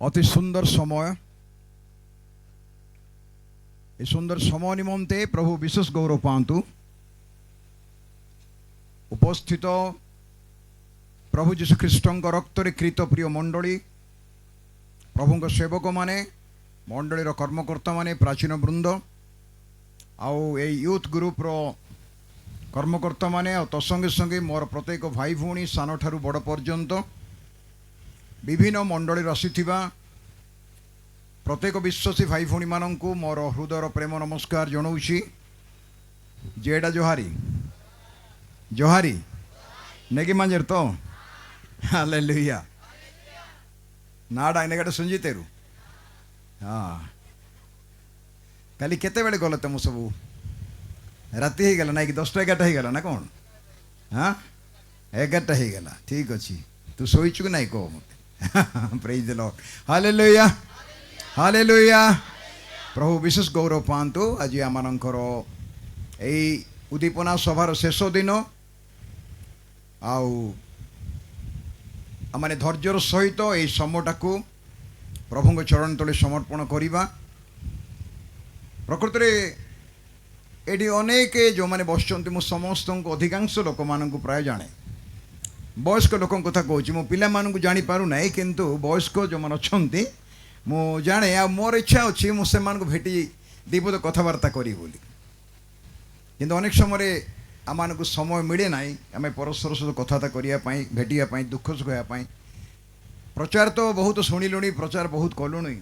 अति सुंदर समय ए सुंदर समय निमंते प्रभु विशेष गौरव पातु उपस्थित प्रभु जीशु ख्रीष्ट रक्तरे कृत प्रिय मंडली प्रभु सेवक माने मंडलीर कर्मकर्ता माने प्राचीन वृंद आउ ए यूथ ग्रुप रो कर्मकर्ता माने तत्संगे संगे मोर प्रत्येक भाई भूणी सान ठारू बड़ पर्यंत विभिन्न मंडली आसीथिबा प्रत्येक विश्वासी भाई भूणी माननकु मोर हृदयर प्रेम नमस्कार जनाऊँगी। जेडा जोहारी जोहारी नेगी मंजर तो हालेलुया नाडा नेगटे सुंजितेरु हाँ काली केते बेले गल तुम सब राति हो गला ना कि 10टा 11टा हो गला ना कौन हाँ 11टा हो गला ठीक अच्छी तू शोचु कि नहीं कह मत praise the lord hallelujah hallelujah प्रभु विशेष गौरव पातु आज आमर यही उद्दीपना सभार शेष दिन आने धैर्यर सहित यही समयटा को प्रभु चरण तले समर्पण करवा। प्रकृत ये अनेक जो मैंने बस समस्त अधिकांश लोक मान प्राय जाने वयस्क लोक कथा कहूँ मो पिला मानू जानी पारू ना किंतु वयस्क जो मैंने अच्छा मु जाने आ मोर इच्छा अच्छी मुझे भेटी दीपद कथबार्ता करी बोली किंतु अनेक समय आम समय मिले ना आम परस्पर सहित कथबार्ता करने भेटापी दुख सुख होगापी प्रचार तो बहुत शुणिलुणी प्रचार बहुत कलुणी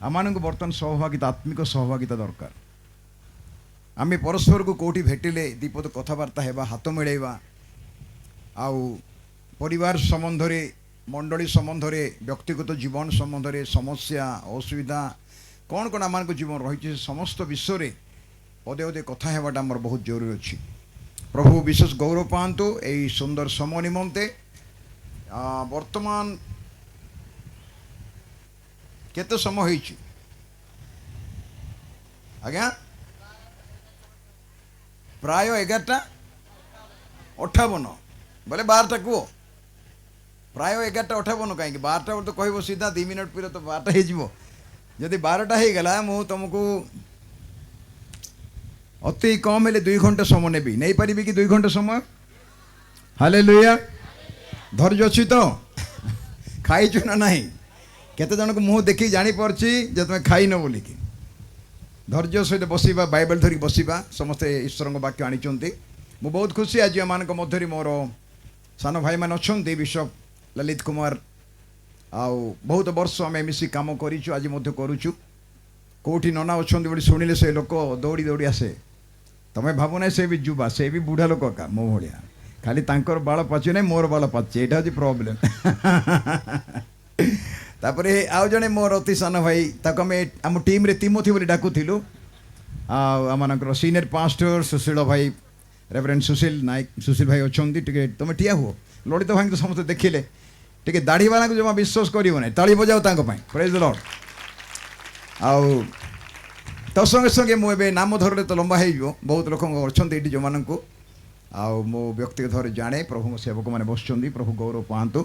आम बर्तमान सहभागिता आत्मिक सहभागिता दरकार आम परस्पर को कौटी भेटिले दीपद कथबार्ता हेबा हाथ मिलेवा आउ परिवार संबंध रे मंडली संबंध रे व्यक्तिगत जीवन संबंध रे समस्या असुविधा कौन कौन आम जीवन रही समस्त विषय रे पदे पदे कथा हेबाटा आमर बहुत जरूरी अच्छी। प्रभु विशेष गौरव पातु यही सुंदर समय निमंते वर्तमान केते समय होइछि आज्ञा प्राय 11टा 58 बोले 12टा कह प्राय 11टा 58 कहीं 12टा तो कह सीधा 2 मिनट पर तो 12टा हो जदि 12टा हो गला मु तुमको अति कम हेले 2 घंटा समय नेबी नहीं पारिबी कि 2 घंटा समय हालेलुया धैर्य अच्छी तो खाई ना नहीं केते जन को मुँह देखी जानी पारछि जे तुम खाई न बोलिकी धैर्य सहित बसवा बाइबल धरिक बसवा समस्ते ईश्वर वाक्य आनी मु बहुत खुशी आज मान मध्य मोर सान भाई मान अच्छा बिशप ललित कुमार आउ बहुत वर्ष आम मिसी कम करूँ आज करुचु कौटी नना अच्छा बोली शुणिले से लोक दौड़ी दौड़ी आसे तुम्हें भावना से भी जुबा से भी बुढ़ा लोक का मो भाया खाली तांकर बाल पाचे ना मोर बाल पाचे यहाँ हूँ प्रोब्लेम तापर आउ जड़े मोर अति सान भाई आम आम टीम रे तिमोथी बोली डाकुलु आम सीनियर पास्टर सुशील भाई रेवरेंड सुशील नायक सुशील भाई अच्छा टे तुम ठिया हुआ ललित भाई तो समस्त देखिले टे दाढ़ी वाला को जमा विश्वास कर ताली बजाओ प्रेज द लॉर्ड आउ तो संगे संगे मुझे नाम धरले तो लंबा हो बहुत लोक अच्छा ये जो मान आउ मो व्यक्तिगत भाव जाने प्रभु सेवक मैंने बस प्रभु गौरव पातु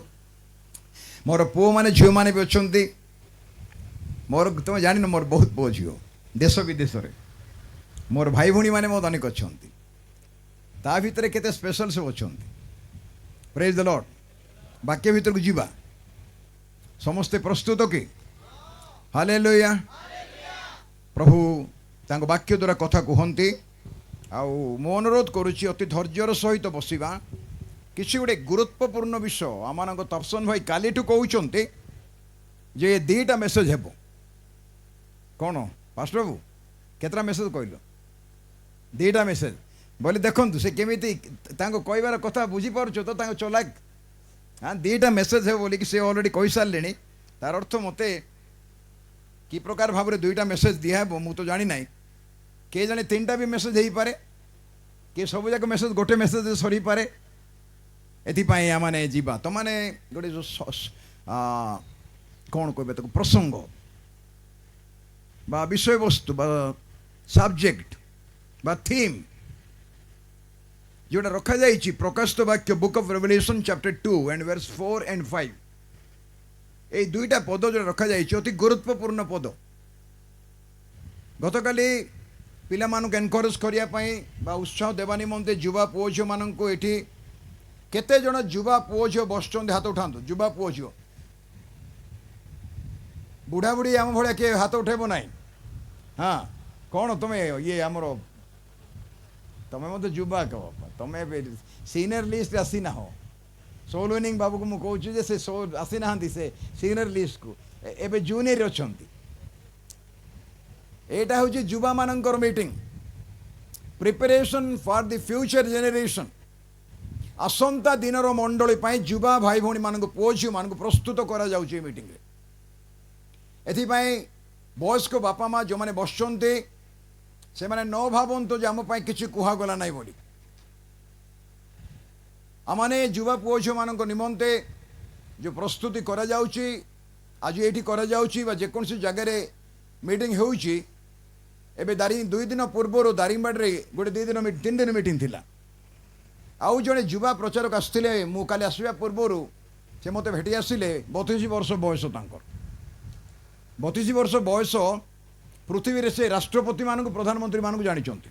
मोर पुओ मैंने झील मैंने भी अच्छा मोर तुम जान मोर बहुत पुओ झील देश विदेश में मोर भाई भूणी मैंने बहुत अनेक अच्छा ता भितर केते स्पेशल सब अच्छा प्रेज द लॉर्ड वाक्य भीतर को जीवा समस्ते प्रस्तुत कि हालेलुया प्रभु तांको वाक्य द्वारा कथा कहती आउ मो अनुरोध करुच्ची अति धैर्यर सहित बसवा किसी गोटे गुरुत्वपूर्ण विषय आम तपसन भाई काली कहते जे 2टा मेसेज हेब कौन पास्टर बाबू केतरा मेसेज कहल 2टा मेसेज बोले देखु से केमी कहबार कथा बुझीपार तो चलाक हाँ 2टा मेसेज है बोलिकी से अलरेडी कही सारे तार अर्थ मत कि प्रकार भाव में 2टा मेसेज दिहब मु तो जानी ना किए जाने 3टा भी मेसेज हो पारे किए सब जाक मेसेज गोटे मेसेज सरी पारे एथिपाई आमाने जीवा तो माने गोटे जो कौन कह तो प्रसंग बा विषय वस्तु बा सब्जेक्ट बा थीम जोटा रखा जाइए प्रकाशित वाक्य book of revelation chapter 2 and verse 4 and 5 এই দুইটা পদ যেটা রখাଯାଇଛି অতি গুরুত্বপূর্ণ পদ। গতকালি ପିଲାମାନଙ୍କୁ ଏନକରେଜ କରିବା ପାଇଁ ବା ଉତ୍ସାହ ଦେବା ନିମନ୍ତେ ଯୁବା ପୁଅ ଝିଅମାନଙ୍କୁ ଏଠି କେତେ ଜଣ ଯୁବା ପୁଅ ଝିଅ ବସୁଛନ୍ତି ହାତ ଉଠାନ୍ତୁ। ଯୁବା ପୁଅ ଝିଅ, ବୁଢ଼ାବୁଢ଼ୀ ଆମ ଭଳିଆ କିଏ ହାତ ଉଠେଇବ ନାହିଁ। ହଁ, କ'ଣ ତମେ ଇଏ ଆମର ତମେ ମୋତେ ଯୁବାକ, ତମେ ସିନିୟର ଲିଷ୍ଟ ଆସିନାହ। ସୋଲ ୱିନିଂ ବାବୁକୁ ମୁଁ କହୁଛି ଯେ ସେ ଆସିନାହାନ୍ତି ସେ ସିନିୟର ଲିଷ୍ଟକୁ, ଏବେ ଜୁନିୟର ଅଛନ୍ତି। ଏଇଟା ହେଉଛି ଯୁବାମାନଙ୍କର meeting, preparation for the future generation. ଆସନ୍ତା ଦିନର ମଣ୍ଡଳୀ ପାଇଁ ଯୁବା ଭାଇ ଭଉଣୀମାନଙ୍କୁ, ପୁଅ ଝିଅମାନଙ୍କୁ ପ୍ରସ୍ତୁତ କରାଯାଉଛି ଏ ମିଟିଂରେ। ଏଥିପାଇଁ ବୟସ୍କ ବାପା ମା ଯେଉଁମାନେ ବସୁଛନ୍ତି ସେମାନେ ନ ଭାବନ୍ତୁ ଯେ ଆମ ପାଇଁ କିଛି କୁହାଗଲା ନାହିଁ ବୋଲି। ଆମମାନେ ଯୁବା ପୁଅ ଝିଅମାନଙ୍କ ନିମନ୍ତେ ଯେଉଁ ପ୍ରସ୍ତୁତି କରାଯାଉଛି, ଆଜି ଏଇଠି କରାଯାଉଛି ବା ଯେକୌଣସି ଜାଗାରେ ମିଟିଂ ହେଉଛି। ଏବେ 2 ଦିନ ପୂର୍ବରୁ ଦାରିଙ୍ଗବାଡ଼ିରେ ଗୋଟେ 3 ଦିନ ମିଟିଂ ଥିଲା। ଆଉ ଜଣେ ଯୁବା ପ୍ରଚାରକ ଆସିଥିଲେ, ମୁଁ କାଲି ଆସିବା ପୂର୍ବରୁ ସେ ମୋତେ ଭେଟି ଆସିଲେ। 32 ବର୍ଷ ବୟସ ତାଙ୍କର, 32 ବର୍ଷ ବୟସ। ପୃଥିବୀରେ ସେ ରାଷ୍ଟ୍ରପତିମାନଙ୍କୁ, ପ୍ରଧାନମନ୍ତ୍ରୀମାନଙ୍କୁ ଜାଣିଛନ୍ତି।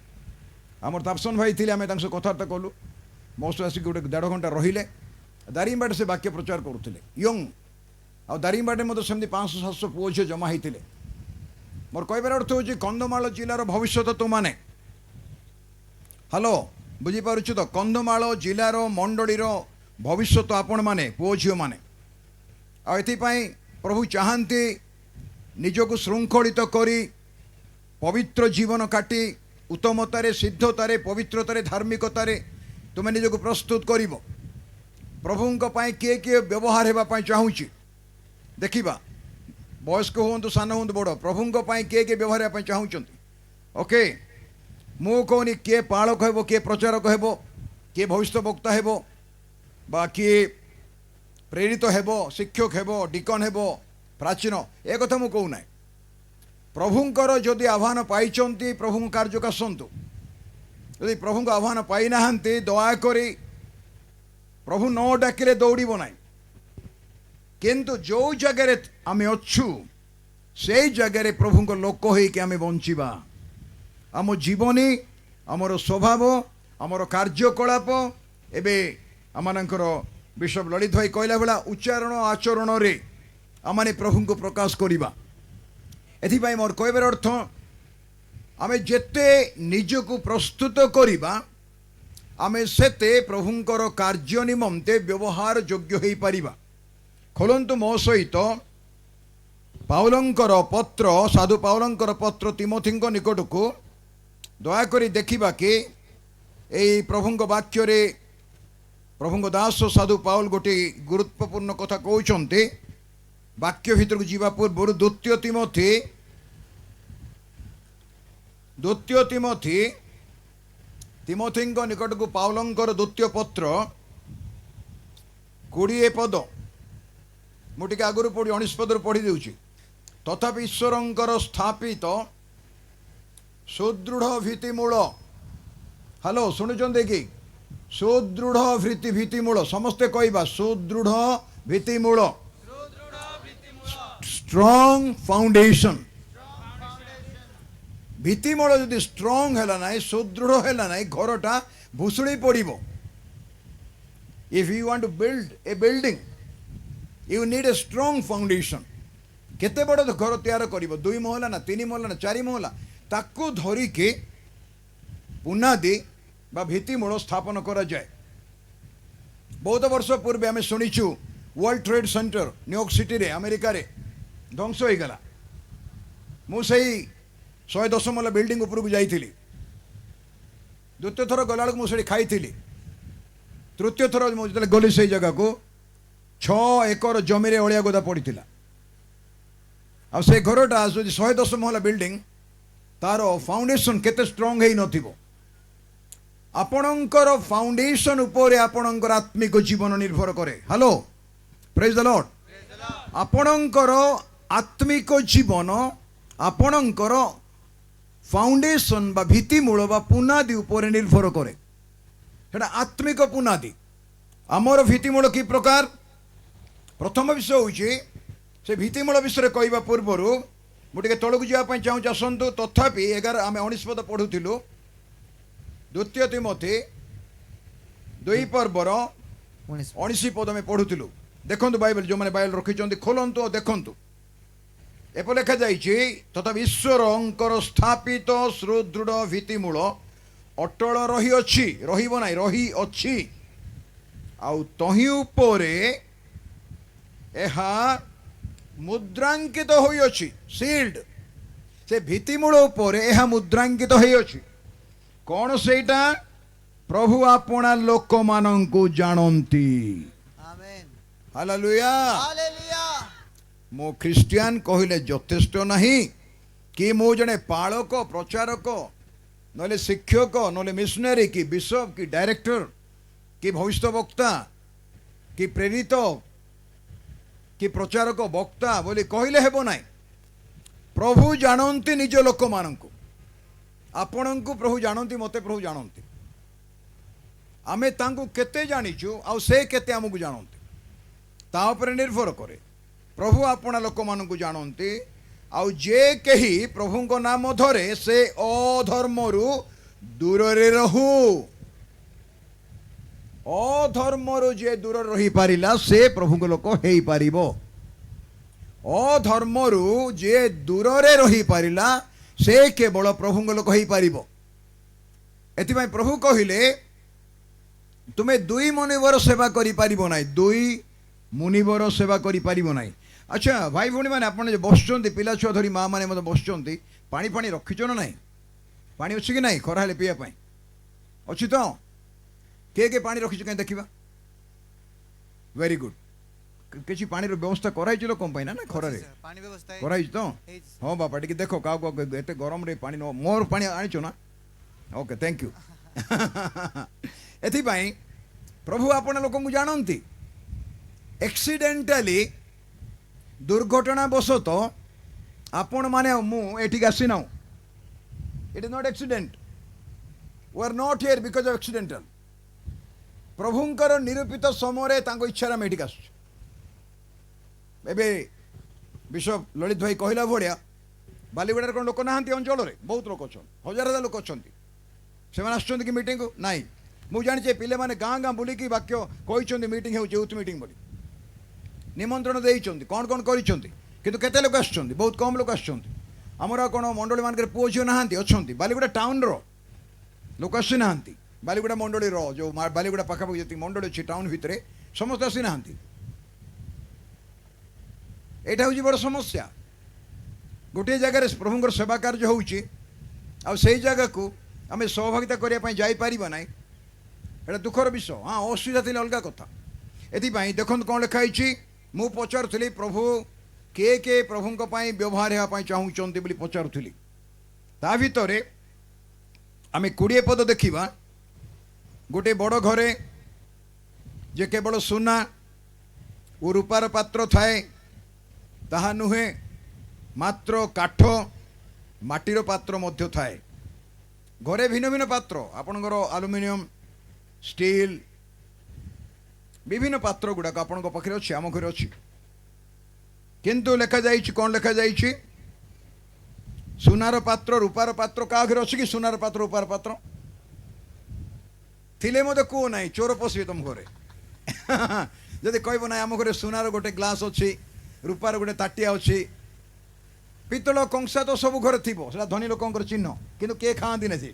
ଆମର ତାପସନ ଭାଇ ଥିଲେ, ଆମେ ତାଙ୍କ ସହ କଥାବାର୍ତ୍ତା କଲୁ। ମୋ ସହ ଆସିକି ଗୋଟେ 1.5 ଘଣ୍ଟା ରହିଲେ। ଦାରିଙ୍ଗବାଡ଼ି ସେ ବାକ୍ୟ ପ୍ରଚାର କରୁଥିଲେ, ୟଙ୍ଗ। ଆଉ ଦାରିଙ୍ଗବାଡ଼ିରେ ମଧ୍ୟ ସେମିତି 500-700 ପୁଅ ଝିଅ ଜମା ହେଇଥିଲେ। ମୋର କହିବାର ଅର୍ଥ ହେଉଛି କନ୍ଧମାଳ ଜିଲ୍ଲାର ଭବିଷ୍ୟତ ତୁମମାନେ। ହ୍ୟାଲୋ, ବୁଝିପାରୁଛୁ ତ? କନ୍ଧମାଳ ଜିଲ୍ଲାର ମଣ୍ଡଳୀର ଭବିଷ୍ୟତ ଆପଣମାନେ, ପୁଅ ଝିଅମାନେ। ଆଉ ଏଥିପାଇଁ ପ୍ରଭୁ ଚାହାନ୍ତି ନିଜକୁ ଶୃଙ୍ଖଳିତ କରି ପବିତ୍ର ଜୀବନ କାଟି ଉତ୍ତମତାରେ, ସିଦ୍ଧତାରେ, ପବିତ୍ରତାରେ, ଧାର୍ମିକତାରେ ତୁମେ ନିଜକୁ ପ୍ରସ୍ତୁତ କରିବ। ପ୍ରଭୁଙ୍କ ପାଇଁ କିଏ କିଏ ବ୍ୟବହାର ହେବା ପାଇଁ ଚାହୁଁଛି ଦେଖିବା। ବୟସ୍କ ହୁଅନ୍ତୁ, ସାନ ହୁଅନ୍ତୁ, ବଡ଼, ପ୍ରଭୁଙ୍କ ପାଇଁ କିଏ କିଏ ବ୍ୟବହାର ହେବା ପାଇଁ ଚାହୁଁଛନ୍ତି। ଓକେ, ମୁଁ କହୁନି କିଏ ପାଳକ ହେବ, କିଏ ପ୍ରଚାରକ ହେବ, କିଏ ଭବିଷ୍ୟତ ବକ୍ତା ହେବ, ବା କିଏ ପ୍ରେରିତ ହେବ, ଶିକ୍ଷକ ହେବ, ଡିକନ ହେବ, ପ୍ରାଚୀନ, ଏ କଥା ମୁଁ କହୁନାହିଁ। ପ୍ରଭୁଙ୍କର ଯଦି ଆହ୍ୱାନ ପାଇଛନ୍ତି ପ୍ରଭୁଙ୍କ କାର୍ଯ୍ୟକୁ ଆସନ୍ତୁ। ଯଦି ପ୍ରଭୁଙ୍କ ଆହ୍ୱାନ ପାଇନାହାନ୍ତି, ଦୟାକରି ପ୍ରଭୁ ନ ଡାକିଲେ ଦୌଡ଼ିବ ନାହିଁ। କିନ୍ତୁ ଯେଉଁ ଜାଗାରେ ଆମେ ଅଛୁ ସେଇ ଜାଗାରେ ପ୍ରଭୁଙ୍କ ଲୋକ ହେଇକି ଆମେ ବଞ୍ଚିବା। ଆମ ଜୀବନୀ, ଆମର ସ୍ୱଭାବ, ଆମର କାର୍ଯ୍ୟକଳାପ, ଏବେ ଆମମାନଙ୍କର ବିଶପ ଲଳିତ ଭାଇ କହିଲା ଭଳିଆ ଉଚ୍ଚାରଣ ଆଚରଣରେ ଆମମାନେ ପ୍ରଭୁଙ୍କୁ ପ୍ରକାଶ କରିବା। ଏଥିପାଇଁ ମୋର କହିବାର ଅର୍ଥ, ଆମେ ଯେତେ ନିଜକୁ ପ୍ରସ୍ତୁତ କରିବା ଆମେ ସେତେ ପ୍ରଭୁଙ୍କର କାର୍ଯ୍ୟ ନିମନ୍ତେ ବ୍ୟବହାର ଯୋଗ୍ୟ ହୋଇପାରିବା। ଖୋଲନ୍ତୁ ମୋ ସହିତ ପାଉଲଙ୍କର ପତ୍ର, ସାଧୁ ପାଉଲଙ୍କର ପତ୍ର ତିମୋଥୀଙ୍କ ନିକଟକୁ। ଦୟାକରି ଦେଖିବା କି ଏହି ପ୍ରଭୁଙ୍କ ବାକ୍ୟରେ ପ୍ରଭୁଙ୍କ ଦାସ ସାଧୁ ପାଉଲ ଗୋଟିଏ ଗୁରୁତ୍ୱପୂର୍ଣ୍ଣ କଥା କହୁଛନ୍ତି। ବାକ୍ୟ ଭିତରକୁ ଯିବା ପୂର୍ବରୁ ଦ୍ୱିତୀୟ ତିମୋଥୀ ତିମୋଥୀଙ୍କ ନିକଟକୁ ପାଉଲଙ୍କର ଦ୍ୱିତୀୟ ପତ୍ର 20 ପଦ, ମୁଁ ଟିକେ ଆଗରୁ ପଢ଼ି 19 ପଦରୁ ପଢ଼ି ଦେଉଛି। ତଥାପି ଈଶ୍ୱରଙ୍କର ସ୍ଥାପିତ ସୁଦୃଢ଼ ଭିତ୍ତିମୂଳ। ହ୍ୟାଲୋ, ଶୁଣୁଛନ୍ତି କି? ସୁଦୃଢ଼ ଭିତ୍ତିମୂଳ, ସମସ୍ତେ କହିବା ସୁଦୃଢ଼ ଭିତ୍ତିମୂଳ, ଷ୍ଟ୍ରଙ୍ଗ ଫାଉଣ୍ଡେସନ। ଭିତ୍ତିମୂଳ ଯଦି ଷ୍ଟ୍ରଙ୍ଗ ହେଲା ନାହିଁ, ସୁଦୃଢ଼ ହେଲା ନାହିଁ, ଘରଟା ଭୁଷୁଡ଼ି ପଡ଼ିବ। If you want to build a building you need a strong foundation. କେତେ ବଡ଼ ଘର ତିଆର କରିବ? 2 ମହଲା ନା 3 ମହଲା ନା 4 ମହଲା, ତାକୁ ଧରିକି ପୁନାଦି ବା ଭିତ୍ତିମୂଳ ସ୍ଥାପନ କରାଯାଏ। ବହୁତ ବର୍ଷ ପୂର୍ବେ ଆମେ ଶୁଣିଛୁ ୱାର୍ଲଡ ଟ୍ରେଡ୍ ସେଣ୍ଟର ନ୍ୟୁୟର୍କ ସିଟିରେ, ଆମେରିକାରେ ଧ୍ୱଂସ ହୋଇଗଲା। ମୁଁ ସେଇ 110 ମହଲା ବିଲ୍ଡିଂ ଉପରକୁ ଯାଇଥିଲି। ଦ୍ୱିତୀୟ ଥର ଗଲାବେଳକୁ ମୁଁ ସେଠି ଖାଇଥିଲି। ତୃତୀୟ ଥର ମୁଁ ଯେତେବେଳେ ଗଲି ସେଇ ଜାଗାକୁ, 6 ଏକର ଜମିରେ ଅଳିଆ ଗୋଦା ପଡ଼ିଥିଲା। ଆଉ ସେ ଘରଟା ଯଦି 110 ମହଲା ବିଲ୍ଡିଂ, ତାର ଫାଉଣ୍ଡେସନ କେତେ ଷ୍ଟ୍ରଙ୍ଗ ହେଇନଥିବ। ଆପଣଙ୍କର ଫାଉଣ୍ଡେସନ ଉପରେ ଆପଣଙ୍କର ଆତ୍ମିକ ଜୀବନ ନିର୍ଭର କରେ। ହ୍ୟାଲୋ, ପ୍ରେଜ୍ ଦ ଲର୍ଡ। ଆପଣଙ୍କର ଆତ୍ମିକ ଜୀବନ ଆପଣଙ୍କର ଫାଉଣ୍ଡେସନ ବା ଭିତ୍ତିମୂଳ ବା ପୁନାଦି ଉପରେ ନିର୍ଭର କରେ। ସେଟା ଆତ୍ମିକ ପୁନାଦି। ଆମର ଭିତ୍ତିମୂଳ କି ପ୍ରକାର? ପ୍ରଥମ ବିଷୟ ହେଉଛି से भित्तिमूल विषय कहवा पूर्वर मुझे तौक जावाई चाहूँ आसतु तथापि 11 आम 19 पद पढ़ुलु द्वितीय तिमोथी 2 पर्वर 19 पद में पढ़ुलु देखु बाइबल जो मैंने बाइबल रखी खोलतु और देखु एप लिखा जाइए तथा ईश्वर स्थापित सुदृढ़ भित्तिमूल अटल रही अच्छी रही रही अच्छी आउ तही उपरे एहा मुद्रांकित होई अछि सील्ड से भित्तिमूल उपरे एहा मुद्रांकित होई अछि कौन सेटा प्रभु आपना लोक मानंकु जानंती आमेन हालेलुया हालेलुया मो ख्रिस्टियान कहले यथेष्ट नहीं कि मो जने पालक प्रचारक नले शिक्षक नले मिशनरी कि बिशप कि डायरेक्टर कि भविष्य वक्ता कि प्रेरित कि प्रचारक वक्ता बोली कहले हेबो नाई प्रभु जानंती निज लोक मानंकु आपणंकु प्रभु जानंती मते प्रभु जानंती आमे तांकु केते जानिचु आ से केते हमकु जानंती ता ऊपर निर्भर करे प्रभु आपना लोक मानंकु जानंती आउ जे कही प्रभु को नाम धरे से अधर्मरु दूर रे रहू अधर्मरु जे दूर रही पारिला से प्रभु को लोक हेई पारिबो अधर्मरु जे दूर रे रही पारिला से केवल प्रभु को लोक हेई पारिबो एथिबाई प्रभु कहिले तुमे दुई मुनिवर सेवा करि पारिबो नाही दुई मुनिवर सेवा करि पारिबो नाही अच्छा भाई भौणी मैंने आप बसुँच पिला छुआ धरी माँ मैंने मतलब बसुँच पानी पानी रखीच ना ना पानी अच्छी कि ना खरा पीवाई अच्छी तो किए पानी रखीच कहीं देखा वेरी गुड किसी पानी व्यवस्था कराई लोक ना ना खरा कराई तो हाँ बापा टी देख क्या एत गरम रे पानी मोर पानी आनीच ना ओके थैंक यू एपाई प्रभु आपण लोक जानती एक्सीडेंटाली दुर्घटना बसत आपण माने मुझे आसी ना it is not accident we are not here because of accidental प्रभुंकर निरूपित समय इच्छा आम ये आस बिशप ललित भाई कहला भाया बालीगुड़ा कौन लोक ना अंचल में बहुत लोक अच्छा हजार हजार लोक अच्छा से कि मीटिंग को नाई मुझे जानी पे मैंने गाँ गाँ बुलिकी वाक्य कहते मीटिंग हो यूथ मीटिंग बोली निमंत्रण देइचंती कौन कौन करिचंती किंतु केते लोक आछंती बहुत कम लोक आछंती हमरा कोन मंडली मानकर पुओ झियो नाहांती अछंती बालीगुड़ा टाउन रो लोक आसी नाहांती बालीगुड़ा मंडली रो जो बालीगुड़ा पाखापाखि जति मंडली अछि टाउन भितरे समस्त आसी नाहांती एटा होची बड़ समस्या गोटे जगह प्रभुंकर सेवा कार्य होउची आ सेई जगह को आमे सहभागिता करिया पई जाई परिबा नाही एटा दुखर विषय हाँ असुविधा थिले अलगा कथा एथि देखो कौन लिखाई मु पचारुली प्रभु के प्रभु व्यवहार होगापी चाहूँगी बोली पचारुली ता भितर आम 20 पद देखा गोटे बड़ घरे जे केवल सुना और रूपार पात्र थाए ताहा नुहे मात्र काठ माटीर पात्र मध्य थाए घरे भिन्न भिन्न पात्र आपणकर आलुमिनियम स्टील विभिन्न पात्र गुड़ाक आपण पाखे अच्छे आम घर अच्छी किंतु लेखा जाइए कौन लेखा जाइए सुनार पात्र रूपार पात्र क्या घर अच्छी कि सुनार पात्र रूपार पात्र थिले मत कहो ना चोर पशे तुम घरे जदि कह ना आम घर सुनार गोटे ग्लास अच्छी रूपार गोटे ताटिया अच्छी पितल कंसा तो सब घर थी धनी लोक चिन्ह किंतु किए खाती ना सी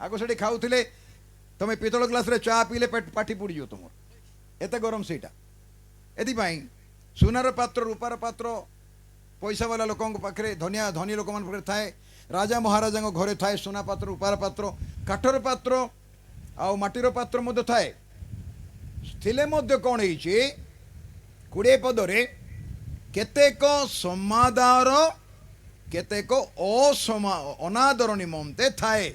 आग से खाऊले तुम पितल ग्लास रे चा पीले पाठी पुड़ीज तुम एत गरम सेटा एपाई सुनार पात्र रूपार पात्र पैसा वाला लोक पाखे धनिया धनी लोक मान थाए राजा महाराजा घरे थाए सुना पात्र रूपार पात्र काठर पात्र आ माटीर पात्र मध्य थाए थिले मध्य कौन है 20 पदरे केतेक समादार केतेक अनादर निमंते थाए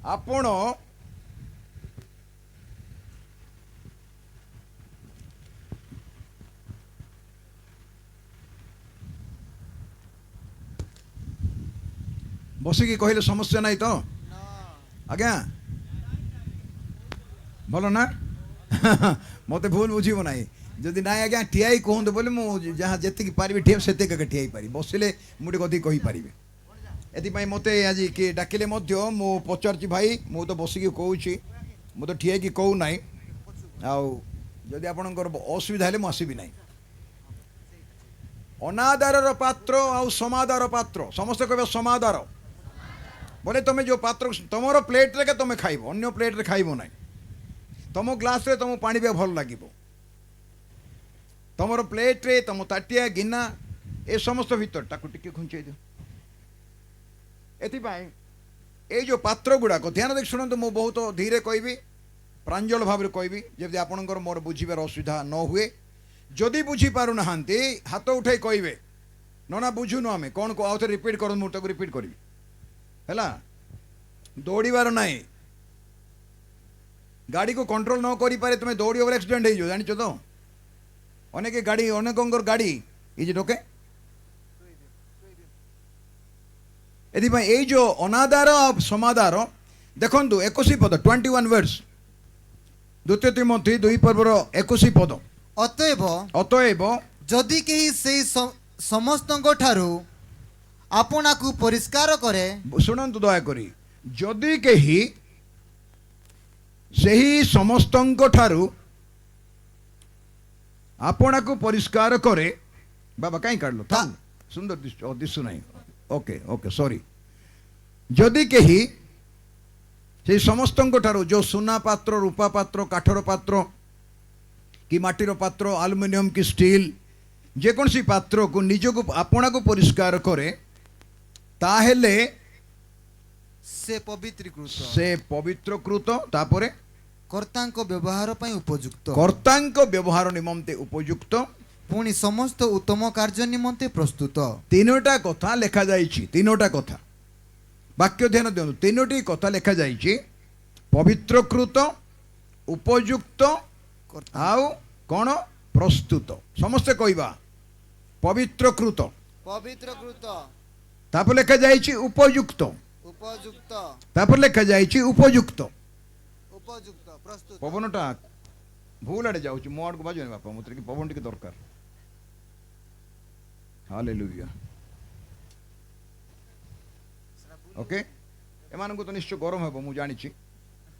आपण बसिकी कहले समस्या नहीं तो आज्ञा भल ना मत भूल बुझीब ना जदि ना आज्ञा ठिया कहतु बोले मुझे जहाँ जी पारि ठिया से ठिया पारि बसिले मुझे अधिक कहींपारि एपाई मत आज किए डाकिले मु पचार भाई मु तो बसिक कौची मु तो ठिया कि कहूना आदि आपंकर असुविधा है मुसबि ना अनादर पात्र आउ समादर पात्र समस्त कह समादर बोले तुम जो पात्र तुम प्लेट रे तुम खाइब अन्य प्लेट रे खाइब ना तुम ग्लास रे तुम पानी भी भल लगे तुम प्लेट रे तुम ताटिया गिना ए समस्त भीतर ताकू टिके खुंचे दियो एथिपाई ए जो पात्र गुड़ाक ध्यान देख शुणु मु बहुत धीरे कहबी प्रांजल भाव में कहबी जब आपंकर मोर बुझीबार असुविधा न हुए जदि बुझी पारु नहांती हाथ उठाई कहबे ना बुझुनु आमे कौन को आउ थे रिपीट कर मुझे रिपीट करी है दौड़ार ना गाड़ी को कंट्रोल न करि पारे तुम दौड़ी ओवर एक्सीडेंट हो जान तो अनेक गाड़ी अनेक गाड़ी ये ढोके ये जो अनादार समादार देखु 21 पद 21 वर्ड्स द्वितीय तिमोथी 2 पर्वर 21 पद अतएव अतएव जदि केही से समस्तଙ୍କ ଠାରୁ आपणाकु परिष्कार करे शुणु दयाकोरी जदि केही सही समस्तଙ୍କ ଠାରୁ आपणाकु परिष्कार करे बाबा कहीं काढलो था सुंदर दिसु नहीं ओके ओके सॉरी जदि केही से समस्तଙ୍କ ଠାରୁ जो सुना पात्र रूपा पात्र काठर पात्र कि माटीर पात्र आलुमिनियम कि स्टील जेकोसी पात्र को निजको आपना को परिष्कार करे ताहेले से पवित्रकृत तापरे कर्तांक व्यवहार पई उपयुक्त कर्तांक व्यवहार निमंते उपयुक्त पुणी समस्त उत्तम कार्य निमंते प्रस्तुत तीनोटा कथा लेखा जाइछि तीनोटा कथा वाक्य ध्यान दियनु तीनोटी कथा लेखा जाइछि पवित्रकृत उपयुक्त आउ कौन प्रस्तुत समस्ते कहवा पवित्रकृत तापर लेखा जाइछि उपयुक्त तापर लेखा जाइछि उपयुक्त पवनटा भूल आड़े जाउछि मो आड़ को बाजो बापा मते कि पवन टिके दरकार हालेलुया ओके एमान को तो निश्चय गरम हेबो मु जानि छि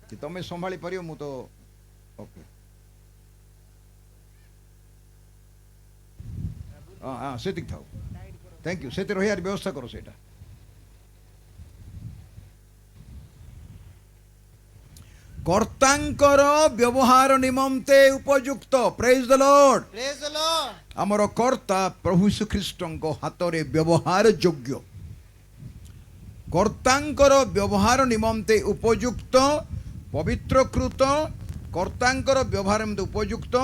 कि तमे संभाली परियो मु तो ओके हाँ हाँ से थाओ थैंक यू से रही व्यवस्था करो सेटा कर्तांकर व्यवहार निमंते उपयुक्त प्रेज द लॉर्ड आमर कर्ता प्रभु यीशु ख्रीष्टଙ୍କ हातरे व्यवहार योग्य कर्तांकर व्यवहार निमंते उपयुक्त पवित्रकृत कर्तांकर व्यवहार निमंते उपयुक्त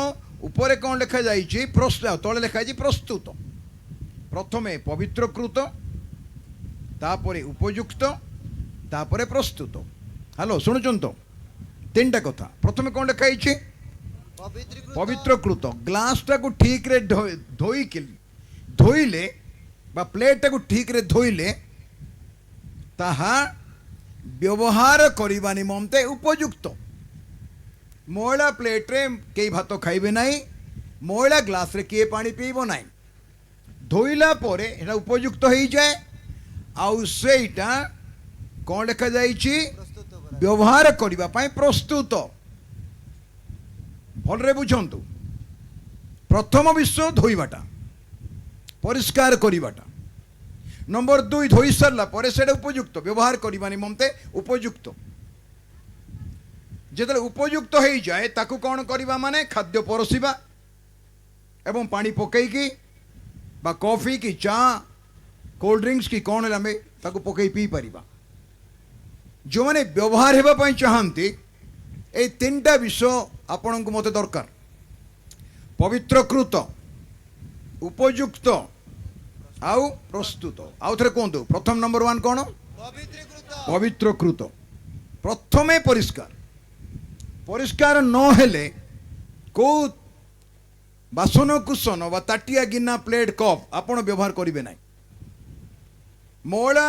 ऊपर कौन लिखा जाइए तले लिखा प्रस्तुत प्रथमे पवित्रकृत तापरे उपयुक्त तापरे प्रस्तुत हेलो शुणुचन तो तीन टा कथा प्रथमे कौन लिखाई पवित्रकृत ग्लास टाक ठीक रे धोइले बा प्लेट टाक ठीक रे धोइले ताहा व्यवहार करिबा निमंते उपयुक्त मैला प्लेट रे कई भात खाइबे नहीं मैला ग्लास रे किए पानी पीब ना धोइला परे एटा उपयुक्त हो जाए आउ सेटा कौन लिखा जाइछि व्यवहार करिबा पई प्रस्तुत भलरे बुझंतु प्रथम विषय धोइबाटा परिष्कार करिबाटा नंबर 2 धोई सरला परे सेटा उपयुक्त व्यवहार करिबा निमंते उपयुक्त जेतले उपयुक्त हो जाए ताकू कौन करवा माने खाद्य परसिबा एवं पानी पकईकी बा कॉफी की चा कोल्ड ड्रिंक्स की कौन आम ताकू पकई पी पारिबा जो माने व्यवहार हेबा पई चाहंती ए तीनटा विषय आपण को मते दरकार पवित्रकृत उपयुक्त आउ प्रस्तुत आउ थरे कोंतु प्रथम नंबर 1 कौन पवित्रकृत प्रथमे परिष्कार परिष्कार न हेले को बासन कुसन बा ताटिया गिना प्लेट कप आपण व्यवहार करेंगे ना मैला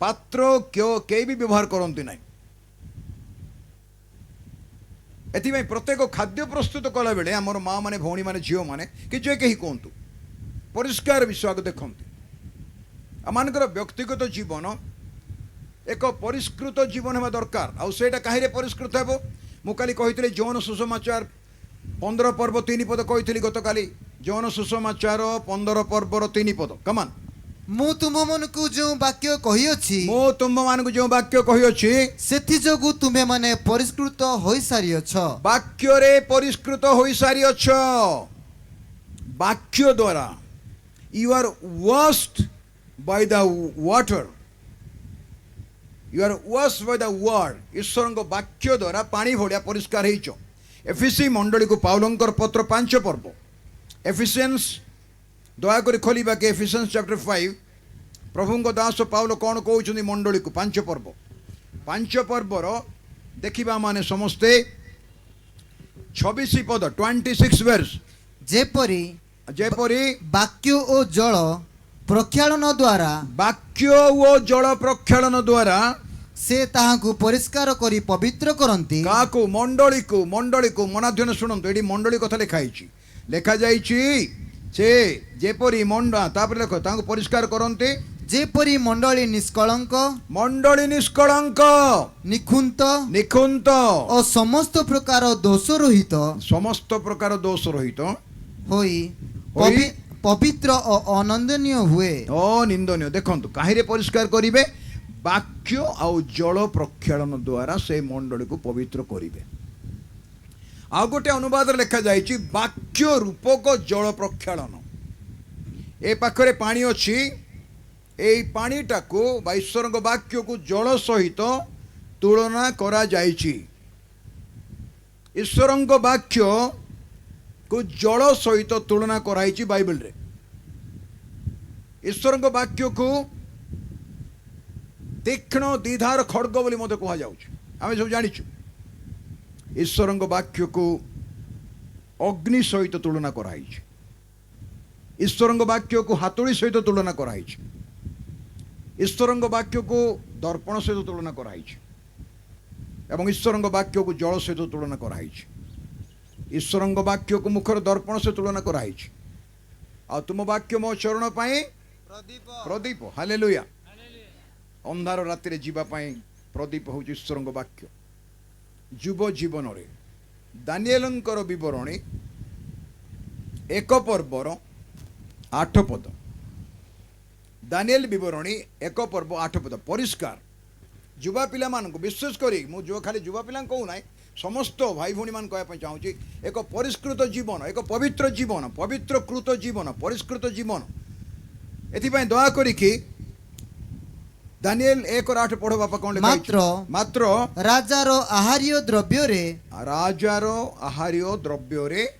पात्र के भी व्यवहार करते ना एथिपाई प्रत्येक खाद्य प्रस्तुत कला बेले आमर माँ माने भौणी माने झील माने कि जे कहीं कहतु परिष्कार विषय देखते आमर व्यक्तिगत जीवन एक परिष्कृत जीवन होगा दरकार आईटा कहीं परिष्कृत हे मु काली कही जौन सुसमाचार 15 पर्व 3 पद कही गत काली जौन सुसमाचार 15 पर्वर 3 पद कमान ମୁଁ ତୁମମାନଙ୍କୁ ଯେଉଁ ବାକ୍ୟ କହିଅଛି मो तुम मान जो वाक्य कही अच्छी ସେଥିଯୋଗୁଁ ତୁମେମାନେ ପରିଷ୍କୃତ ହୋଇସାରିଅଛ। वाक्य रे परिष्कृत हो सारी अच्छ वाक्य द्वारा you are washed by the water you are washed by the word ईश्वर वाक्य द्वारा पानी भलिया परिष्कार हो एफिसी मंडली को पाउलंकर पत्र 5 पर्व एफिसियंस दयाकोरी खोलिबा के एफिसियंस चैप्टर 5 प्रभु दास पाउल कौन कहते मंडली को 5 पर्वर देखा माने समस्ते 26 पद 26 वर्ष ଯେପରି जेपरी ବାକ୍ୟ ଓ ଜଳ ପ୍ରକ୍ଷାଳନ ଦ୍ୱାରା वाक्य ओ जल प्रक्षालन द्वारा ସେ ତାହାଙ୍କୁ ପରିଷ୍କାର କରି ପବିତ୍ର କରନ୍ତି। काकू मंडली को मनाध्यन शुणु ये मंडली कथा लिखा से जेपरी मंडा तापर देख तांको परिष्कार करते ଯେପରି ମଣ୍ଡଳୀ ନିଷ୍କଳଙ୍କ मंडली निष्कलंक ନିଖୁନ୍ତ निखुंत ଓ ସମସ୍ତ ପ୍ରକାର ଦୋଷ ରହିତ समस्त प्रकार दोष रहित ହୋଇ ହୋଇ ପବିତ୍ର ଓ ଅନନ୍ଦନୀୟ ହୁଏ। निंदनीय देखंतु काहिरे परिष्कार करिवे वाक्य आउ जल प्रक्षालन द्वारा से मंडली को पवित्र करिवे आ गोटे अनुवाद लिखा जाइछि वाक्य रूपक जल प्रक्षालन ए पाखरे पानी अछि ए पानीटा को ईश्वर वाक्य को जल सहित तुलना करा जाइछि ईश्वर वाक्य को जल सहित तुलना कराइछि बाइबल रे ईश्वर वाक्य को तीक्ष्ण द्विधार खड्ग बोली मते कहा जाउछि आमे सब जानिछु ईश्वर वाक्य को अग्नि सहित तुलना कराई ईश्वर वाक्य को हातुड़ी सहित तुलना कराई ईश्वर वाक्य को दर्पण सहित तुलना कराई एवं ईश्वर वाक्य को जल सहित तुलना कराई ईश्वर वाक्य को मुखर दर्पण से तुलना कराई आ तुम वाक्य मो चरण पाए प्रदीप हालेलुया अंधार राति जीवा प्रदीप हूँ ईश्वर वाक्य जुब जीवन रे दानिएलंकर विवरणी 1 पर्वर 8 पद दानिएल विवरणी 1 पर्व 8 पद परिष्कार युवा पिला मान विशेष करी मु जो खाली युवा पिला कहू ना समस्त भाई भौणी मान कहना चाहूँगी एक परिष्कृत जीवन एक पवित्र जीवन पवित्रकृत जीवन परिष्कृत जीवन एथिपाई दया करिकी दानिएल 1:8 पढ़ो बापा कौन मात्र राजार आहार्य द्रव्य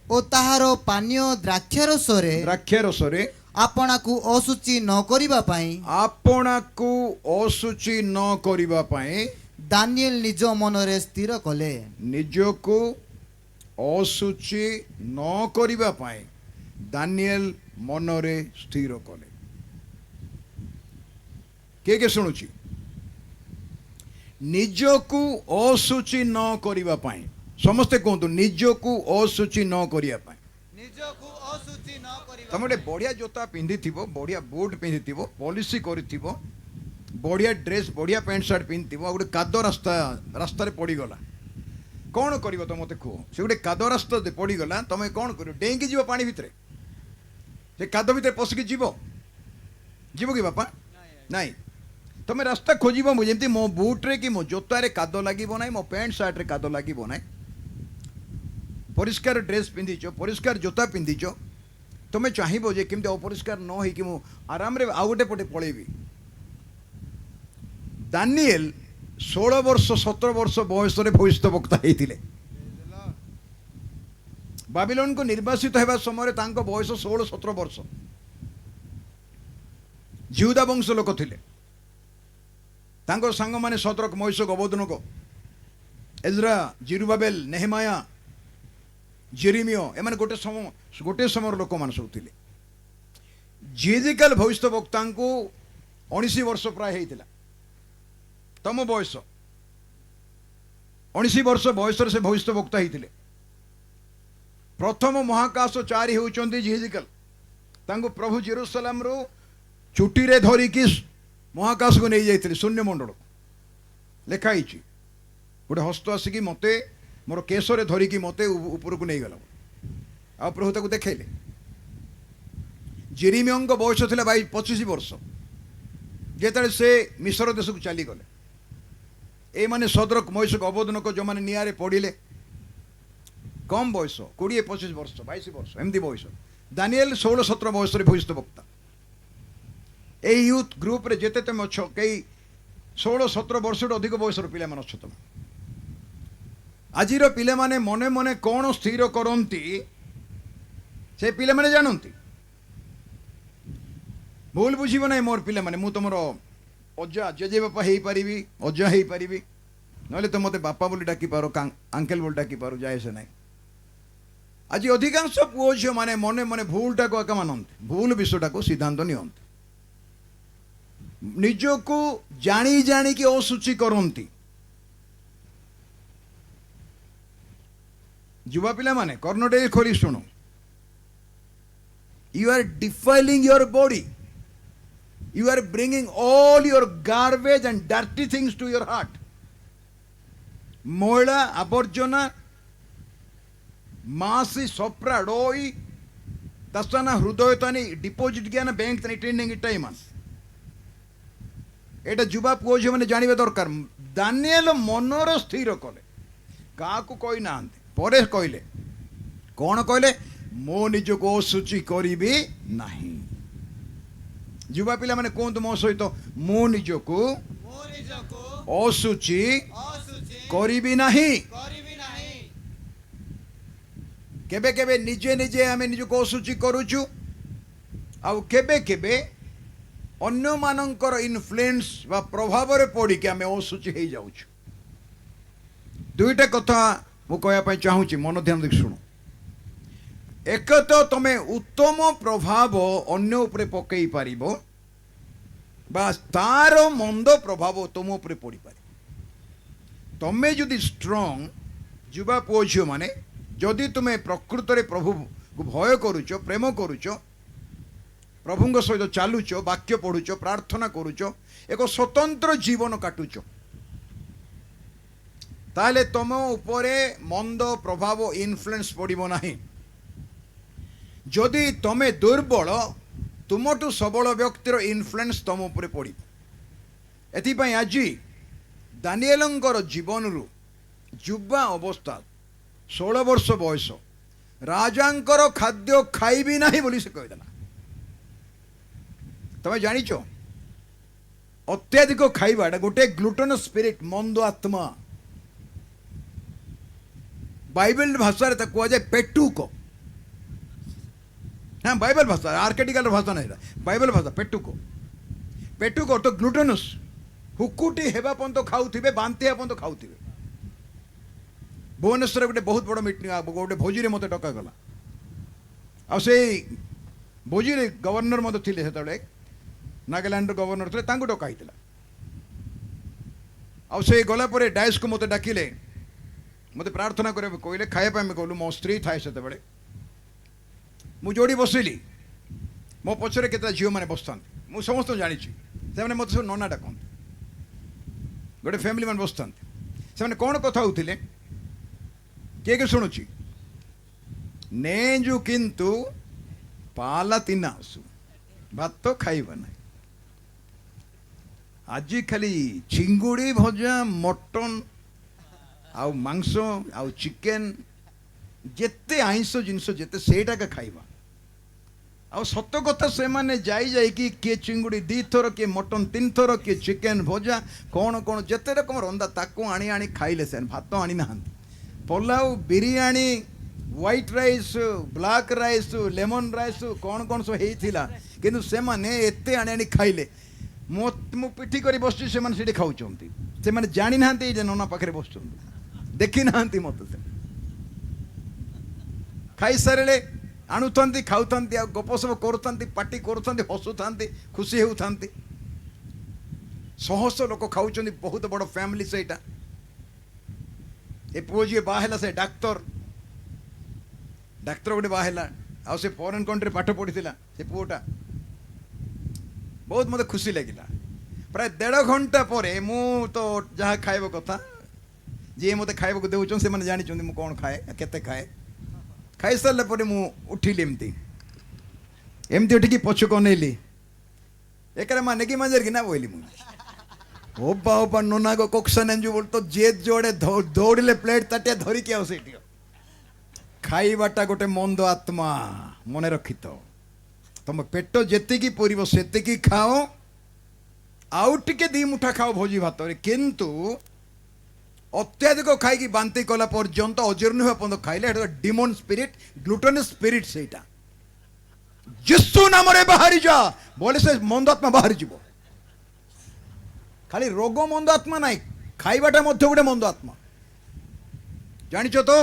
ଓ ତାହାର ପାନୀୟ ଦ୍ରାକ୍ଷାରସରେ ଆପଣାକୁ ଅଶୁଚି ନ କରିବା ପାଇଁ ଦାନିଏଲ ନିଜ ମନରେ ସ୍ଥିର କଲେ ନିଜକୁ ଅଶୁଚି ନ କରିବା ପାଇଁ ଦାନିଏଲ ମନରେ ସ୍ଥିର କଲେ के शुणुची निजकू अशुचि न करिबा पाई समस्ते कहतु निजकू अशुचि न करिया पाई तुम गोटे बढ़िया जोता पिंधि बढ़िया बूट पिंधि पॉलिसी करिथिबो बढ़िया ड्रेस बढ़िया पैंट शर्ट पिंधि गोटे काद रास्ता रास्ता पड़गला कौन कर तुम मत कह से गोटे काद रास्ता पड़गला तुम कौन कर डेंगी जीव पानी भितर से काद भितर पशिकी जीव जीव कि बापा नाई तुम रास्ता खोज जमी मो बुट्रे कि मो जोतार काद लगे ना मो पैंट सार्ट रे काद लगे ना परिष्कार ड्रेस पिंधिच परिष्कार जोता पिंधिच तुम चाहब जे केमती अपरिष्कार न हो कि आराम रे आउ गोटे पटे पलैबी दानिएल 16 वर्ष 17 वर्ष बयस भविष्य वक्ता होते बाबिलोन को निर्वासित होगा समय बयस 16-17 वर्ष जिहुदा वंश लोक थे सांग माने सदरक मैशक अबेदनगो एज्रा जिरुबाबेल नेहेमाया जेरेमिया एमाने गोटे समय लोक मान सब थे जेजिकाल भविष्य वक्ता को 19 वर्ष प्राय होता तम बयस 19 वर्ष बयस से भविष्य वक्ता होते प्रथम महाकाशचारी होउचंदी जिहिजिकल तांको प्रभु जेरूसलम रो चुटी रे धरिकी महाकाश को नहीं जाइथिले शून्य मंडल लेखाई गोटे हस्त आसिकी मते मोर केशरे धरिकी मते ऊपर को नहीं गला आ प्रभु ताको देखैले जेरेमिया बयस थिला 25 वर्ष जेतले से मिस्र देश को चली गले ए माने सदरक मयसक अबोधनक जो माने नियारे पड़िले कम बयस 20-25 वर्ष 22 वर्ष एमती बयस दानिएल 16-17 बयस भविष्य वक्ता ए यूथ ग्रुप रे जेते तुम अच्छ कई 16-17 वर्ष अधिक बयस पिला मान अच्छ तुम आजिर पिला माने मने मने कौन स्थिर करती से पिला माने जानती भूल बुझीब ना मोर पिला माने मु तुमर अजा जेजे बापा हो पारि अजा हो पारि ना तो मत बापा बोली डाकी पार आंकेल बोली डाकी पार जाए से ना आज अधिकांश पुओ झील मैंने मने मने भूलटा को आका मानते भूल विषयटा को सिद्धांत नियंती निजको जानी जानी कि असुचि करती युवा पिला माने कर्णटे खोली शुणु you are defiling your body you are bringing all your garbage and dirty things to your heart moila aborjona masi sopra doi tasana hrudoytani deposit gyana bank tani trending time as eta juba puo je mane janiba dorkar Daniel monor sthir kole kaku koi nahanti pore koile kon koile mo nijoko suchi koribi nahi युवा पिला माने कहतु मो सहित मु निजको असुचि करिबि नाही केबे केबे निजे निजे आमे निजको असुचि करूचु आ केबे केबे अन्य मानकर इन्फ्लुएंस बा प्रभाव रे पड़ी के आमे असुचि हे जाउछु दुईटा कथा मु कहया पय चाहूची मन ध्यान दे सुनो एक तो तमे उत्तम प्रभाव अन्य उपरे पकई पारिबो बा तार मंद प्रभाव तुम उपरे पड़ी पारे तमे जदि स्ट्रॉन्ग युवा पुओ झील माने जदि तुमे प्रकृत रे प्रभु को भय करूच प्रेम करूच प्रभु सहित चालुच वाक्य पढ़ुच प्रार्थना करूच एक स्वतंत्र जीवन काटुच ताले तुम उपरे मंद प्रभाव इन्फ्लुएंस पड़िबो नाही जदि तमे दुर्बल तुमठू सबल व्यक्तिर इन्फ्लुएंस तुम उपरे पड़ी एथिपाई आज दानिएलंकर जीवन रु युवा अवस्था 16 वर्ष बयस राजांकर खाद्य खाइबी नहीं बोली से कहीदेला तमे जानिच अत्याधिक खाइबाटा गोटे ग्लूटन स्पिरिट मंद आत्मा बाइबल भाषा कह जाए पेटुक हाँ बाइबल भाषा आर्केटिकल भाषा नहीं बाइबल भाषा पेटुको पेटुको तो ग्लूटेनस हुकुटी हेबा पर्यंत खाऊे बांती हेबा पर्यंत खाऊे भुवनेश्वर गोटे बहुत बड़ मीटिंग गोटे भोजी मत डका गला आ भोजी गवर्नर मत थे से नागालैंड गवर्नर थे डका आ गलापर डायस को मत डाकिले मत प्रार्थना करने कहले खायापा कहलु मो स्त्री थाए से मु जोड़ी बसिली मो पछरे केतला झील मैंने बसता मु समस्त जानी से मत सब नना डाकते गोटे फैमिली मैंने बसता से कौन कथा होते किए शुणुची नेजु किंतु पाला तीन आसु भात खाइबा ना आज खाली चिंगुड़ी भजा मटन आउ मांस आउ चिकेन जेते आइंस जिनस जेते सेटा का खाइबा आ सत कथा से माने जाई जाई कि किए चिंगुड़ी 2 थर किए मटन 3 थर किए चिकेन भजा कौन कौन जेते रकम रंदा ताको आनी आनी खाइले से भात आनी ना pulao biryani white rice black rice lemon rice कौन कौन सब होता किंतु से माने एते आनी आनी खाइले मु पिठी करी बसची से माने सेठी खाउचंती से माने जानि नांती जे नना पाखरे बसचंती देखि नांती मत से खाई सारे आणुंट खाऊँ गपसप कर पार्टी कर हसुता खुशी होता शहश लोक खाऊँ बहुत बड़ फैमिली से ए पुओ जी बाहेला से डाक्तर डाक्तर गोटे बाहेला आ से फॉरेन कंट्री पाठ पढ़ी से पुओटा बहुत मत खुशी लगिला प्राय 1.5 घंटा पर मु तो जहाँ खाइब कथा जी मत खाइबा देउछन से माने जानि मु कौन खाए केते खाए खाई सारे पर मु उठिली एमती एमती उठिकी पछक अनेली एक माने कि मजर कि ना बोली मु ओबा ओबा नोना को कोक्सन एंजु बोल तो जेद जोड़े दौड़िले प्लेट ताटे धरी के सेठी खाइबाटा गोटे मंद आत्मा मने रखी तो तुम पेट जेतिकी पुरिबो सेतिकी खाओ आउ टिके 2 मुठा खाओ भोजी भात किंतु अत्याधिक खाई बांति कला पर्यंत अजीर्ण हुआ पर्यंत खाइले डिमोन स्पिरिट ग्लूटन स्पिरिट सेटा जिसु नाम रे बाहरी जा बोले से मंद आत्मा बाहरी जीवो खाली रोग मंद आत्मा नाई खाइबाटा मध्य गोटे मंद आत्मा जानिच तो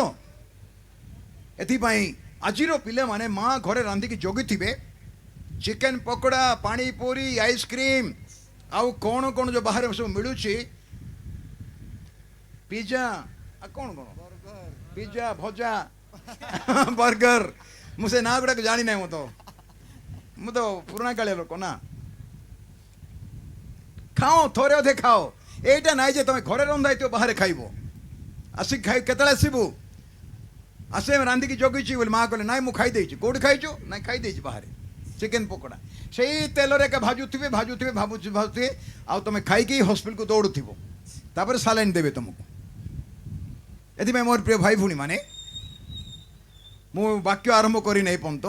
एथिपाई आजिर पिले माने माँ घरे रांधिकी जगिथिबे चिकेन पकोड़ा पानी पूरी आइसक्रीम आउ कौन कौन जो बाहर सब मिलूची पिज्जा कौन कौन पिज्जा भजा बर्गर मुझे ना गुड़ाक जानी ना मु तो पुराना कालिया लोक ना खाओ थोड़े अधे खाओ एटा नाई जे तुम घरे रंधा तो बाहर खाइबो आसिक खाई केतले आसीबू आसे रांधिकी जगिची बोले माँ कहले नाई मु खाई देइची कोड खाइचो नाई खाई देइची बाहर चिकेन पकोड़ा से तेल रे भाजुवे भाजुवे भाजुवे आउ तुम खाई हॉस्पिटल को दौड़ुथिबो तापर सालाइन देबे तुमको एथि मोर प्रिय भाई भूणी माने मु वाक्य आरंभ करी नहीं पंत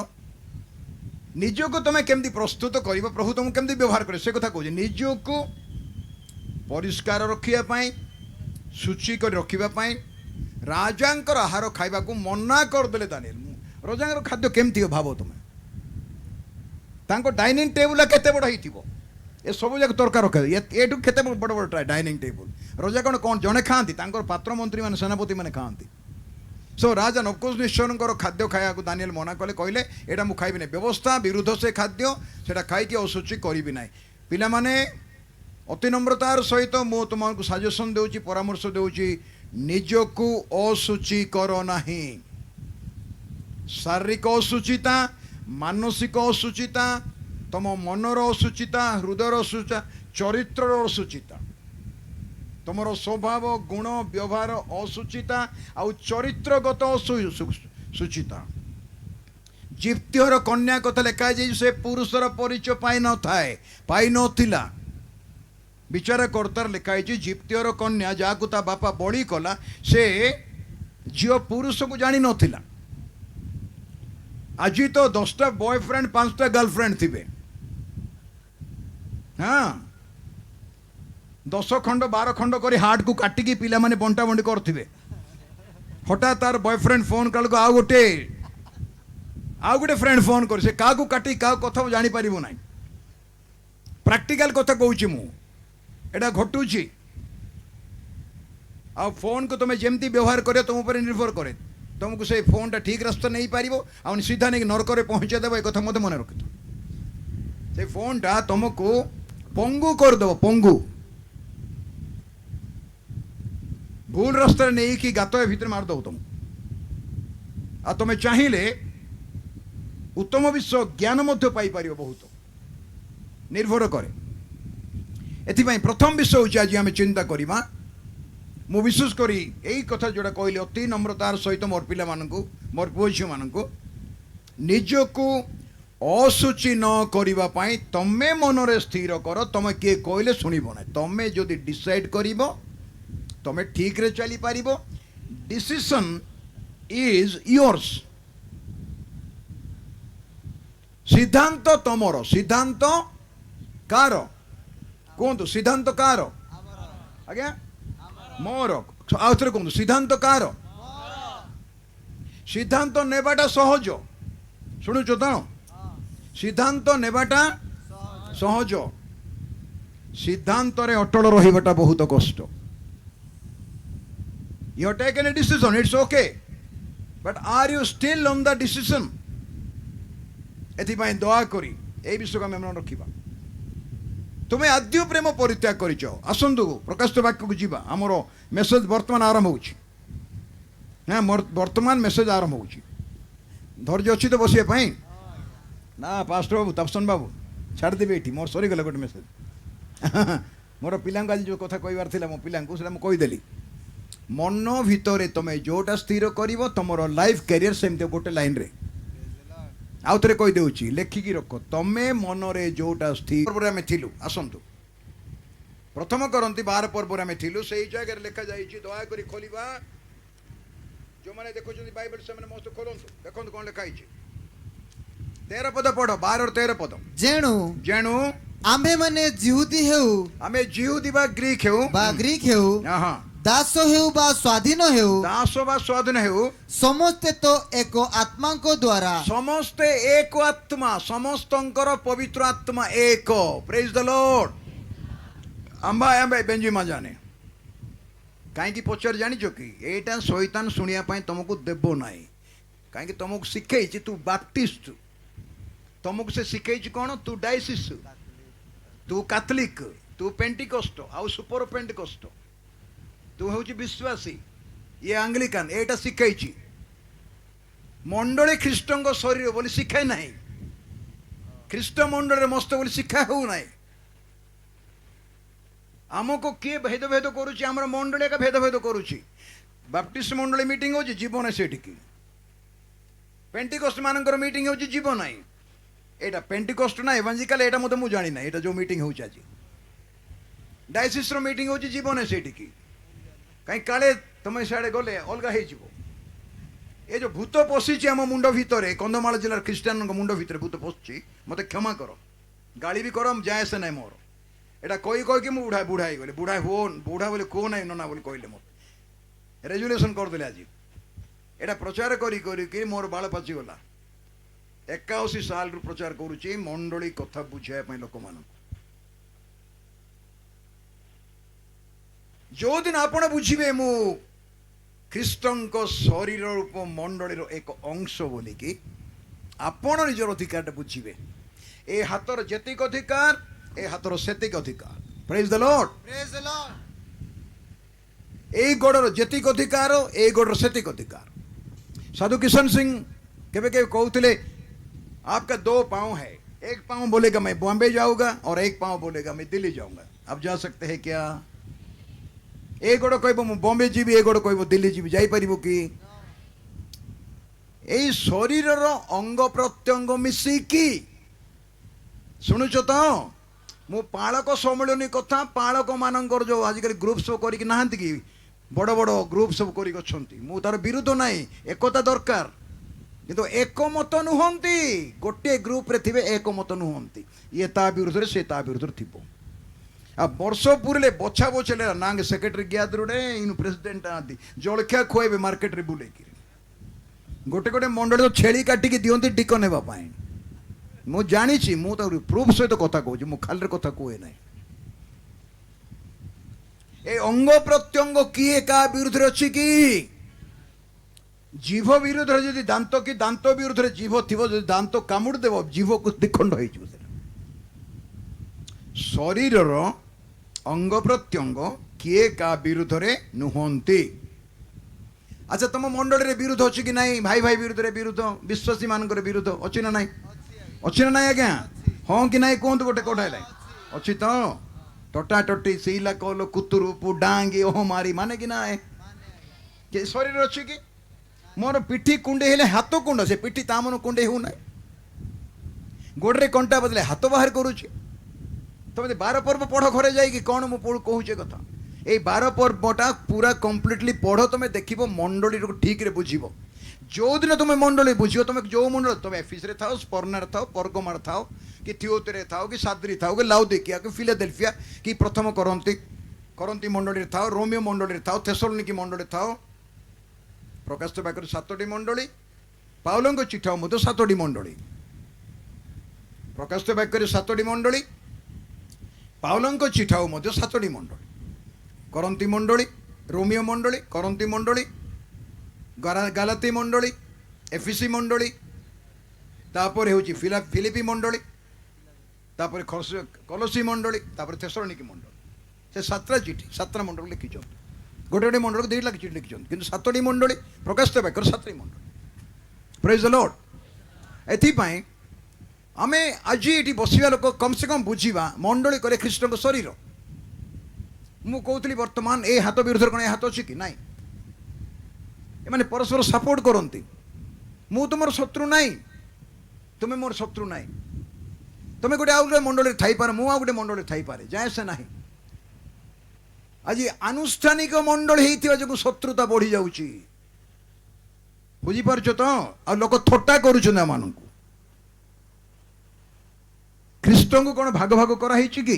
निजको तुम केमती प्रस्तुत कर प्रभु तुमको केमती व्यवहार करे से कथा कहूँ निजको परिष्कार रखापी शुचि कर रखापी राजांकर आहार खाइबा को मना करदे दानिएल राजांकर खाद्य केमती भाव तुम तांको डाइनिंग टेबुल केते बड़ होइथिबो ए सब जाक तरकार रखा एठू केते बड़ बड़ डाइनिंग टेबुल राजा कौन कौन जड़े खाती पात्र मंत्री मैंने सेनापति मैंने खाती सो राजा नपुंसकेश्वर खाद्य खाया को दानिएल मना कले कहले एटा मु खाइबि नै व्यवस्था विरुद्ध से खाद्य सेटा खाई असुचि करिबि नै पिला माने अति नम्रतार सहित मु तुमको सजेशन देउची परामर्श देउची निजको असुचि करो नाही शारीरिक असुचिता मानसिक असुचिता तुम मनर असुचिता हृदयर असुचिता चरित्र असुचिता तुम स्वभाव गुण व्यवहार असुचिता आउ चरित्रगत सुचिता जिप्तिर कन्या कथा लिखा जाए से पुरुषर परिचय पाई न थाए पाई नथिला विचार कर्तार लिखाई जिप्तिर कन्या जहाँ ता बापा बड़ी कला से झील पुरुष को जानी नथिला आज तो 10टा बॉयफ्रेंड 5टा गर्लफ्रेंड थे हाँ 10 खंड 12 खंड कर हार्ट को काटिकी पिला माने बंटा बंटी करथिबे हठात तार बॉयफ्रेंड फोन कल को आउ गोटे फ्रेंड फोन कर से का काटी का कथा जानी पारिबो नाही प्रैक्टिकल कथा कहूची मु एटा घटुची आ फोन को तुम जेमती व्यवहार करे तुम ऊपर निर्भर करे तुमको से फोन टा ठीक रास्ता नहीं पारिबो आ सीधा नहीं नरक रे पहुंचे देबो ए कथा मते मन रखितो से फोन टा तुमको पंगु कर देबो पंगु भूल रास्ता नहीं कि गात भीतर मारद तुम आ तुम चाहिए उत्तम विश्व ज्ञान पाइपर बहुत निर्भर करे एथिपाई प्रथम विषय हूँ आज आम चिंता करवा मु विशेष करी यही कथा जोड़ा कहली अति नम्रतार सहित मोर पिला मानकु मोर पुओ झील मानकु निजको असुचि न करिबा पाई तमे मनरे स्थिर कर तमे किए कहले शुणव ना तमे जदि डिसाइड करिबो तमे ठीक रे चली पारिबो डिसीजन इज योर्स सिद्धांत तमर सिद्धांत कार कहतु सिद्धांत कार आज्ञा मोर आउ थे कहतु सिद्धांत कार सिद्धांत नेबाटा सहज शुणुच तो सिद्धांत नेबाटा सहज सिद्धांत रे अटल रहिबाटा बहुत कष्ट You have taken a decision, it's okay. But are you still on the decision? एथिपाई दया करी ए विषय को मन रखा तुम्हें आद्य प्रेम परित्याग कर आसतु प्रकाशित वाक्य को जीवा आमर मेसेज बर्तमान आरंभ हो हाँ वर्तमान मेसेज आरंभ हो धैर्य अच्छी तो बसिया ना पास्टर बाबू तपसन बाबू छाड़ देवे ये मोर सरीगला गोटे मेसेज मोर पिला आज जो कथा कहबार मो पिला कहीदेली मन भितर तुम जोटा स्थिर कर तुम लाइफ कैरियर सेमती गोटे लाइन रे आउ थे कहीदे लेखिकी रख तमें मनरे जोटा स्थिर आम थिलु आसतु प्रथम करती 12 पर्व आम थिलु से जगह लिखा जाए दयाकोरी खोलिबा जो मैंने देखुं बाइबल से मस्त खोलतु देखो कौन लिखाई 13 पद पढ़ 12 और 13 पद जेणु जेणु आम्भे माने जिहुदी हेउ आमे जिहुदी बा ग्रीक हेउ हाँ दास हेउ बा स्वाधीन हेउ दास बा स्वाधीन हेउ समस्ते तो एक आत्मा को द्वारा समस्ते एक आत्मा समस्तंकर पवित्र आत्मा एक praise the Lord Amba Amba Benzema जाने कहीं पचार जानिच कि एटा शैतान शुणा तुमको देव ना कहीं तुमको शिखे तू बाप्टिस्ट तुमको से शिखे कौन तू डायसिस तू कैथलिक तू पेंटिकोस्ट आउ सुपर पेंटिकोस्ट तू हूँ विश्वासी ये आंग्लिकान एटा शिखे मंडली ख्रीष्ट शरीर बोली शिखाई ना ख्रीष्ट मंडल मस्त बोली शिखा हो ना आमको किए भेदभेद करुच्ची आम मंडली का भेदभेद करुच्ची बाप्टिस्ट मंडली मीटिंग हो जीवन से पेंटिकोस्ट मानकर मीटिंग हो जीवन ना एटा पेंटिकोस्ट ना एवांजिकल एटा मत मुझे जानी ना एटा जो मीटिंग हो आज डायसिस मीटिंग हो जीवन से कहीं काले तुम सियाड़े गले अलग हो ये जो भूत पशिची आम मुंड भितर कंधमाल जिलार ख्रीष्टान मुंड भितर भूत पशुची मत क्षमा कर गाड़ी भी कर जाए से ना मोर एटा कही कहीकि मुझे बुढ़ाई गली बुढ़ा हो बुढ़ा बोले कहो ना नना बोली कहले मत रेजुलेसन करदे आज एटा प्रचार करी मोर बाल पाचिगला 81 साल रु प्रचार करुच्ची मंडली कथा बुझाई लोक मान जो दिन आपण बुझे मु ख्रीष्टन शरीर रूप मंडलीर एक अंश बोलिकी आपण निजर अधिकार बुझे ए हाथर जेतिक अधिकार ए हाथर सेतिक अधिकार प्रेज द लॉर्ड ए गोड़र जेतिक अधिकार ए गोड़र सेतिक अधिकार साधु किशन सिंह केवे कहते आपका 2 पाँव है एक पाँव बोलेगा मैं बॉम्बे जाऊंगा और एक पाँव बोलेगा मैं दिल्ली जाऊंगा आप जा सकते हैं क्या ए गोड़ कह बॉम्बे जीवी ए गोड़ कह दिल्ली जीवी जापर कि यही शरीर अंग प्रत्यंग मिसिकी शुणुच तो मु पालक सम्मिलन कथा पालक मानकर जो आजिकल ग्रुप सब कर कि बड़ बड़ ग्रुप सब कर तार विरुद्ध ना एकता दरकार किंतु एकमत नुहंती गोटे ग्रुप रे थिबे एकमत नुहंती ये ता विरुद्ध से ता विरुद्ध थिबो आ वर्ष पुरले बछा बछले नांग सेक्रेटरी ग्यादरुडे इन प्रेसिडेंट आदि जलखिया खुएबे मार्केट रे बुले गोटे गोटे मंडल तो छेली काटिकी दियंती टिक नेबा पाई मु जानी मु तो प्रूफ सहित कथा कहूँ मु खाली कथा कहे ना ए अंग प्रत्यंग किए का विरुद्ध अच्छी कि जीव विरुद्ध जदि दांत कि दांत विरुद्ध जीव थी दांत कामुड़ देव जीव को दिखंड हो शरीर अंग प्रत्यंग किए का विरुद्ध रे नुहंती अच्छा तुम मंडल रे विरुद्ध अच्छी कि नहीं भाई भाई विरुद्ध रे विरुद्ध विश्वासी मान विरुद्ध अच्छी ना नहीं अच्छी ना आज्ञा हाँ कि नहीं कहतु गोटे कौटाइल अच्छी तो टटा टटी सीला कल कुतुरूपु डांगी ओह मारी माने कि ना शरीर अच्छी कि मोर पिठी कुंडे हेले हाथ कुंड से पिठी ता मन कुंडे हो ना गोड़े कंटा बदले हाथ बाहर करुचे तुम 12 पर्व पढ़ घरे जाइए कौन मुझे कहूचे कथा ये 12 पर्वटा पूरा कम्प्लीटली पढ़ तुम देख मंडली ठीक रे बुझ जो दिन तुम मंडली बुझ तुम जो मंडल तुम एफिस रे थाओ स्पर्ना थाओ परगमार थाओ कि थियोतेरे थाओ कि साद्री थाओ कि लाउदिकिया कि फिलाडेल्फिया कि प्रथम करंती मंडली थाओ रोमियो मंडली थाओ थेसलोनिकी मंडली थाओ प्रकाश पाकर 7टी मंडली पाउलंक चिठा मध्य 7टी मंडली प्रकाश वाक्य 7टी मंडली पाउलंक चिठा मध्य 7टी मंडली करंती मंडली रोमियो मंडली करंती मंडली गालाती मंडली एफिसी मंडली तापर होची फिलिपी मंडली तापर कलसी मंडली तापर थेसलोनिकी मंडली से 7टा चिठी 7टा मंडल लिखी गोटे गोटे मंडल को 2 लाख चिठी लिखिं कि 7टी मंडली प्रकाशित वाक्यर 7टी मंडली प्रेज द लॉर्ड एथिपाई आमे आज ये बसवा लोक कम से कम बुझा मंडली करे ख्रीष्ट शरीर मु कहूली वर्तमान ए हाथ विरुद्ध कौन हाथ अच्छी कि नाई एमाने परस्पर सपोर्ट करती मु तुम शत्रु नाई तुम्हें मोर शत्रु नाई तुम्हें गोटे आउ गोटे मंडली थाईपारे मु आउ गोटे मंडली थाईपारे जाए से नाही आज आनुष्ठानिक मंडली होता जो शत्रुता बढ़ी जाऊँगी बुझीपार तो आ लोक थट्टा करूँ ख्रीष्ट को कौन भाग भाग कराई कि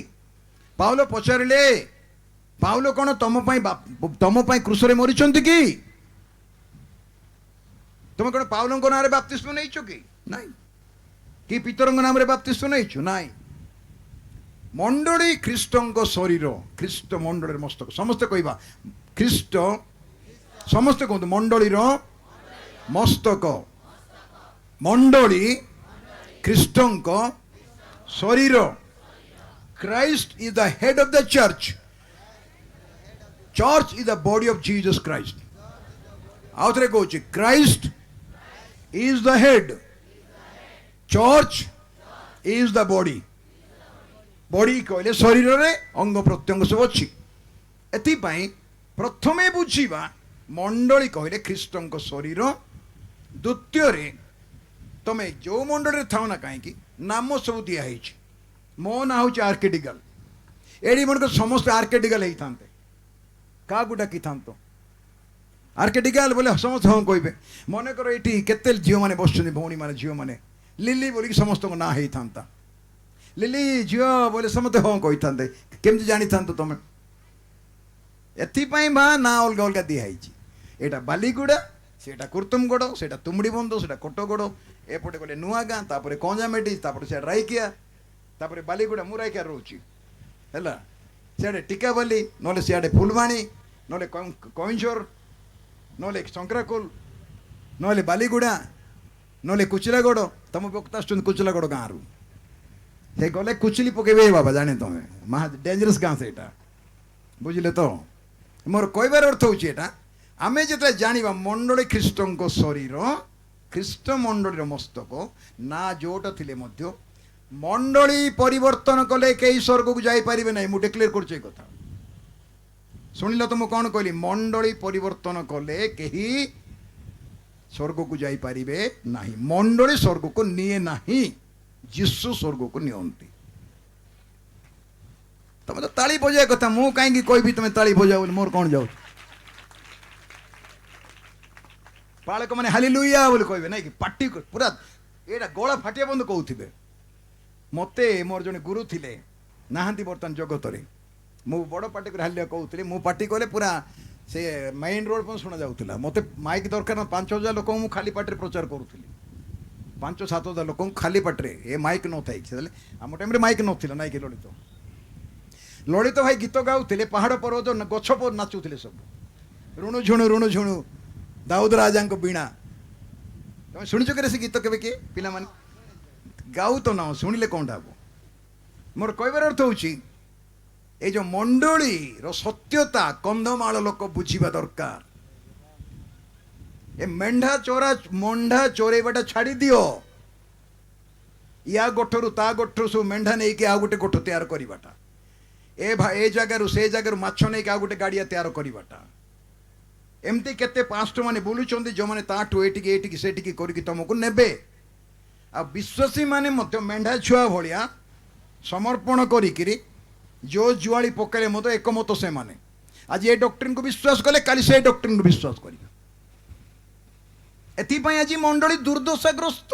पाउल पचारे पाउल कौन तुम क्रूसरे मरी कि तुम कौन पाउल नाम बाप्तिस्म नहीं कि नाई कि पितर नाम बाप्तिस्म नहीं नाई मंडली ख्रीष्ट शरीर ख्रीष्ट मंडली मस्तक समस्ते कहवा ख्रीष्ट समस्ते कहते मंडलीर मस्तक मंडली ख्रीष्ट शरीर Christ is the head of the church church is the body of Jesus Christ आउ थे कहूँ Christ is the head church is the body body कहले शरीर रे अंग प्रत्यंग सब अच्छी एथिपाई प्रथमे बुझीबा मंडली कहले ख्रीष्ट शरीर द्वितीय रे तमे जो मंडली थाओ ना कहीं नाम सब दिखाई मो ना हूँ आर्केडिकल एडी मन को समस्त आर्केडिकल होता क्या डाकी था आर्केडिकल बोले समस्त हाँ कहे मन कर ये केते झील मैंने बस भौणी मैंने झील मैंने लिली बोलिक समस्त ना होता लिली झील बोले समस्त हाँ कही था केमती जानी था तुम एपाई बा ना अलग अलग दिखाई यहाँ बालीगुड़ा सेटा कुर्तुमगढ़ सेटा तुमड़ी बंध सेटा कोटगढ़ एपटे गले नुआ गाँ तापर कंजामेटी तापर से रायकिया तापर बालीगुड़ा मु रायकिया रोची है सियाड़े टिकाबाली ना सियाड़े फुलवाणी ना कईंझर ना संक्राकुल ना बालीगुड़ा ना कुचिलागढ़ तुम बक्ता कुचिलागढ़ गाँव रू से गले कुचिली पकेबे बाबा जाने तुम्हें महा डेंजरस गाँ से बुझे तो मोर कहबार अर्थ हूँ आमे जो जाना मंडली ख्रीष्ट शरीर ख्रीष्ट मंडली मस्तक ना जोट थिले मध्य मंडली परिवर्तन कले कई स्वर्ग को जापारे ना मुझे डिक्लेयर कर कथा शुणिल तो मुझे कौन कहली मंडली परिवर्तन कले कही स्वर्ग को जापारे ना मंडली स्वर्ग को निए ना जीशु स्वर्ग को नियंती तुम तो ताली बजा कथा मु कहीं कहबी तुम ताली बजाओ मोर कौन जाऊ पालक मैंने हालेलुया बोली कहबे ना कि पार्टी पूरा एटा गला फाटिया बंद कहते मते मोर जने गुरु थिले नाहांती बर्तमान जगत रे मु बड़ पार्टी कर हालिया कहूली मु पार्टी कले पूरा से मेन रोड पर शुणा जाऊला मते माइक दरकार ना 5000 लोक मु खाली पार्टी प्रचार करूली 5-7 लोक खाली पार्टी ए माइक न थाई आम टाइम माइक नाला नाइक ललित भाई गीत गाऊले पहाड़ पर्वत गछ पर नाचुले सब ऋणु झुणु दाऊद राजा को बीणा तुम शुणुच के से गीत के पिला माने गाऊ तो ना शुणिले कौन हम मोर कहबार अर्थ हूँ ये जो मंडली सत्यता कंधमाल लोक बुझा दरकार ए मेंढा चोरेबाटा छाड़ी दियो या गोठरू ता गोठरू सब मेंढा नहीं कि आ गोटे गोठ तैयार करवाटा ए जगार से जगार माछ नहीं कि आ गोटे गाड़िया तैयार करवाटा एमती केते पास्टर माने बुलुचंदी जो माने ताठू एटिकी सेटिकी करके तुमको नेबे आ विश्वासी माने मध्य मेंढा छुआ भलिया समर्पण करी जो जुआली पकेले मत एकमत से माने आज ये डॉक्ट्रिन को विश्वास कले काली से डॉक्ट्रिन को विश्वास करिया एथिपाई आज मंडली दुर्दशाग्रस्त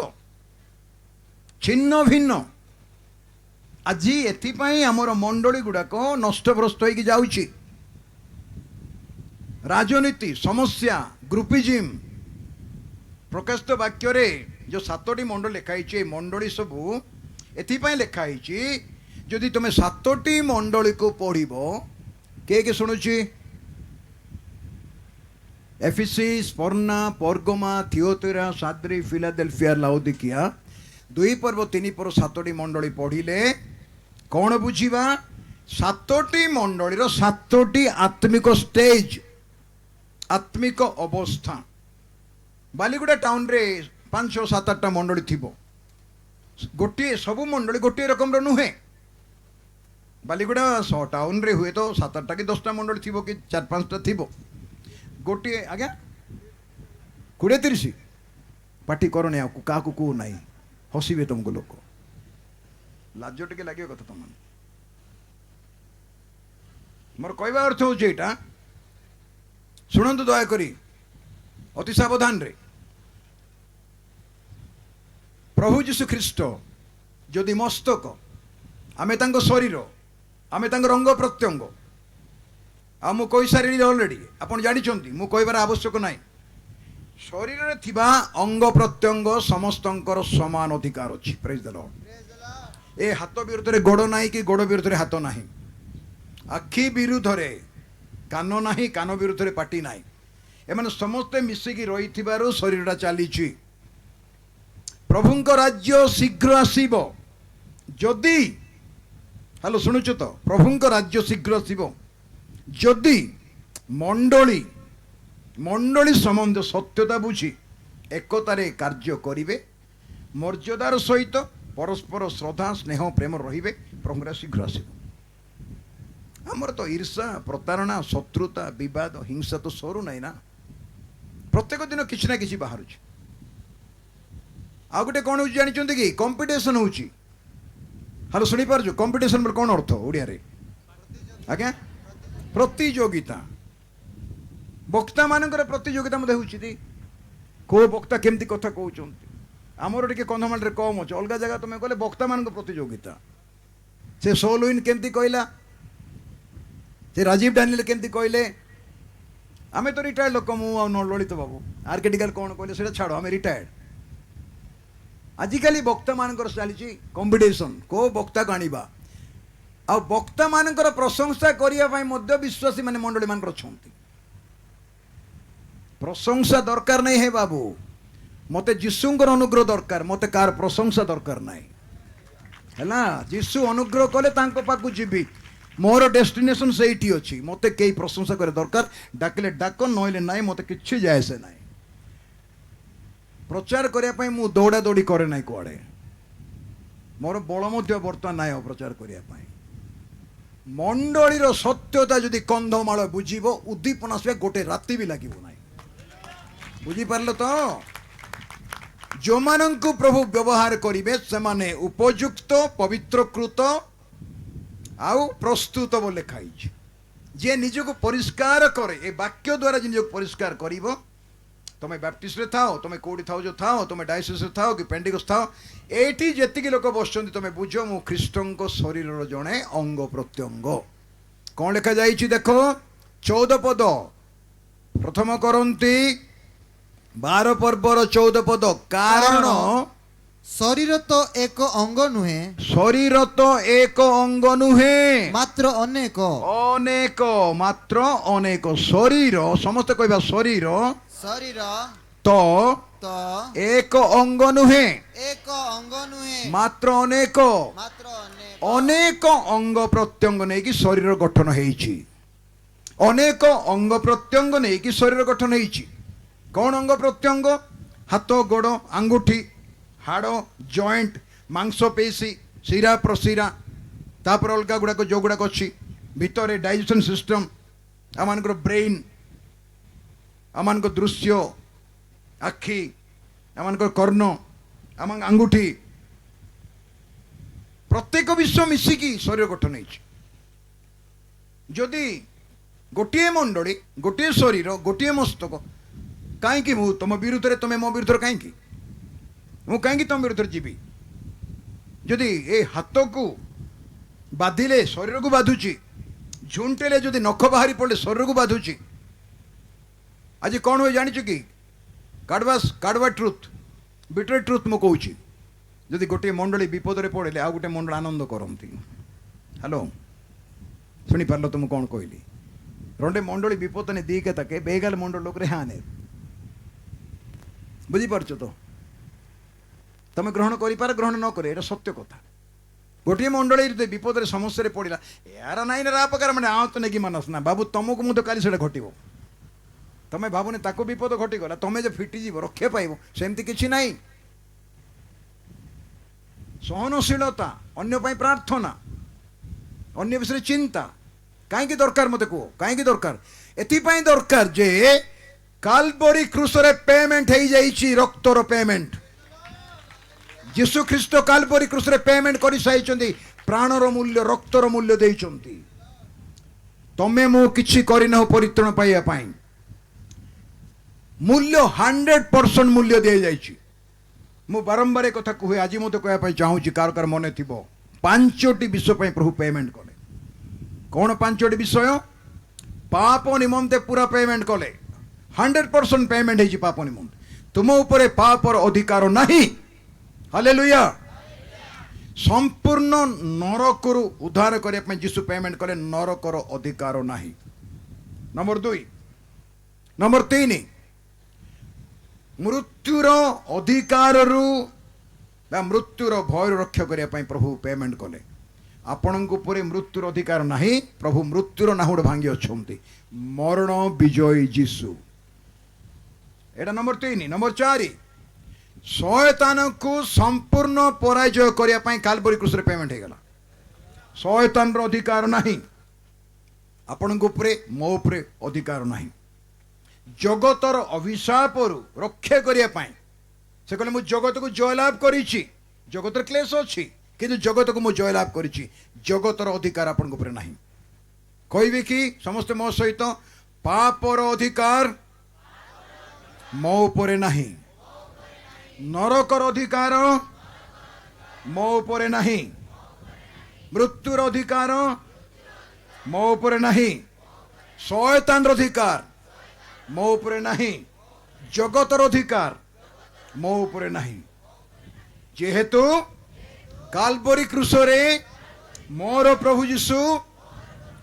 छिन्न भिन्न आज एथिपाई आमर मंडली गुड़ाक नष्टभ्रष्ट होगी जाउची राजनीति समस्या ग्रुपिजिम प्रकाशित वाक्य रे जो 7टी मंडल लिखाई मंडली सबू एथिपाई लिखाई जदि तुम 7टी मंडली को पढ़ब के शुणुची एफिसिस स्पर्ना पर्गमा थियोतेरा साद्री फिलाडेल्फिया लाउदिकिया 2 पर्व 3 पर्व 7टी मंडली पढ़िले कौन बुझा 7टी मंडलीर 7टी आत्मिक स्टेज आत्मिक अवस्था बालीगुड़ा टाउन रे 5-6-7-8 मंडली थी गोटे सब मंडली गोटे रकम नुहे बालीगुड़ा टाउन रे हुए तो 7-8 कि 10टा मंडली थी कि 4-5टा थी गोटे आज्ञा 20-30 पार्टी करने क्या कौ ना हसबे तुमको लोक लाज टे लगे कथा तुम मोर कहवा अर्थ हूँ यहाँ शुणु दयाकोरी अति सावधान रे प्रभु जीशु ख्रीस्ट जदि मस्तक आमे तांको शरीर आमे तांको रंग प्रत्यंग आ मु कही सारी अलरेडी आपन जानिछंती मु कहबार आवश्यक नाही शरीर रे थिबा अंग प्रत्यंग समस्तंकर समान अधिकार अछि प्रेज द लॉर्ड ए हाथ विरुद्ध रे गोड़ नाही कि गोड़ विरुद्ध रे हाथ नाही आखि विरुद्ध रे कान नाही कान विरुद्ध रे पाटी नाही एमाने समस्ते मिसिकी रही थिबारु शरीरटा चलीछि प्रभुंक राज्य शीघ्र आसीबो जदि हेलो शुणुच तो प्रभुंक राज्य शीघ्र आसीबो जदि मंडली मंडली संबंध सत्यता बुझी एकतारे कार्य करिवे मर्यादार सहित परस्पर श्रद्धा स्नेह प्रेम रहिबे प्रभुरा शीघ्र आसीबो आमर तो ईर्षा प्रतारणा शत्रुता विवाद हिंसा तो सरू नहीं ना प्रत्येक दिन किसी ना किसी बाहर आ गोटे कौन हो जानते कि कंपिटिशन हो हेलो शुणी पार्छ कंपिटिशन बोले कौन अर्थ ओडिया रे आज्ञा प्रतियोगिता वक्ता मानकर प्रतियोगिता मत होती को वक्ता केमती कथा कहते आमर टे कंधमाल कम अच्छे अलग जगह तुम कहले वक्ता मान प्रतियोगिता से सोलुइन केमती कहला से राजीव डानियल केमती कहले आमे तो रिटायर्ड लोक मु ललित बाबू आर्केटिकल कौन कहले से छाड़ आम रिटायर्ड आजिकली वक्ता मानकर चली कंपिटिशन को वक्ता को आनिबा आ वक्ता मानकर प्रशंसा करने विश्वासी माने मंडली मान प्रशंसा दरकार नहीं है बाबू मते जीशुंकर अनुग्रह दरकार मते कार प्रशंसा दरकार नहीं है जीशु अनुग्रह कले तांको पाकु जीवी मोर डेस्टिनेशन से अच्छी मते कई प्रशंसा करे दरकार डाकिले डाक नहले नाई मते किछि जाए से नाई प्रचार करने मु दौड़ा दौड़ी करे ना कुआड़े मोर बल बर्तमान ना प्रचार करने मंडलीर सत्यता जदि कंधमाल बुझीब उद्दीपना आसबा गोटे राति भी लगे ना बुझीपार तो जो मानू प्रभु व्यवहार करेंगे से उपयुक्त पवित्रकृत आउ प्रस्तुत वो लिखाई जे निजक परिष्कार करे ए वाक्य द्वारा जे निजक परिष्कार करिवो तुम्हें बैप्टिस्ट रे थाओ तुम्हें कोडी थाओ जो थाओ तुम्हें डायसिस रे थाओ कि पेंटिकस थाओ एटी जेतिकी लोक बसचंती तुम्हें बुझ मु ख्रीष्टंक शरीर जड़े अंग प्रत्यंग कौन लिखा जाइछि देखो 14 पद प्रथम करंती 12 पर्वर 14 पद कारण शरीर तो एक अंग नुहे शरीर तो एक अंग नुहे मात्र अनेक अनेक मात्र अनेक शरीर समस्त कहबा शरीर शरीर तो तो एक अंग नुहे मात्र अनेक अनेक अंग प्रत्यंग नहीं कि शरीर गठन होइछि अनेक अंग प्रत्यंग नहीं कि शरीर गठन होइछि कौन अंग प्रत्यंग हाथ गोड़ आंगुठी हाड़ जॉइंट मांसपेशी शिरा प्रशिरा तापर अलग गुड़ाक जो गुड़ाक अच्छी भितर डाइजेशन सिस्टम आम ब्रेन आम दृश्य आखि आम कर्ण आम आंगुठी प्रत्येक विश्व मिसिकी शरीर गठन होदी गोटे मंडली गोटे शरीर गोटे मस्तक कहीं मु तुम विरुद्ध तुम मो विरुद्ध कहीं मु कहीं तुम विरुद्ध जीवी जदि ए हाथ को बाधिले शरीर को बाधुची झुंटेले जदि नख बाहरी पड़े शरीर को बाधुची आज कौन हुए जानी कि काढ़वा ट्रुथ बिटर ट्रुथ मु कहूँ जदि गोटे मंडली विपद में पड़े आ गोटे मंडल आनंद करती हेलो शुणी पार्ल तुम कौन कहली रोंडे मंडली विपद ने दी के तके बेगाल मंडल लोक हाँ ने बुझीपार तो तुम ग्रहण कर ग्रहण न करे ये सत्य कथा गोटे मंडली विपद समस्या पड़ा यार नाई ना प्रकार मैंने आ तो नहीं मानस ना बाबू तुमको मुझे काली से घटो ତମେ ଭାବୁନି ତାକୁ ବିପଦ ଘଟିଗଲା ତମେ ଯେ ଫିଟିଯିବ ରକ୍ଷା ପାଇବ ସେମିତି କିଛି ନାହିଁ। ସହନଶୀଳତା, ଅନ୍ୟ ପାଇଁ ପ୍ରାର୍ଥନା, ଅନ୍ୟ ବିଷୟରେ ଚିନ୍ତା କାହିଁକି ଦରକାର ମୋତେ କୁହ? କାହିଁକି ଦରକାର? ଏଥିପାଇଁ ଦରକାର ଯେ କାଲବରୀ କ୍ରୁସରେ ପେମେଣ୍ଟ ହେଇଯାଇଛି, ରକ୍ତର ପେମେଣ୍ଟ। ଯୀଶୁ ଖ୍ରୀଷ୍ଟ କାଲବରୀ କ୍ରୁସରେ ପେମେଣ୍ଟ କରିସାରିଛନ୍ତି, ପ୍ରାଣର ମୂଲ୍ୟ, ରକ୍ତର ମୂଲ୍ୟ ଦେଇଛନ୍ତି। ତମେ ମୁଁ କିଛି କରିନାହୁ ପରିତ୍ରାଣ ପାଇବା ପାଇଁ। ମୂଲ୍ୟ 100% ମୂଲ୍ୟ ଦିଆଯାଇଛି। ମୁଁ ବାରମ୍ବାର ଏ କଥା କୁହେ, ଆଜି ମୋତେ କହିବା ପାଇଁ ଚାହୁଁଛି, କାର କାର ମନେ ଥିବ 5ଟି ବିଷୟ ପାଇଁ ପ୍ରଭୁ ପେମେଣ୍ଟ କଲେ। କ'ଣ 5ଟି ବିଷୟ? ପାପ ନିମନ୍ତେ ପୁରା ପେମେଣ୍ଟ କଲେ, 100% ପେମେଣ୍ଟ ହେଇଛି ପାପ ନିମନ୍ତେ। ତୁମ ଉପରେ ପାପର ଅଧିକାର ନାହିଁ। ହାଲେଲୁୟା। ସମ୍ପୂର୍ଣ୍ଣ ନରକରୁ ଉଦ୍ଧାର କରିବା ପାଇଁ ଯୀଶୁ ପେମେଣ୍ଟ କଲେ, ନରକର ଅଧିକାର ନାହିଁ। ନମ୍ବର 2। ନମ୍ବର 3, ମୃତ୍ୟୁର ଅଧିକାରରୁ ବା ମୃତ୍ୟୁର ଭୟରୁ ରକ୍ଷା କରିବା ପାଇଁ ପ୍ରଭୁ ପେମେଣ୍ଟ କଲେ। ଆପଣଙ୍କ ଉପରେ ମୃତ୍ୟୁର ଅଧିକାର ନାହିଁ। ପ୍ରଭୁ ମୃତ୍ୟୁର ନାହୁଡ଼ ଭାଙ୍ଗି ଅଛନ୍ତି, ମରଣ ବିଜୟୀ ଯୀଶୁ। ଏଇଟା ନମ୍ବର 3। ନମ୍ବର 4, ଶୟତାନକୁ ସମ୍ପୂର୍ଣ୍ଣ ପରାଜୟ କରିବା ପାଇଁ କାଲବରୀ କ୍ରୁସରେ ପେମେଣ୍ଟ ହେଇଗଲା। ଶୟତାନର ଅଧିକାର ନାହିଁ ଆପଣଙ୍କ ଉପରେ, ମୋ ଉପରେ ଅଧିକାର ନାହିଁ। ଜଗତର ଅଭିଶାପରୁ ରକ୍ଷା କରିବା ପାଇଁ ସେ କହିଲେ, ମୁଁ ଜଗତକୁ ଜୟଲାଭ କରିଛି। ଜଗତର କ୍ଲେଶ ଅଛି କିନ୍ତୁ ଜଗତକୁ ମୁଁ ଜୟଲାଭ କରିଛି। ଜଗତର ଅଧିକାର ଆପଣଙ୍କ ଉପରେ ନାହିଁ। କହିବି କି ସମସ୍ତେ ମୋ ସହିତ, ପାପର ଅଧିକାର ମୋ ଉପରେ ନାହିଁ, ନରକର ଅଧିକାର ମୋ ଉପରେ ନାହିଁ, ମୃତ୍ୟୁର ଅଧିକାର ମୋ ଉପରେ ନାହିଁ, ଶୟତାନର ଅଧିକାର ମୋ ଉପରେ ନାହିଁ, ଜଗତର ଅଧିକାର ମୋ ଉପରେ ନାହିଁ। ଯେହେତୁ କାଲବରୀ କ୍ରୁସରେ ମୋର ପ୍ରଭୁ ଯୀଶୁ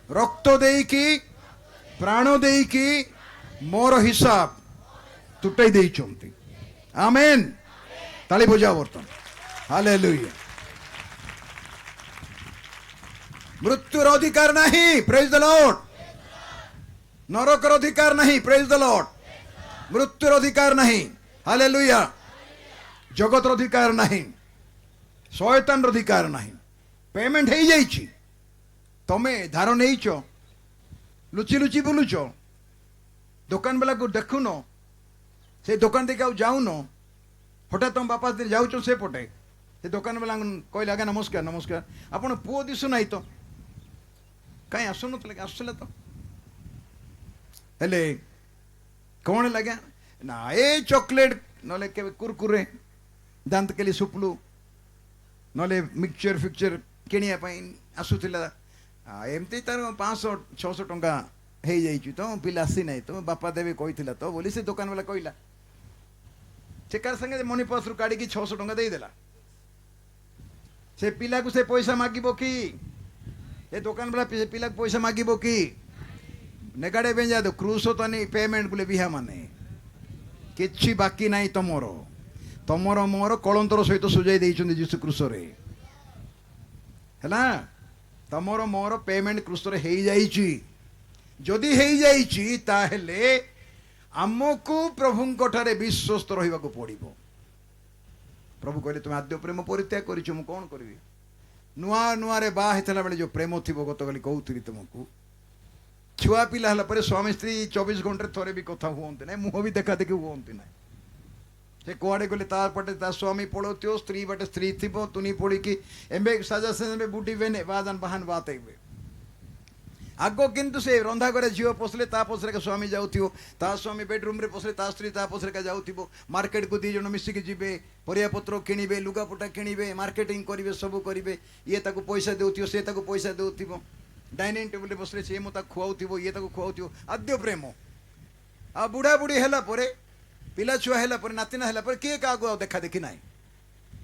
ରକ୍ତ ଦେଇକି, ପ୍ରାଣ ଦେଇକି ମୋର ହିସାବ ତୁଟାଇ ଦେଇଛନ୍ତି। ଆମେନ୍। ତାଳି ବଜାଅ ବର୍ତ୍ତମାନ। ହାଲେଲୁୟା। ମୃତ୍ୟୁର ଅଧିକାର ନାହିଁ, ପ୍ରେଜ୍ ଦ ଲର୍ଡ। ନରକର ଅଧିକାର ନାହିଁ, ପ୍ରେଜ୍ ଦ ଲର୍ଡ। ମୃତ୍ୟୁର ଅଧିକାର ନାହିଁ, ହାଲେଲୁୟା। ଜଗତର ଅଧିକାର ନାହିଁ, ଶୟତାନର ଅଧିକାର ନାହିଁ। ପେମେଣ୍ଟ ହେଇଯାଇଛି। ତମେ ଧାର ନେଇଛ, ଲୁଚି ଲୁଚି ବୁଲୁଛ, ଦୋକାନ ବାଲାକୁ ଦେଖୁନ, ସେ ଦୋକାନ ଦେଇକି ଆଉ ଯାଉନ, ହଠାତ୍ ତମ ବାପା ଯାଉଛ ସେପଟେ, ସେ ଦୋକାନ ବାଲା କହିଲେ, ଆଜ୍ଞା ନମସ୍କାର ନମସ୍କାର, ଆପଣ ପୁଅ ଦିଶୁ ନାହିଁ ତ, କାହିଁ ଆସୁନଥିଲେ? ଆସୁଥିଲେ ତ, ହେଲେ କ'ଣ ହେଲା ଆଜ୍ଞା? ନା ଏ ଚକୋଲେଟ୍, ନହେଲେ କେବେ କୁରକୁରେ, ଦାନ୍ତକେଲି ସୁପଲୁ, ନହେଲେ ମିକ୍ସଚର ଫିକ୍ସଚର କିଣିବା ପାଇଁ ଆସୁଥିଲା। ଏମିତି ତାର 500-600 ଟଙ୍କା ହେଇଯାଇଛି ତ, ପିଲା ଆସିନାହିଁ ତ, ବାପା ଦେବେ କହିଥିଲା ତ ବୋଲି ସେ ଦୋକାନ ବାଲା କହିଲା। ସେ କାହାର ସାଙ୍ଗେ ମନି ପର୍ସରୁ କାଢ଼ିକି 600 ଟଙ୍କା ଦେଇଦେଲା। ସେ ପିଲାକୁ ସେ ପଇସା ମାଗିବ କି? ଏ ଦୋକାନ ବାଲା ପିଲାକୁ ପଇସା ମାଗିବ କି? ନେଗାଡ଼େ ପାଇଁ ଯାଦ କ୍ରୁଶ ତନି ପେମେଣ୍ଟ ବୋଲେ ବିହା ମାନେ କିଛି ବାକି ନାହିଁ। ତମର ମୋର କଳନ୍ତର ସହିତ ସୁଜାଇ ଦେଇଛନ୍ତି ଯୀଶୁ କ୍ରୁଶରେ, ହେଲା। ତମର ମୋର ପେମେଣ୍ଟ କ୍ରୁଶରେ ହେଇଯାଇଛି। ଯଦି ହେଇଯାଇଛି ତାହେଲେ ଆମକୁ ପ୍ରଭୁଙ୍କ ଠାରେ ବିଶ୍ୱସ୍ତ ରହିବାକୁ ପଡ଼ିବ। ପ୍ରଭୁ କହିଲେ, ତୁମେ ଆଦ୍ୟ ପ୍ରେମ ପରିତ୍ୟାଗ କରିଛ, ମୁଁ କ'ଣ କରିବି? ନୂଆ ନୂଆରେ ବାହା ହେଇଥିଲା ବେଳେ ଯେଉଁ ପ୍ରେମ ଥିବ, ଗତକାଲି କହୁଥିଲି ତୁମକୁ, ଛୁଆ ପିଲା ହେଲା ପରେ ସ୍ୱାମୀ ସ୍ତ୍ରୀ 24 ଘଣ୍ଟାରେ ଥରେ ବି କଥା ହୁଅନ୍ତି ନାହିଁ, ମୁହଁ ବି ଦେଖା ଦେଖି ହୁଅନ୍ତି ନାହିଁ। ସେ କୁଆଡ଼େ ଗଲେ ତା ପଟେ ତା ସ୍ୱାମୀ ପଳଉଥିବ, ସ୍ତ୍ରୀ ବାଟେ ସ୍ତ୍ରୀ ଥିବ, ତୁନି ପଡ଼ିକି ଏମ୍ବେ ସାଜା ସେ ବୁଟିବେନେ ବାଜାନ ବାହାନ ବାତ ହେଇବେ। ଆଗ କିନ୍ତୁ ସେ ରନ୍ଧା ଘରେ ଝିଅ ପଶିଲେ ତା ପଛରେ ସ୍ୱାମୀ ଯାଉଥିବ, ତା ସ୍ୱାମୀ ବେଡରୁମ୍ରେ ପଶିଲେ ତା ସ୍ତ୍ରୀ ତା ପଛରେ ଯାଉଥିବ। ମାର୍କେଟକୁ 2 ଜଣ ମିଶିକି ଯିବେ, ପରିବାପତ୍ର କିଣିବେ, ଲୁଗାପଟା କିଣିବେ, ମାର୍କେଟିଂ କରିବେ, ସବୁ କରିବେ। ଇଏ ତାକୁ ପଇସା ଦେଉଥିବ, ସେ ତାକୁ ପଇସା ଦେଉଥିବ। ଡାଇନିଂ ଟେବୁଲରେ ବସିଲେ ସିଏ ମୁଁ ତାକୁ ଖୁଆଉଥିବ, ଇଏ ତାକୁ ଖୁଆଉଥିବ। ଆଦ୍ୟ ପ୍ରେମ। ଆଉ ବୁଢ଼ା ବୁଢ଼ୀ ହେଲା ପରେ, ପିଲା ଛୁଆ ହେଲା ପରେ, ନାତିନା ହେଲା ପରେ କିଏ କାହାକୁ ଆଉ ଦେଖା ଦେଖି ନାହିଁ।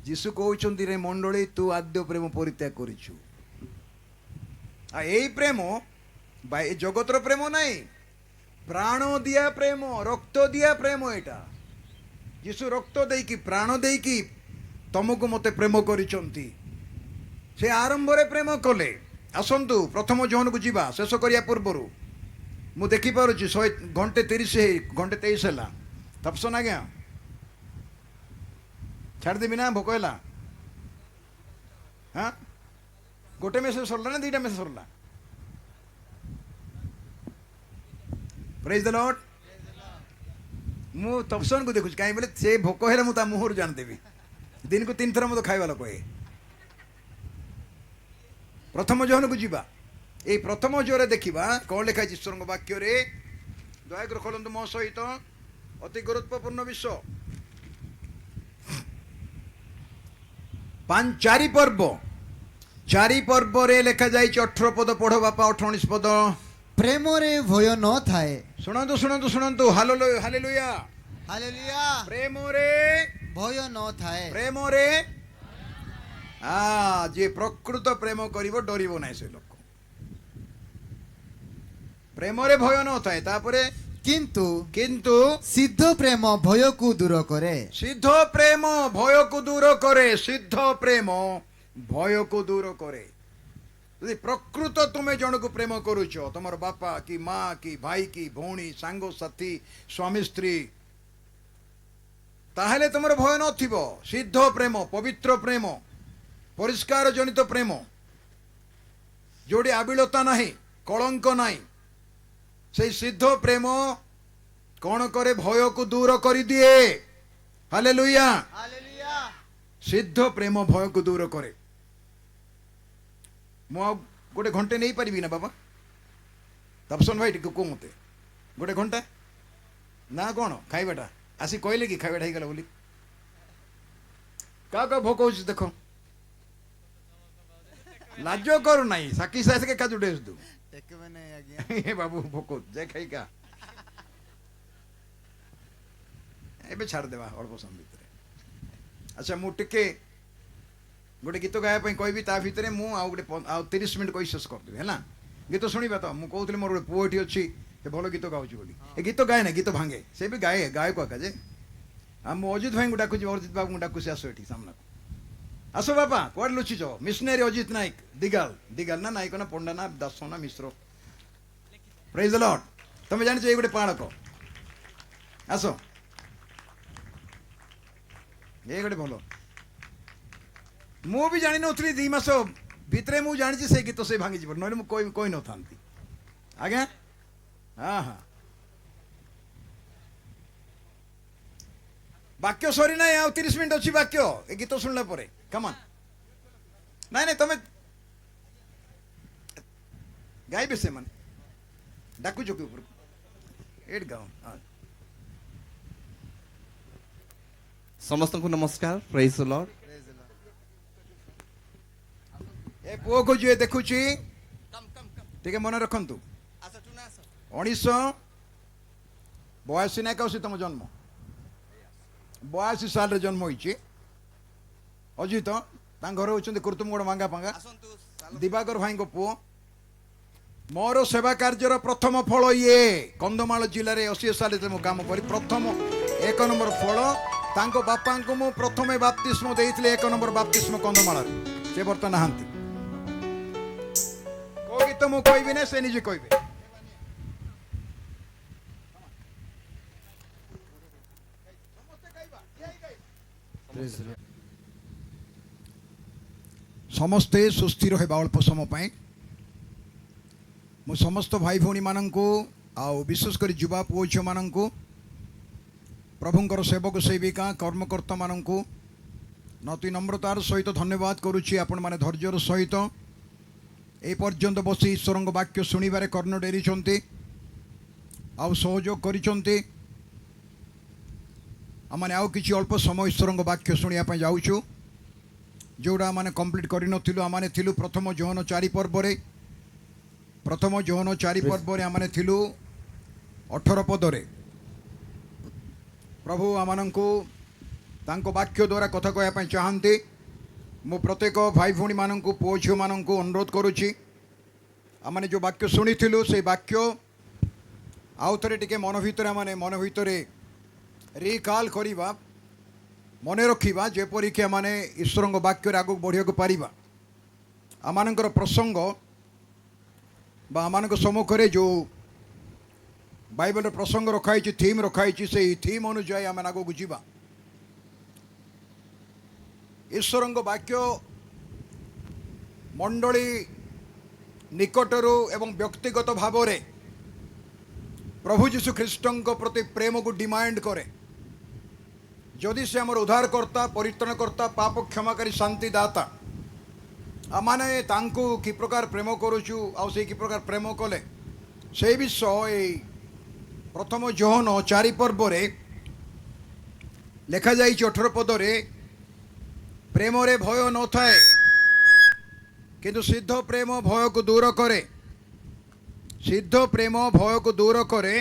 ଯୀଶୁ କହୁଛନ୍ତି, ରେ ମଣ୍ଡଳୀ, ତୁ ଆଦ୍ୟ ପ୍ରେମ ପରିତ୍ୟାଗ କରିଛୁ। ଆଉ ଏଇ ପ୍ରେମ ଏ ଜଗତର ପ୍ରେମ ନାହିଁ, ପ୍ରାଣ ଦିଆ ପ୍ରେମ, ରକ୍ତ ଦିଆ ପ୍ରେମ। ଏଇଟା ଯୀଶୁ ରକ୍ତ ଦେଇକି, ପ୍ରାଣ ଦେଇକି ତମକୁ ମତେ ପ୍ରେମ କରିଛନ୍ତି। ସେ ଆରମ୍ଭରେ ପ୍ରେମ କଲେ। ଆସନ୍ତୁ 1 ଜୋହନକୁ ଯିବା, ଶେଷ କରିବା ପୂର୍ବରୁ ମୁଁ ଦେଖିପାରୁଛି 1:30 ଘଣ୍ଟେ 23 ହେଲା ତପସନ ଆଜ୍ଞା ଛାଡ଼ିଦେବି ନା ଭୋକ ହେଲା ହଁ ଗୋଟେ ମେସେଜ ସରିଲା ନା ଦୁଇଟା ମେସେଜ ସରିଲା ପ୍ରେଜ୍ ଦ ଲର୍ଡ ମୁଁ ତପସନକୁ ଦେଖୁଛି କାହିଁ ବୋଲେ ସେ ଭୋକ ହେଲେ ମୁଁ ତା ମୁହଁରୁ ଜାଣିଦେବି ଦିନକୁ 3 ଥର ମୋତେ ଖାଇବା ଲୋକ ପ୍ରଥମ ଜୋହନକୁ ଯିବା এই প্রথম জোরে দেখিবা কଣ লেখা আছে ଈଶ୍ୱରଙ୍କ ବାକ୍ୟରେ ଦୟାକରି ଖୋଲନ୍ତୁ ମୋ ସହିତ ଅତି ଗୁରୁତ୍ୱପୂର୍ଣ୍ଣ ବିଷୟ 4 ପର୍ବରେ ଲେଖାଯାଇଛି 18 ପଦ ପଢ ବାପା 19 ପଦ ପ୍ରେମରେ ଭୟ ନ ଥାଏ ଶୁଣନ୍ତୁ ହାଲେଲୁୟା ହାଲେଲୁୟା ପ୍ରେମରେ ଭୟ ନ ଥାଏ ପ୍ରେମରେ ଯିଏ ପ୍ରକୃତ ପ୍ରେମ କରିବ ଡରିବ ନାହିଁ ସେ ଲୋକ ପ୍ରେମରେ ଭୟ ନଥାଏ ତାପରେ କିନ୍ତୁ କିନ୍ତୁ ସିଦ୍ଧ ପ୍ରେମ ଭୟକୁ ଦୂର କରେ ସିଦ୍ଧ ପ୍ରେମ ଭୟକୁ ଦୂର କରେ ସିଦ୍ଧ ପ୍ରେମ ଭୟକୁ ଦୂର କରେ ଯଦି ପ୍ରକୃତ ତୁମେ ଜଣକୁ ପ୍ରେମ କରୁଛ ତମର ବାପା କି ମା କି ଭାଇ କି ଭଉଣୀ ସାଙ୍ଗସାଥୀ ସ୍ୱାମୀ ସ୍ତ୍ରୀ ତାହେଲେ ତମର ଭୟ ନଥିବ ସିଦ୍ଧ ପ୍ରେମ ପବିତ୍ର ପ୍ରେମ ପରିଷ୍କାର ଜନିତ ପ୍ରେମ ଯୋଉଠି ଆବିଳତା ନାହିଁ କଳଙ୍କ ନାହିଁ সেই সিদ্ধ প্রেম কোন করে ভয়କୁ দূর କରିଦିଏ ହାଲେଲୁୟା ହାଲେଲୁୟା সিদ্ধ প্রেম ভয়କୁ দূର করে ମୁଁ ଆଉ ଗୋଟେ ଘଣ୍ଟେ ନେଇ ପାରିବି ନା ବାବା ତପସନ ଭାଇ ଟିକେ କୁହ ମତେ ଗୋଟେ ଘଣ୍ଟା ନା କ'ଣ ଖାଇବାଟା ଆସି କହିଲେ କି ଖାଇବାଟା ହେଇଗଲା ବୋଲି କାହା ଭୋକ ହଉଛି ଦେଖ ଲାଜ କରୁ ନାହିଁ ସାକି ସାଥି କାଜୁ ଡେସ୍ ଦୁ ଏକେବେ ନାହିଁ ଆଜ୍ଞା ଏ ବାବୁ ଭୋକ ଯେ ଖାଇକା ଏବେ ଛାଡ଼ିଦେବା ଅଳ୍ପ ସମୟ ଭିତରେ ଆଚ୍ଛା ମୁଁ ଟିକେ ଗୋଟେ ଗୀତ ଗାଇବା ପାଇଁ କହିବି ତା ଭିତରେ ମୁଁ ଆଉ 30 ମିନିଟ୍ କହି ଶେଷ କରିଦେବି ହେଲା ଗୀତ ଶୁଣିବା ତ ମୁଁ କହୁଥିଲି ମୋର ଗୋଟେ ପୁଅ ଏଠି ଅଛି ସେ ଭଲ ଗୀତ ଗାଉଛି ବୋଲି ଏ ଗୀତ ଗାଏ ନା ଗୀତ ଭାଙ୍ଗେ ସେ ବି ଗାୟକ ଏକା ଯେ ଆଉ ମୁଁ ଅଜିତ ଭାଇଙ୍କୁ ଡାକୁଛି ଅଜିତ ବାବୁଙ୍କୁ ଡାକୁଛି ଆସ ଏଠି ସାମ୍ନାକୁ ଆସ ବାପା କୁଆଡ଼େ ଲୁଚିଛ ମିଶନାରୀ ଅଜିତ ନାୟକ ଦିଗାଲ ନା ନାୟକ ନା ପଣ୍ଡା ନା ଦାସ ନା ମିଶ୍ର ପ୍ରେଜ୍ ଦ ଲର୍ଡ ତମେ ଜାଣିଛ ଏଇ ଗୋଟେ ପାଳକ ଆସ ଏ ଗୋଟେ ଭଲ ମୁଁ ବି ଜାଣିନଥିଲି 2 ମାସ ଭିତରେ ମୁଁ ଜାଣିଛି ସେ ଗୀତ ସେ ଭାଙ୍ଗିଯିବ ନହେଲେ ମୁଁ କହିନଥାନ୍ତି ଆଜ୍ଞା ହଁ ବାକ୍ୟ ସରି ନାହିଁ ଆଉ 30 ମିନିଟ୍ ଅଛି ବାକ୍ୟ ଏ ଗୀତ ଶୁଣିଲା ପରେ କମନ୍ ନାଇଁ ତମେ ଗାଇବେ ସେମାନେ ଡାକୁଛ କି ଉପରକୁ ଏଇଠି ଗାଅ ସମସ୍ତଙ୍କୁ ନମସ୍କାର ପ୍ରେଜ୍ ଦ ଲର୍ଡ ଏ ପୁଅକୁ ଯିଏ ଦେଖୁଛି ଟିକେ ମନେ ରଖନ୍ତୁ 1982 ନା 81 ତମ ଜନ୍ମ 82 ସାଲରେ ଜନ୍ମ ହୋଇଛି ଅଜିତ ତାଙ୍କ ଘରେ ହେଉଛନ୍ତି କୁର୍ତ୍ତୁମଗଡ଼ ମାଙ୍ଗା ପାଙ୍ଗା ଦିବାକର ଭାଇଙ୍କ ପୁଅ ମୋର ସେବା କାର୍ଯ୍ୟର ପ୍ରଥମ ଫଳ ଇଏ କନ୍ଧମାଳ ଜିଲ୍ଲାରେ 80 ସାଲରେ ମୁଁ କାମ କରି ପ୍ରଥମ 1 ନମ୍ବର ଫଳ ତାଙ୍କ ବାପାଙ୍କୁ ମୁଁ ପ୍ରଥମେ ବାପ୍ତିସ୍ମ ଦେଇଥିଲି 1 ନମ୍ବର ବାପ୍ତିସ୍ମ କନ୍ଧମାଳରେ ସେ ବର୍ତ୍ତମାନ ନାହାନ୍ତି କୋଉ ଗୀତ ମୁଁ କହିବି ନା ସେ ନିଜେ କହିବେ ସମସ୍ତେ ସୁସ୍ଥିର ହେବା ଅଳ୍ପ ସମୟ ପାଇଁ ମୁଁ ସମସ୍ତ ଭାଇ ଭଉଣୀମାନଙ୍କୁ ଆଉ ବିଶେଷ କରି ଯୁବା ପୁଅ ଝିଅମାନଙ୍କୁ ପ୍ରଭୁଙ୍କର ସେବକ ସେବିକା କର୍ମକର୍ତ୍ତାମାନଙ୍କୁ ଅତି ନମ୍ରତାର ସହିତ ଧନ୍ୟବାଦ କରୁଛି ଆପଣମାନେ ଧୈର୍ଯ୍ୟର ସହିତ ଏ ପର୍ଯ୍ୟନ୍ତ ବସି ଈଶ୍ୱରଙ୍କ ବାକ୍ୟ ଶୁଣିବାରେ କର୍ଣ୍ଣ ଡେରିଛନ୍ତି ଆଉ ସହଯୋଗ କରିଛନ୍ତି ଆମମାନେ ଆଉ କିଛି ଅଳ୍ପ ସମୟ ଈଶ୍ୱରଙ୍କ ବାକ୍ୟ ଶୁଣିବା ପାଇଁ ଯାଉଛୁ ଯେଉଁଟା ଆମେ କମ୍ପ୍ଲିଟ୍ କରିନଥିଲୁ ଆମେ ଥିଲୁ ପ୍ରଥମ ଜୋହନ 4 ପର୍ବରେ ଆମେ ଥିଲୁ 18 ପଦରେ ପ୍ରଭୁ ଆମମାନଙ୍କୁ ତାଙ୍କ ବାକ୍ୟ ଦ୍ୱାରା କଥା କହିବା ପାଇଁ ଚାହାନ୍ତି ମୁଁ ପ୍ରତ୍ୟେକ ଭାଇ ଭଉଣୀମାନଙ୍କୁ ପୁଅ ଝିଅମାନଙ୍କୁ ଅନୁରୋଧ କରୁଛି ଆମେ ଯେଉଁ ବାକ୍ୟ ଶୁଣିଥିଲୁ ସେଇ ବାକ୍ୟ ଆଉ ଥରେ ଟିକେ ମନ ଭିତରେ ରିକଲ୍ କରିବା ମନେ ରଖିବା ଯେପରିକି ଆମେ ଈଶ୍ୱରଙ୍କ ବାକ୍ୟରେ ଆଗକୁ ବଢ଼ିବାକୁ ପାରିବା ଆମମାନଙ୍କର ପ୍ରସଙ୍ଗ ବା ଆମମାନଙ୍କ ସମ୍ମୁଖରେ ଯେଉଁ बाइबल प्रसंग रखाई थीम रखाई से थीम अनुजाई आम आग को जीवा ईश्वर वाक्य मंडली निकटरू एवं व्यक्तिगत भाव में प्रभु जीशु ख्रीष्ट प्रति प्रेम को डिमांड करे जदि से आमर उद्धारकर्ता परित्राणकर्ता पाप क्षमाकारी शांतिदाता आमाने तांकु कि प्रकार प्रेम करुचु आउ से कि प्रकार प्रेम कले से विषय ए प्रथम जोहन 4 पर्व रे लेखा जाइछि 18 पद रे प्रेम रे भय न थाए किंतु सिद्ध प्रेम भय को दूर करे सिद्ध प्रेम भय को दूर करे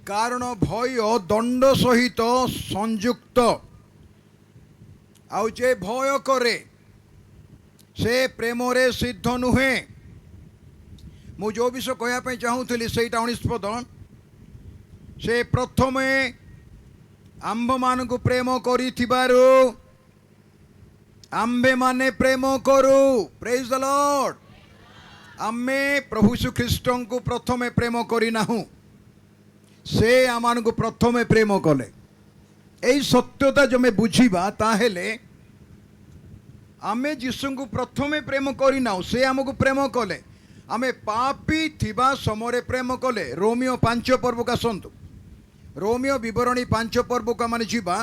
कारण भय दंड सहित संयुक्त आउ जे भय करे से प्रेम रे सिद्ध नुहे मु जो विषय कहवाई चाहूली से 19 पद से प्रथमे आंभ मान को प्रेम करिथिबारु आंबे माने प्रेम करू प्रेज द लॉर्ड आमे प्रभु यीशु ख्रीष्ट को प्रथमे प्रेम करिनाहु से आमान को प्रथमे प्रेम कले एई सत्यता जो मैं बुझीबा ताहेले आमे यीशु को प्रथमे प्रेम करिनाहु से हमको प्रेम कले आमे पापी थिबा समरे प्रेम कले रोमियो 5 पर्व का सन्तु रोमियो विवरणी 5 पर्व का माने जीवा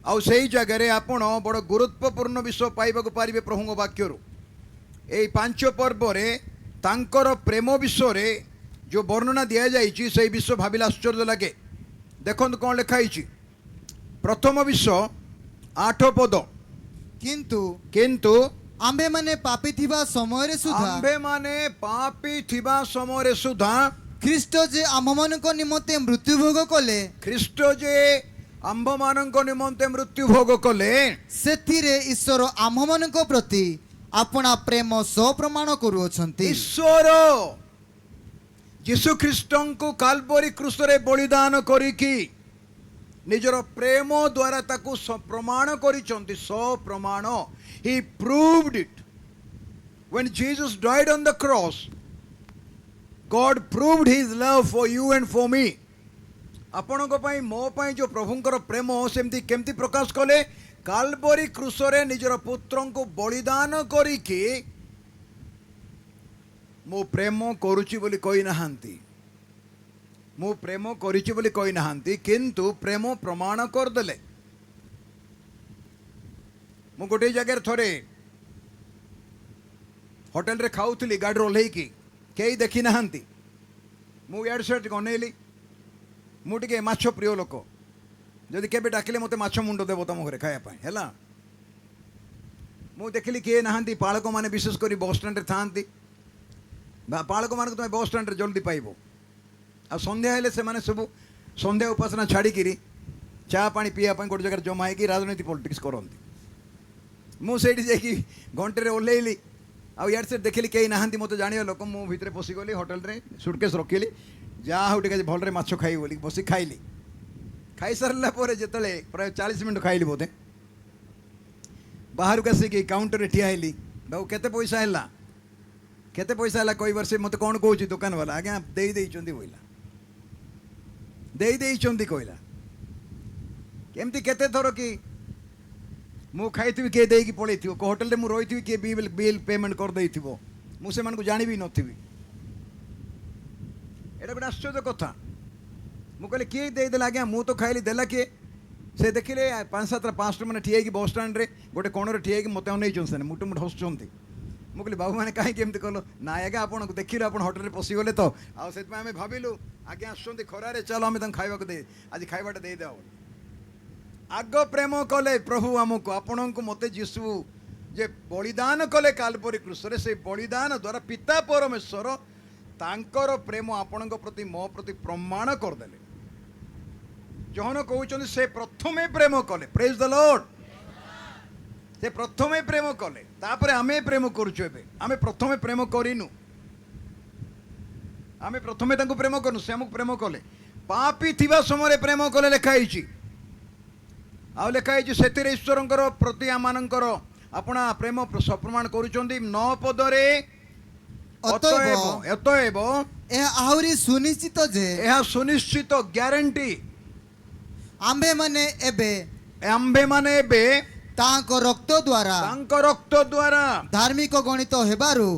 आउ सेई जगह रे आपण बड़ गुरुत्वपूर्ण विषय पाइबाकु पारिबे प्रभुଙ୍କ वाक्यरु एई 5 पर्व रे तांकर प्रेम विषय रे जो वर्णना दिया जाइछि सेई विषय भाबिला आश्चर्य लगे देखंतु कोन लिखाइछि प्रथम विषय 8 पद किंतु किंतु आंबे माने पापी थिबा समय रे सुधा आंबे माने पापी थिबा समय रे सुधा ख्रीष्ट जे आममानक निमंते मृत्यु भोग कले ख्रीष्ट जे आंभ मानक निमंते मृत्यु भोग कले सेथिरे ईश्वर आममानक प्रति अपना प्रेम स्वप्रमाण करूछंती ईश्वर यीशु ख्रीष्ट को काल्वरी क्रूस रे बलिदान करिकी निजर प्रेम द्वारा ताकू प्रमाण करिसंती स्वप्रमाण he proved it when Jesus died on the cross God proved his love for you and for me आपण को पाई मो पाई जो प्रभुंकर प्रेम सेमती केमती प्रकाश कले काल्वरी क्रूस रे निजर पुत्र को बलिदान करिकी मो प्रेम करूची बोली कहि नाहांती मो प्रेम करिची बोली कहि नाहांती किंतु प्रेम प्रमाण कर देले मु गोटे जगह थोड़े होटेल रे खाऊली गाड़ी ओह्ल कई देखी ना मु यार सेट अनेली मुझे माछ प्रिय लोक जदि केबे डाकिले मते माछ मुंड देव तुम घरे खायापाई है मु देखिली किए ना पालक मैंने विशेषकर बस स्टैंड रे थांती पालक मान तुम बस स्टैंड रे जल्दी पाइब आ संध्या हेले से माने सब संध्या उपासना छाड़ी चा पानी पीवाई गोटे जगह जमा होगी राजनीति पॉलिटिक्स करती मुझे घंटे रे ओह्लैली आउ यार से देखिली कई ना मत जान लोक मु भितर पशिगली होटेल रे सुटकेस रखिली जहाँ हूँ टे भलरे माछ खाई बोली बस खाइली खाई सारा जिते प्राय 40 मिनट खाइली बोधे बाहर को आसिक काउंटर रे ठिया हेली बाबू केते पैसा है कई बार से मत कौन कौच दुकान वाला आज्ञा दे बोला दे कहला केमती केते थर कि मु खाई किए देकी पलि होटेल रे मु रही किए बिल पेमेंट कर दे मुझे जानी भी नथी एटा गोटे आश्चर्य कथा मु कहले किए देदेला आज्ञा मु तो खाइली देला किए से देखिले 5-7 मैंने ठिया बस स्टैंड रे गोटे कोण ठिया मत अनेइछन मुट मुट हसुंट मु कहली बाबू मैंने कहीं केमती कल ना आज्ञा आपन देखिले आप होटेल पशिगले तो आम भाविलु आज्ञा आसुँच खरारे चलो आम खावा दे आज खावाटा देदे आग प्रेम कले प्रभु आमको आपण को मत जीशु जे बलिदान कले काल्वरी क्रूस रे से बलिदान द्वारा पिता परमेश्वर तांकर प्रेम आपण प्रति मो प्रति प्रमाण करदेले जहन कहउछन से प्रथमे प्रेम कले प्रेज द लॉर्ड से प्रथमे प्रेम कले तापरे आमे प्रेम करूछु एबे आमे प्रथमे प्रेम करिनु आमे प्रथमे तांको प्रेम करनु से हमको प्रेम कले पापी थिबा समय प्रेम कले लेखाइछि आउ लेखाई से ईश्वर प्रति आम अपना प्रेम सप्रमाण कर 9 पदरे ଅତଏବ ଏହା ଆହୁରି ସୁନିଶ୍ଚିତ ଯେ ଏହା ସୁନିଶ୍ଚିତ ଗ୍ୟାରେଣ୍ଟି ଆମ୍ଭେମାନେ ଏବେ ଆମ୍ଭେମାନେ ଏବେ ତାଙ୍କ ରକ୍ତ ଦ୍ୱାରା ତାଙ୍କ ରକ୍ତ ଦ୍ୱାରା ଧାର୍ମିକ ଗଣିତ ହେବାରୁ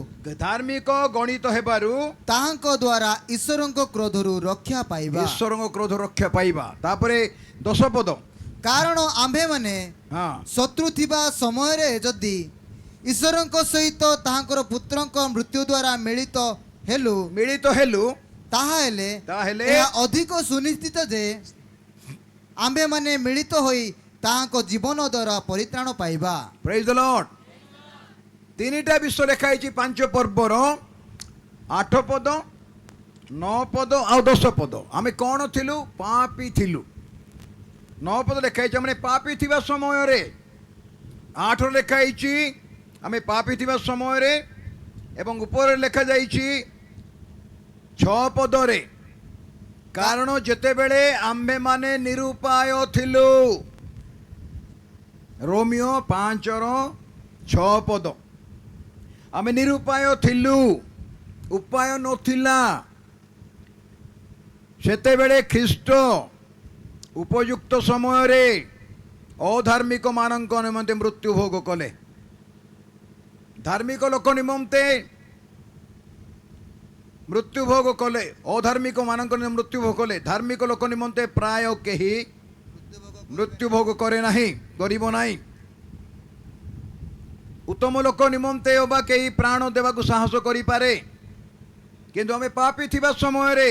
ଧାର୍ମିକ ଗଣିତ ହେବାରୁ ତାହାଙ୍କ ଦ୍ୱାରା ଈଶ୍ୱରଙ୍କ କ୍ରୋଧରୁ ରକ୍ଷା ପାଇବା ଈଶ୍ୱରଙ୍କ କ୍ରୋଧ ରକ୍ଷା ପାଇବା। ତାପରେ 10 ପଦ କାରଣ ଆମ୍ଭେମାନେ ହଁ ଶତ୍ରୁ ଥିବା ସମୟରେ ଯଦି ଈଶ୍ୱରଙ୍କ ସହିତ ତାହାଙ୍କର ପୁତ୍ରଙ୍କ ମୃତ୍ୟୁ ଦ୍ୱାରା ମିଳିତ ହେଲୁ ତାହେଲେ ତାହେଲେ ଏହା ଅଧିକ ସୁନିଶ୍ଚିତ ଯେ ଆମ୍ଭେମାନେ ମିଳିତ ହୋଇ ତାହାଙ୍କ ଜୀବନ ଦ୍ୱାରା ପରିତ୍ରାଣ ପାଇବା। ପ୍ରେଜ୍ ଦ ଲର୍ଡ। ତିନିଟା ବିଷୟ ଲେଖା ହେଇଛି 5 ପର୍ବର 8 ପଦ 9 ପଦ ଆଉ 10 ପଦ। ଆମେ କ'ଣ ଥିଲୁ? ପାପୀ ଥିଲୁ। 9 ପଦ ଲେଖା ହେଇଛି ଆମେ ପାପୀ ଥିବା ସମୟରେ। 8 ଲେଖା ହେଇଛି ଆମେ ପାପୀ ଥିବା ସମୟରେ ଏବଂ ଉପରେ ଲେଖାଯାଇଛି 6 ପଦରେ କାରଣ ଯେତେବେଳେ ଆମ୍ଭେମାନେ ନିରୁପାୟ ଥିଲୁ। ରୋମିଓ 5:6 ପଦ। ଆମେ ନିରୁପାୟ ଥିଲୁ, ଉପାୟ ନଥିଲା। ସେତେବେଳେ ଖ୍ରୀଷ୍ଟ ଉପଯୁକ୍ତ ସମୟରେ ଅଧାର୍ମିକ ମାନଙ୍କ ନିମନ୍ତେ ମୃତ୍ୟୁ ଭୋଗ କଲେ। ଧାର୍ମିକ ଲୋକ ନିମନ୍ତେ ମୃତ୍ୟୁ ଭୋଗ କଲେ, ଅଧାର୍ମିକ ମାନଙ୍କ ମୃତ୍ୟୁ ଭୋଗ କଲେ। ଧାର୍ମିକ ଲୋକ ନିମନ୍ତେ ପ୍ରାୟ କେହି ମୃତ୍ୟୁ ଭୋଗ କରେ ନାହିଁ, କରିବ ନାହିଁ। ଉତ୍ତମ ଲୋକ ନିମନ୍ତେ ଅବା କେହି ପ୍ରାଣ ଦେବାକୁ ସାହସ କରିପାରେ। କିନ୍ତୁ ଆମେ ପାପୀ ଥିବା ସମୟରେ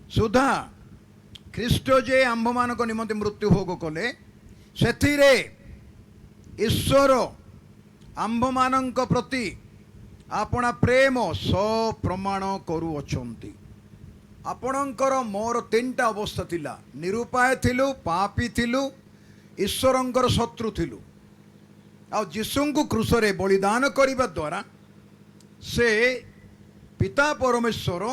ସୁଦ୍ଧା ଖ୍ରୀଷ୍ଟ ଯେ ଆମ୍ଭମାନଙ୍କ ନିମନ୍ତେ ମୃତ୍ୟୁ ଭୋଗ କଲେ, ସେଥିରେ ଈଶ୍ୱର ଆମ୍ଭମାନଙ୍କ ପ୍ରତି ଆପଣା ପ୍ରେମ ପ୍ରମାଣ କରୁଅଛନ୍ତି। ଆପଣଙ୍କର ମୋର 3ଟା ଅବସ୍ଥା ଥିଲା। ନିରୁପାୟ ଥିଲୁ, ପାପୀ ଥିଲୁ, ଈଶ୍ୱରଙ୍କର ଶତ୍ରୁ ଥିଲୁ। ଆଉ ଯୀଶୁଙ୍କୁ କ୍ରୁଶରେ ବଳିଦାନ କରିବା ଦ୍ୱାରା ସେ ପିତା ପରମେଶ୍ୱର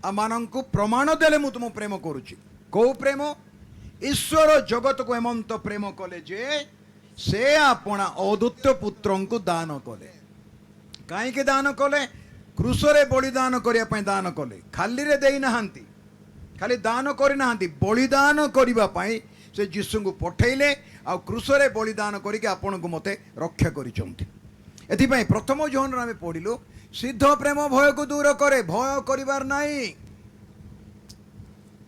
ଆମମାନଙ୍କୁ ପ୍ରମାଣ ଦେଲେ ମୁଁ ତୁମ ପ୍ରେମ କରୁଛି। କୋଉ ପ୍ରେମ? ଈଶ୍ୱର ଜଗତକୁ ଏମନ୍ତ ପ୍ରେମ କଲେ ଯେ ସେ ଆପଣା ଅଦ୍ୱିତୀୟ ପୁତ୍ରଙ୍କୁ ଦାନ କଲେ। କାହିଁକି ଦାନ କଲେ? କ୍ରୁଶରେ ବଳିଦାନ କରିବା ପାଇଁ ଦାନ କଲେ। ଖାଲିରେ ଦେଇନାହାନ୍ତି, ଖାଲି ଦାନ କରିନାହାନ୍ତି, ବଳିଦାନ କରିବା ପାଇଁ ସେ ଯୀଶୁଙ୍କୁ ପଠେଇଲେ। ଆଉ କ୍ରୁଶରେ ବଳିଦାନ କରିକି ଆପଣଙ୍କୁ ମୋତେ ରକ୍ଷା କରିଛନ୍ତି। ଏଥିପାଇଁ ପ୍ରଥମ ଜୋହନରେ ଆମେ ପଢ଼ିଲୁ, ସିଦ୍ଧ ପ୍ରେମ ଭୟକୁ ଦୂର କରେ। ଭୟ କରିବାର ନାହିଁ,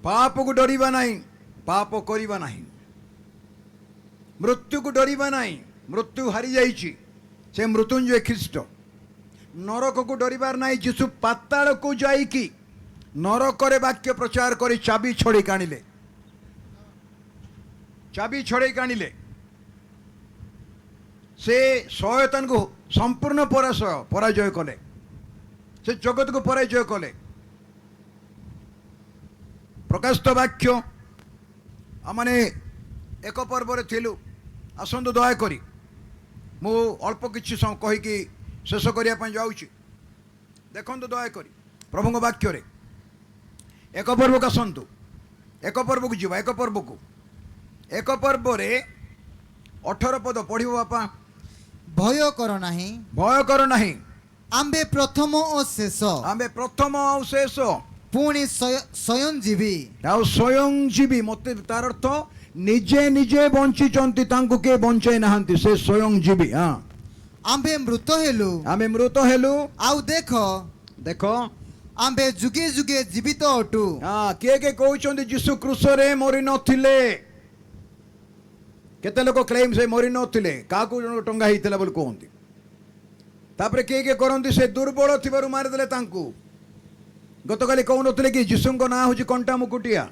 ପାପକୁ ଡରିବା ନାହିଁ, ପାପ କରିବା ନାହିଁ, ମୃତ୍ୟୁକୁ ଡରିବା ନାହିଁ। ମୃତ୍ୟୁ ହାରିଯାଇଛି, ସେ ମୃତ୍ୟୁଞ୍ଜୟ ଖ୍ରୀଷ୍ଟ। ନରକକୁ ଡରିବାର ନାହିଁ। ଯୀଶୁ ପାତାଳକୁ ଯାଇକି ନରକରେ ବାକ୍ୟ ପ୍ରଚାର କରି ଚାବି ଛଡ଼େଇ ଆଣିଲେ। ଚାବି ଛଡ଼େଇ ଆଣିଲେ। ସେ ଶୟତାନକୁ ସମ୍ପୂର୍ଣ୍ଣ ପରାଜୟ କଲେ। ସେ ଜଗତକୁ ପରାଜୟ କଲେ। ପ୍ରକାଶିତ ବାକ୍ୟ ଆମମାନେ 1 ପର୍ବରେ ଥିଲୁ। ଆସନ୍ତୁ ଦୟାକରି ମୁଁ ଅଳ୍ପ କିଛି କହିକି ଶେଷ କରିବା ପାଇଁ ଯାଉଛି। ଦେଖନ୍ତୁ ଦୟାକରି ପ୍ରଭୁଙ୍କ ବାକ୍ୟରେ 1 ପର୍ବକୁ ଆସନ୍ତୁ। 1 ପର୍ବକୁ ଯିବା। 1 ପର୍ବକୁ 1 ପର୍ବରେ 18 ପଦ ପଢ଼ିବ ବାପା। ଭୟ କର ନାହିଁ, ଭୟ କର ନାହିଁ। ଆମ୍ଭେ ପ୍ରଥମ ଓ ଶେଷ, ଆମେ ପ୍ରଥମ ଆଉ ଶେଷ, ପୁଣି ସ୍ୱୟଂ ଜୀବୀ। ଆଉ ସ୍ୱୟଂ ଜୀବୀ। ମୋତେ ତାର ଅର୍ଥ ନିଜେ ନିଜେ ବଞ୍ଚିଛନ୍ତି, ତାଙ୍କୁ କିଏ ବଞ୍ଚାଇ ନାହାନ୍ତି। ସେ ସ୍ୱୟଂ ଜୀବୀ। ହଁ, ଆମ୍ଭେ ମୃତ ହେଲୁ, ଆମେ ମୃତ ହେଲୁ। ଆଉ ଦେଖ ଆମ୍ଭେ ଯୁଗେ ଯୁଗେ ଜୀବିତ ଅଟୁ। କିଏ କିଏ କହୁଛନ୍ତି ଯୀଶୁ କ୍ରୁଶରେ ମରି ନଥିଲେ? କେତେ ଲୋକ କ୍ଲେମ୍ ସେ ମରି ନଥିଲେ, କାହାକୁ ଟଙ୍ଗା ହେଇଥିଲା ବୋଲି କୁହନ୍ତି। ତାପରେ କିଏ କିଏ କରନ୍ତି ସେ ଦୁର୍ବଳ ଥିବାରୁ ମାରିଦେଲେ ତାଙ୍କୁ। ଗତକାଲି କହୁନଥିଲେ କି ଯୀଶୁଙ୍କ ନାଁ ହେଉଛି କଣ୍ଟା ମୁକୁଟିଆ।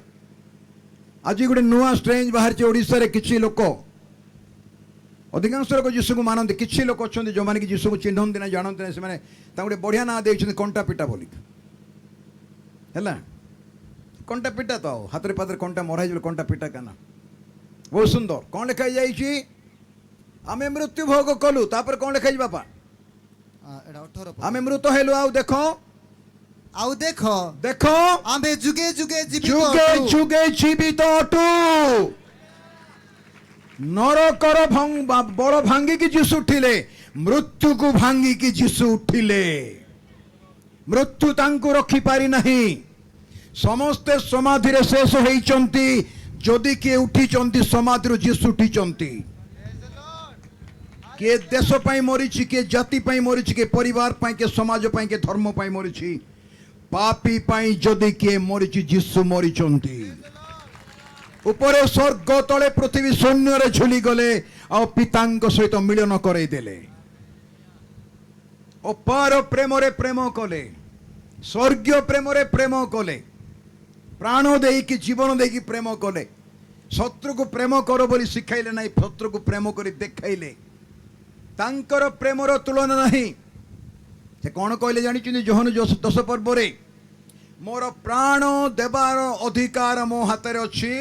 ଆଜି ଗୋଟେ ନୂଆ ଷ୍ଟ୍ରେଞ୍ଜ ବାହାରିଛି ଓଡ଼ିଶାରେ। କିଛି ଲୋକ, ଅଧିକାଂଶ ଲୋକ ଯୀଶୁଙ୍କୁ ମାନନ୍ତି। କିଛି ଲୋକ ଅଛନ୍ତି ଯେଉଁମାନେ କି ଯୀଶୁଙ୍କୁ ଚିହ୍ନନ୍ତି ନା ଜାଣନ୍ତି ନାହିଁ। ସେମାନେ ତାଙ୍କୁ ଗୋଟେ ବଢ଼ିଆ ନାଁ ଦେଇଛନ୍ତି କଣ୍ଟା ପିଟା ବୋଲି। ହେଲା, କଣ୍ଟା ପିଟା ତ ଆଉ ହାତରେ ପାଦରେ କଣ୍ଟା ମରା ହେଇଯିବ, କଣ୍ଟା ପିଟା କାନା। ବହୁତ ସୁନ୍ଦର। କ'ଣ ଲେଖା ହେଇଯାଇଛି? ଆମେ ମୃତ୍ୟୁ ଭୋଗ କଲୁ। ତାପରେ କ'ଣ ଲେଖା ହେଇଛି ବାପା? ଆମେ ମୃତ ହେଲୁ। ଆଉ ଦେଖ ଆମ୍ଭେ ଯୁଗେ ଯୁଗେ ଯୁଗେ ଯୁଗେ ଜୀବିତ ଅଟୁ। ନରକର ବଳ ଭାଙ୍ଗିକି ଯୀଶୁ ଉଠିଲେ, ମୃତ୍ୟୁକୁ ଭାଙ୍ଗିକି ଯୀଶୁ ଉଠିଲେ। ମୃତ୍ୟୁ ତାଙ୍କୁ ରଖିପାରି ନାହିଁ। ସମସ୍ତେ ସମାଧିରେ ଶେଷ ହେଇଛନ୍ତି। ଯଦି କିଏ ଉଠିଛନ୍ତି ସମାଧିରୁ ଯୀଶୁ ଉଠିଛନ୍ତି। କିଏ ଦେଶ ପାଇଁ ମରିଛି, କିଏ ଜାତି ପାଇଁ ମରିଛି, କିଏ ପରିବାର ପାଇଁ, କିଏ ସମାଜ ପାଇଁ, କିଏ ଧର୍ମ ପାଇଁ ମରିଛି। ପାପୀ ପାଇଁ ଯଦି କିଏ ମରିଛି ଯୀଶୁ ମରିଛନ୍ତି। ଉପରେ ସ୍ୱର୍ଗ ତଳେ ପୃଥିବୀ ଶୂନ୍ୟରେ ଝୁଲିଗଲେ ଆଉ ପିତାଙ୍କ ସହିତ ମିଳନ କରେଇଦେଲେ। ଅପାର ପ୍ରେମରେ ପ୍ରେମ କଲେ, ସ୍ୱର୍ଗୀୟ ପ୍ରେମରେ ପ୍ରେମ କଲେ, ପ୍ରାଣ ଦେଇକି ଜୀବନ ଦେଇକି ପ୍ରେମ କଲେ। ଶତ୍ରୁକୁ ପ୍ରେମ କର ବୋଲି ଶିଖାଇଲେ ନାହିଁ, ଶତ୍ରୁକୁ ପ୍ରେମ କରି ଦେଖାଇଲେ। ତାଙ୍କର ପ୍ରେମର ତୁଳନା ନାହିଁ। ସେ କ'ଣ କହିଲେ ଜାଣିଛନ୍ତି? ଯୋହନ 10 ପର୍ବରେ, ମୋର ପ୍ରାଣ ଦେବାର ଅଧିକାର ମୋ ହାତରେ ଅଛି,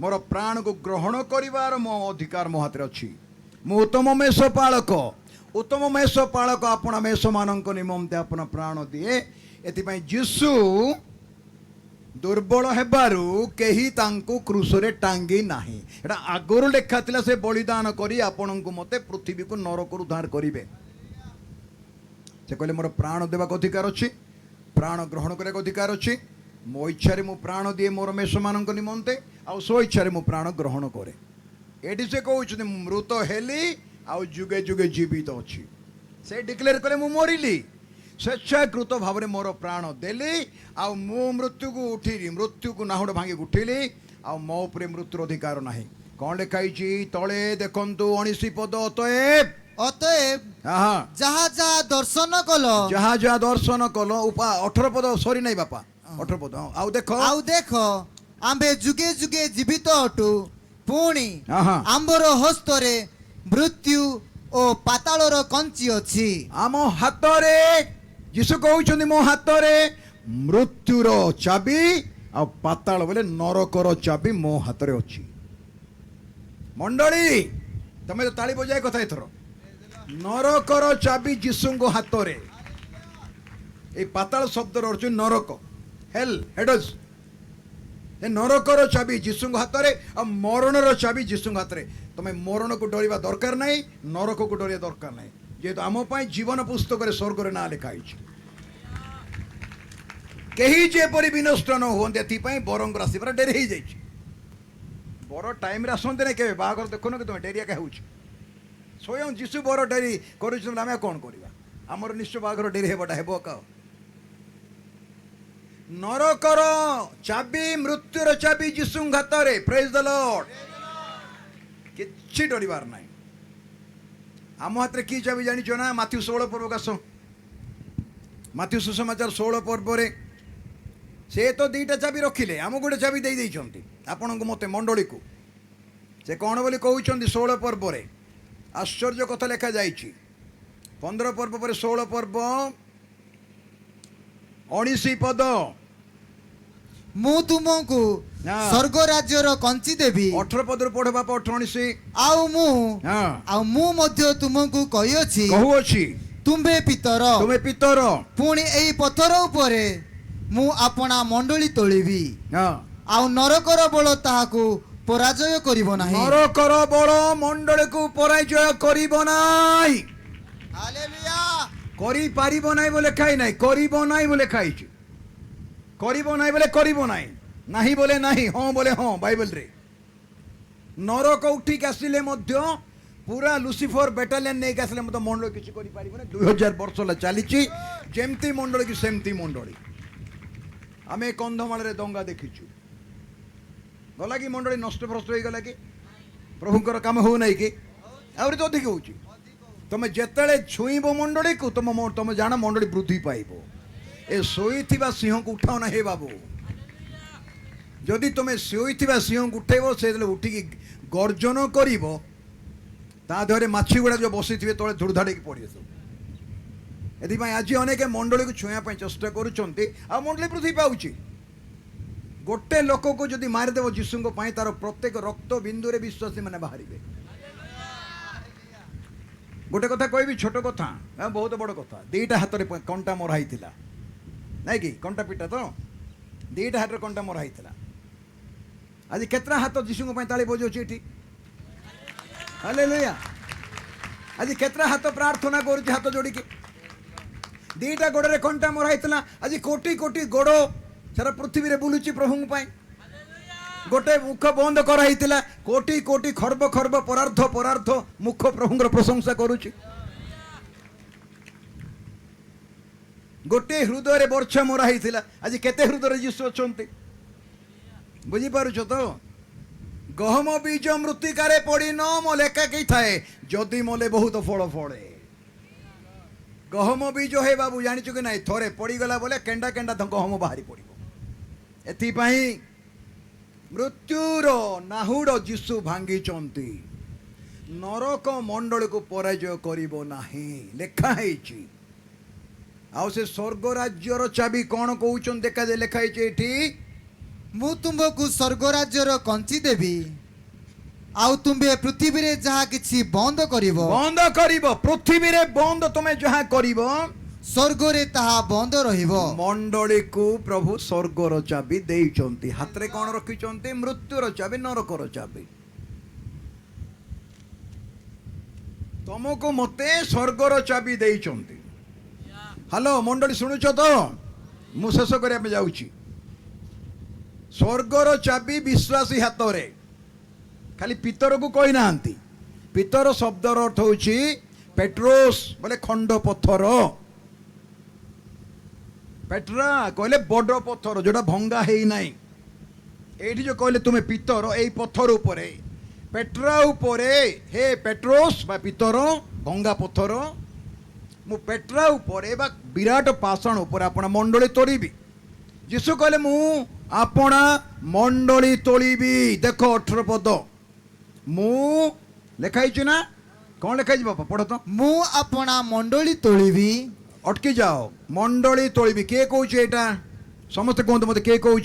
ମୋର ପ୍ରାଣକୁ ଗ୍ରହଣ କରିବାର ମୋ ଅଧିକାର ମୋ ହାତରେ ଅଛି। ମୁଁ ଉତ୍ତମ ମେଷ ପାଳକ। ଉତ୍ତମ ମେଷ ପାଳକ ଆପଣା ମେଷମାନଙ୍କ ନିମନ୍ତେ ଆପଣା ପ୍ରାଣ ଦିଏ। ଏଥିପାଇଁ ଯୀଶୁ ଦୁର୍ବଳ ହେବାରୁ କେହି ତାଙ୍କୁ କ୍ରୁଶରେ ଟାଙ୍ଗି ନାହିଁ। ଏଟା ଆଗରୁ ଲେଖା ଥିଲା, ସେ ବଳିଦାନ କରି ଆପଣଙ୍କୁ ମତେ ପୃଥିବୀକୁ ନରକରୁ ଉଦ୍ଧାର କରିବେ। ସେ କହିଲେ ମୋର ପ୍ରାଣ ଦେବାକୁ ଅଧିକାର ଅଛି, ପ୍ରାଣ ଗ୍ରହଣ କରିବାକୁ ଅଧିକାର ଅଛି। ମୋ ଇଚ୍ଛାରେ ମୁଁ ପ୍ରାଣ ଦିଏ ମୋର ମେଷମାନଙ୍କ ନିମନ୍ତେ, ଆଉ ସ୍ୱ ଇଚ୍ଛାରେ ମୁଁ ପ୍ରାଣ ଗ୍ରହଣ କରେ। ଏଠି ସେ କହୁଛନ୍ତି ମୁଁ ମୃତ ହେଲି ଆଉ ଯୁଗେ ଯୁଗେ ଜୀବିତ ଅଛି। ସେ ଡିକ୍ଲେୟାର କଲେ ମୁଁ ମରିଲି, ସ୍ୱେଚ୍ଛାକୃତ ଭାବରେ ମୋର ପ୍ରାଣ ଦେଲି, ଆଉ ମୁଁ ମୃତ୍ୟୁକୁ ଉଠିଲି, ମୃତ୍ୟୁକୁ ନାହୁଡ଼ ଭାଙ୍ଗିକି ଉଠିଲି, ଆଉ ମୋ ଉପରେ ମୃତ୍ୟୁର ଅଧିକାର ନାହିଁ। କ'ଣ ଲେଖା ହେଇଛି ତଳେ ଦେଖନ୍ତୁ 19 ପଦ। ଅତଏବ ଯାହା ଯାହା ଦର୍ଶନ କଲ, ଯାହା ଯାହା ଦର୍ଶନ କଲ। 18 ପଦ ସରି ନାହିଁ ବାପା, 18 ପଦ। ଆଉ ଦେଖ ଆମ୍ଭେ ଯୁଗେ ଯୁଗେ ଜୀବିତ ଅଟୁ, ପୁଣି ଆହା। ଆମ୍ଭର ହସ୍ତରେ ମୃତ୍ୟୁ ଓ ପାତାଳର କଞ୍ଚି ଅଛି। ଆମ ହାତରେ, ଯୀଶୁ କହୁଛନ୍ତି ମୋ ହାତରେ ମୃତ୍ୟୁର ଚାବି ଆଉ ପାତାଳ ବୋଲେ ନରକର ଚାବି ମୋ ହାତରେ ଅଛି। ମଣ୍ଡଳୀ ତମେ ତ ତାଳି ବଜାଏ କଥା ଏଥର। ନରକର ଚାବି ଯୀଶୁଙ୍କ ହାତରେ। এই পাতাল শব্দর অর্থ নরক, হেল, হেডস। ଏ ନରକର ଚାବି ଯୀଶୁଙ୍କ ହାତରେ, ଆଉ ମରଣର ଚାବି ଯୀଶୁଙ୍କ ହାତରେ। ତମେ ମରଣକୁ ଡରିବା ଦରକାର ନାହିଁ, ନରକକୁ ଡରିବା ଦରକାର ନାହିଁ, ଯେହେତୁ ଆମ ପାଇଁ ଜୀବନ ପୁସ୍ତକରେ ସ୍ୱର୍ଗରେ ନାଁ ଲେଖା ହେଇଛି। କେହି ଯେପରି ବିନଷ୍ଟ ନ ହୁଅନ୍ତି ଏଥିପାଇଁ ବରଙ୍କର ଆସିବାର ଡେରି ହେଇଯାଇଛି। ବର ଟାଇମରେ ଆସନ୍ତି ନାହିଁ କେବେ। ବାହାଘର ଦେଖୁନ କି ତମେ ଡେରିଆ କାହା ହେଉଛି? ସ୍ୱୟଂ ଯୀଶୁ ବର ଡେରି କରୁଛନ୍ତି, ଆମେ କ'ଣ କରିବା? ଆମର ନିଶ୍ଚୟ ବାହାଘର ଡେରି ହେବାଟା ହେବ କାହ। ନରକର ଚାବି, ମୃତ୍ୟୁର ଚାବି ଯୀଶୁଙ୍କ ହାତରେ। ପ୍ରେଜ୍ ଦ ଲର୍ଡ। କିଛି ଡରିବାର ନାହିଁ। ଆମ ହାତରେ କି ଚାବି ଜାଣିଛ ନା? ମାଥ୍ୟୁ 16 ପର୍ବକୁ ଆସ। ମାଥ୍ୟୁ ସୁସମାଚାର 16 ପର୍ବରେ ସେ ତ ଦୁଇଟା ଚାବି ରଖିଲେ, ଆମକୁ ଗୋଟେ ଚାବି ଦେଇଛନ୍ତି, ଆପଣଙ୍କୁ ମତେ ମଣ୍ଡଳୀକୁ। ସେ କ'ଣ ବୋଲି କହୁଛନ୍ତି 16 ପର୍ବରେ? ଆଶ୍ଚର୍ଯ୍ୟ କଥା ଲେଖା ଯାଇଛି। 15 ପର୍ବ ପରେ 16 ପର୍ବ 19 ପଦ। ମୁଁ ତୁମକୁ ସ୍ୱର୍ଗ ରାଜ୍ୟର କଞ୍ଚି ଦେବି। 18 ପଦରୁ ପଢ ବାପା, 18 19। ଆଉ ମୁଁ ମଧ୍ୟ ତୁମକୁ କହୁଅଛି ତୁମ୍ଭେ ପିତର, ପୁଣି ଏହି ପଥର ଉପରେ ମୁଁ ଆପଣା ମଣ୍ଡଳୀ ତୋଳିବି, ଆଉ ନରକର ବଳ ତାହାକୁ ପରାଜୟ କରିବ ନାହିଁ। ନରକର ବଳ ମଣ୍ଡଳୀକୁ ପରାଜୟ କରିବ ନାହିଁ। ହାଲେଲୁୟା। କରିପାରିବ ନାହିଁ ବୋଲି ଲେଖା ନାହିଁ, କରିବ ନାହିଁ ବୋଲି ଲେଖା ହେଇଛି। କରିବ ନାହିଁ ବୋଲେ କରିବ ନାହିଁ, ନାହିଁ ବୋଲେ ନାହିଁ, ହଁ ବୋଲେ ହଁ। ବାଇବେଲରେ ନରକ ଉଠିକି ଆସିଲେ ମଧ୍ୟ, ପୁରା ଲୁସିଫର ବେଟାଲିୟନ ନେଇକି ଆସିଲେ ମଧ୍ୟ ମଣ୍ଡଳୀ କିଛି କରିପାରିବନି। 2000 ବର୍ଷ ହେଲା ଚାଲିଛି ଯେମିତି ମଣ୍ଡଳୀ କି ସେମିତି ମଣ୍ଡଳୀ। ଆମେ କନ୍ଧମାଳରେ ଦଙ୍ଗା ଦେଖିଛୁ। ଗଲା କି ମଣ୍ଡଳୀ ନଷ୍ଟ ଭ୍ରଷ୍ଟ ହେଇଗଲା କି? ପ୍ରଭୁଙ୍କର କାମ ହଉନାହିଁ କି? ଆହୁରି ତ ଅଧିକ ହଉଛି। ତମେ ଯେତେବେଳେ ଛୁଇଁବ ମଣ୍ଡଳୀକୁ ତମେ ଜାଣ ମଣ୍ଡଳୀ ବୃଦ୍ଧି ପାଇବ। ଏ ଶୋଇଥିବା ସିଂହକୁ ଉଠାଅ ନା ହେ ବାବୁ। ଯଦି ତମେ ଶୋଇଥିବା ସିଂହକୁ ଉଠେଇବ, ସେ ଯେତେବେଳେ ଉଠିକି ଗର୍ଜନ କରିବ, ତା ଦେହରେ ମାଛି ଗୁଡ଼ା ଯେଉଁ ବସିଥିବେ ତଳେ ଧୁଡ଼ଧାଡ଼ିକି ପଡ଼ିବେ ସବୁ। ଏଥିପାଇଁ ଆଜି ଅନେକ ମଣ୍ଡଳୀକୁ ଛୁଇଁବା ପାଇଁ ଚେଷ୍ଟା କରୁଛନ୍ତି, ଆଉ ମଣ୍ଡଳୀ ବୃଦ୍ଧି ପାଉଛି। ଗୋଟେ ଲୋକକୁ ଯଦି ମାରିଦେବ ଯୀଶୁଙ୍କ ପାଇଁ, ତାର ପ୍ରତ୍ୟେକ ରକ୍ତ ବିନ୍ଦୁରେ ବିଶ୍ୱାସୀ ମାନେ ବାହାରିବେ। ଗୋଟେ କଥା କହିବି, ଛୋଟ କଥା, ବହୁତ ବଡ଼ କଥା। ଦିଟା ହାତରେ କଣ୍ଟା ମରା ହେଇଥିଲା, ନାଇଁ କି? କଣ୍ଟା ପିଟା ତ ଦିଟା ହାତରେ କଣ୍ଟା ମରା ହେଇଥିଲା। ଆଜି କେତେଟା ହାତ ଯୀଶୁଙ୍କ ପାଇଁ ତାଳି ବଜାଉଛି ଏଠି? हालेलुया आज केतरा हाथ प्रार्थना करूँ हाथ जोड़ी के दीटा गोड़े कंटा मरा होता आज कोटी कोटी गोड़ सारा पृथ्वी रे बुलुची प्रभु गोटे मुख बंद कराई कोटी कोटी खर्ब खर्ब परार्थ परार्थ मुख प्रभुंर प्रशंसा करुची गोटे हृदय वर्षा मरा होता आज केते हृदय जीशु अच्छा बुझीपार तो गहम बीज मृत्तिकारे पड़ी न मोले कई थाए जदि मोले बहुत फल फड़े गहम बीज हे बाबू जानी कि ना थोड़े पड़गला बोले केंडा केंडा गहम बाहरी पड़ो एथिपाई मृत्युर नाहुड़ जीशु भांगी नरक मंडल को पराजय करिबो नाही लेखा है आउ से स्वर्ग राज्यर चाबी कौन कहउछन देखा जे लेखा है मु तुमको स्वर्ग राज्यर कंची देवी आउ तुम्बे पृथ्वी रे जहा किछि बंद करिवो पृथ्वी रे बंद तुमे जहा करिवो स्वर्ग रे ताहा बंद रहिबो मंडली को प्रभु स्वर्गर चाबी देइचंती हाथ रे कौन रखिचंती मृत्युर चाबी नरकर चाबी तुमको मते स्वर्गर चाबी देइचंती हेलो मंडली शुणुच तो मु शेष करबे जाउची स्वर्गर चाबी विश्वासी हाथ रे खाली पितर को कही ना पितर शब्दर अर्थ होची पेट्रोस बोले खंड पत्थर पेट्रा कहले बड़ पत्थर जोटा भंगा है नहीं एठी जो कहले तुम्हें पितर ए पत्थर उपरे पेट्रा उपरे हे पेट्रोस बा पितर भंगा पत्थर मु पेट्रा उपरे बा विराट पाषाण उपर आपण मंडली तोड़बी जीशु कहले मु आपणा मंडली तोड़बी देख 18 पद मु लेखाई ना कौन लेखाई बापा पढ़ तो मु आपणा मंडली तोड़बी अटकी जाओ मंडली तोड़बी किए कहूँ एटा समस्त कहते मत किए कहूँ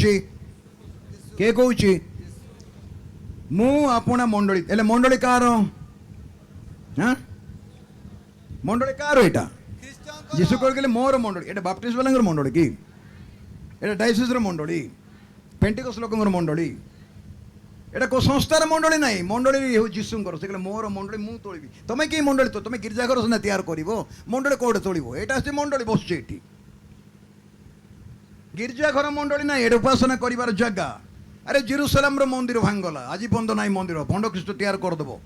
मु आपणा मंडली एले मंडली कार हाँ मंडली कार एटा जीशु कहले मोर मंडली एटा बाप्टिस्ट वाला मंडली कि एटा डायसिस रो मंडली पेंटिकस लोकंगर मंडली एटा को संस्थार मंडली नहीं मंडली जीशुंकर से मोर मंडली मु तोड़बी तुम कि मंडली तो तुम गिरजाघर सीना तैयार कर मंडली कौटे तोड़ब यहाँ से मंडली बस गिरजाघर मंडली ना ये उपासना कर जगह अरे जेरुसलेम मंदिर भांगला आज बंद ना मंदिर भंड ख्रीष्ट तैयार करदेव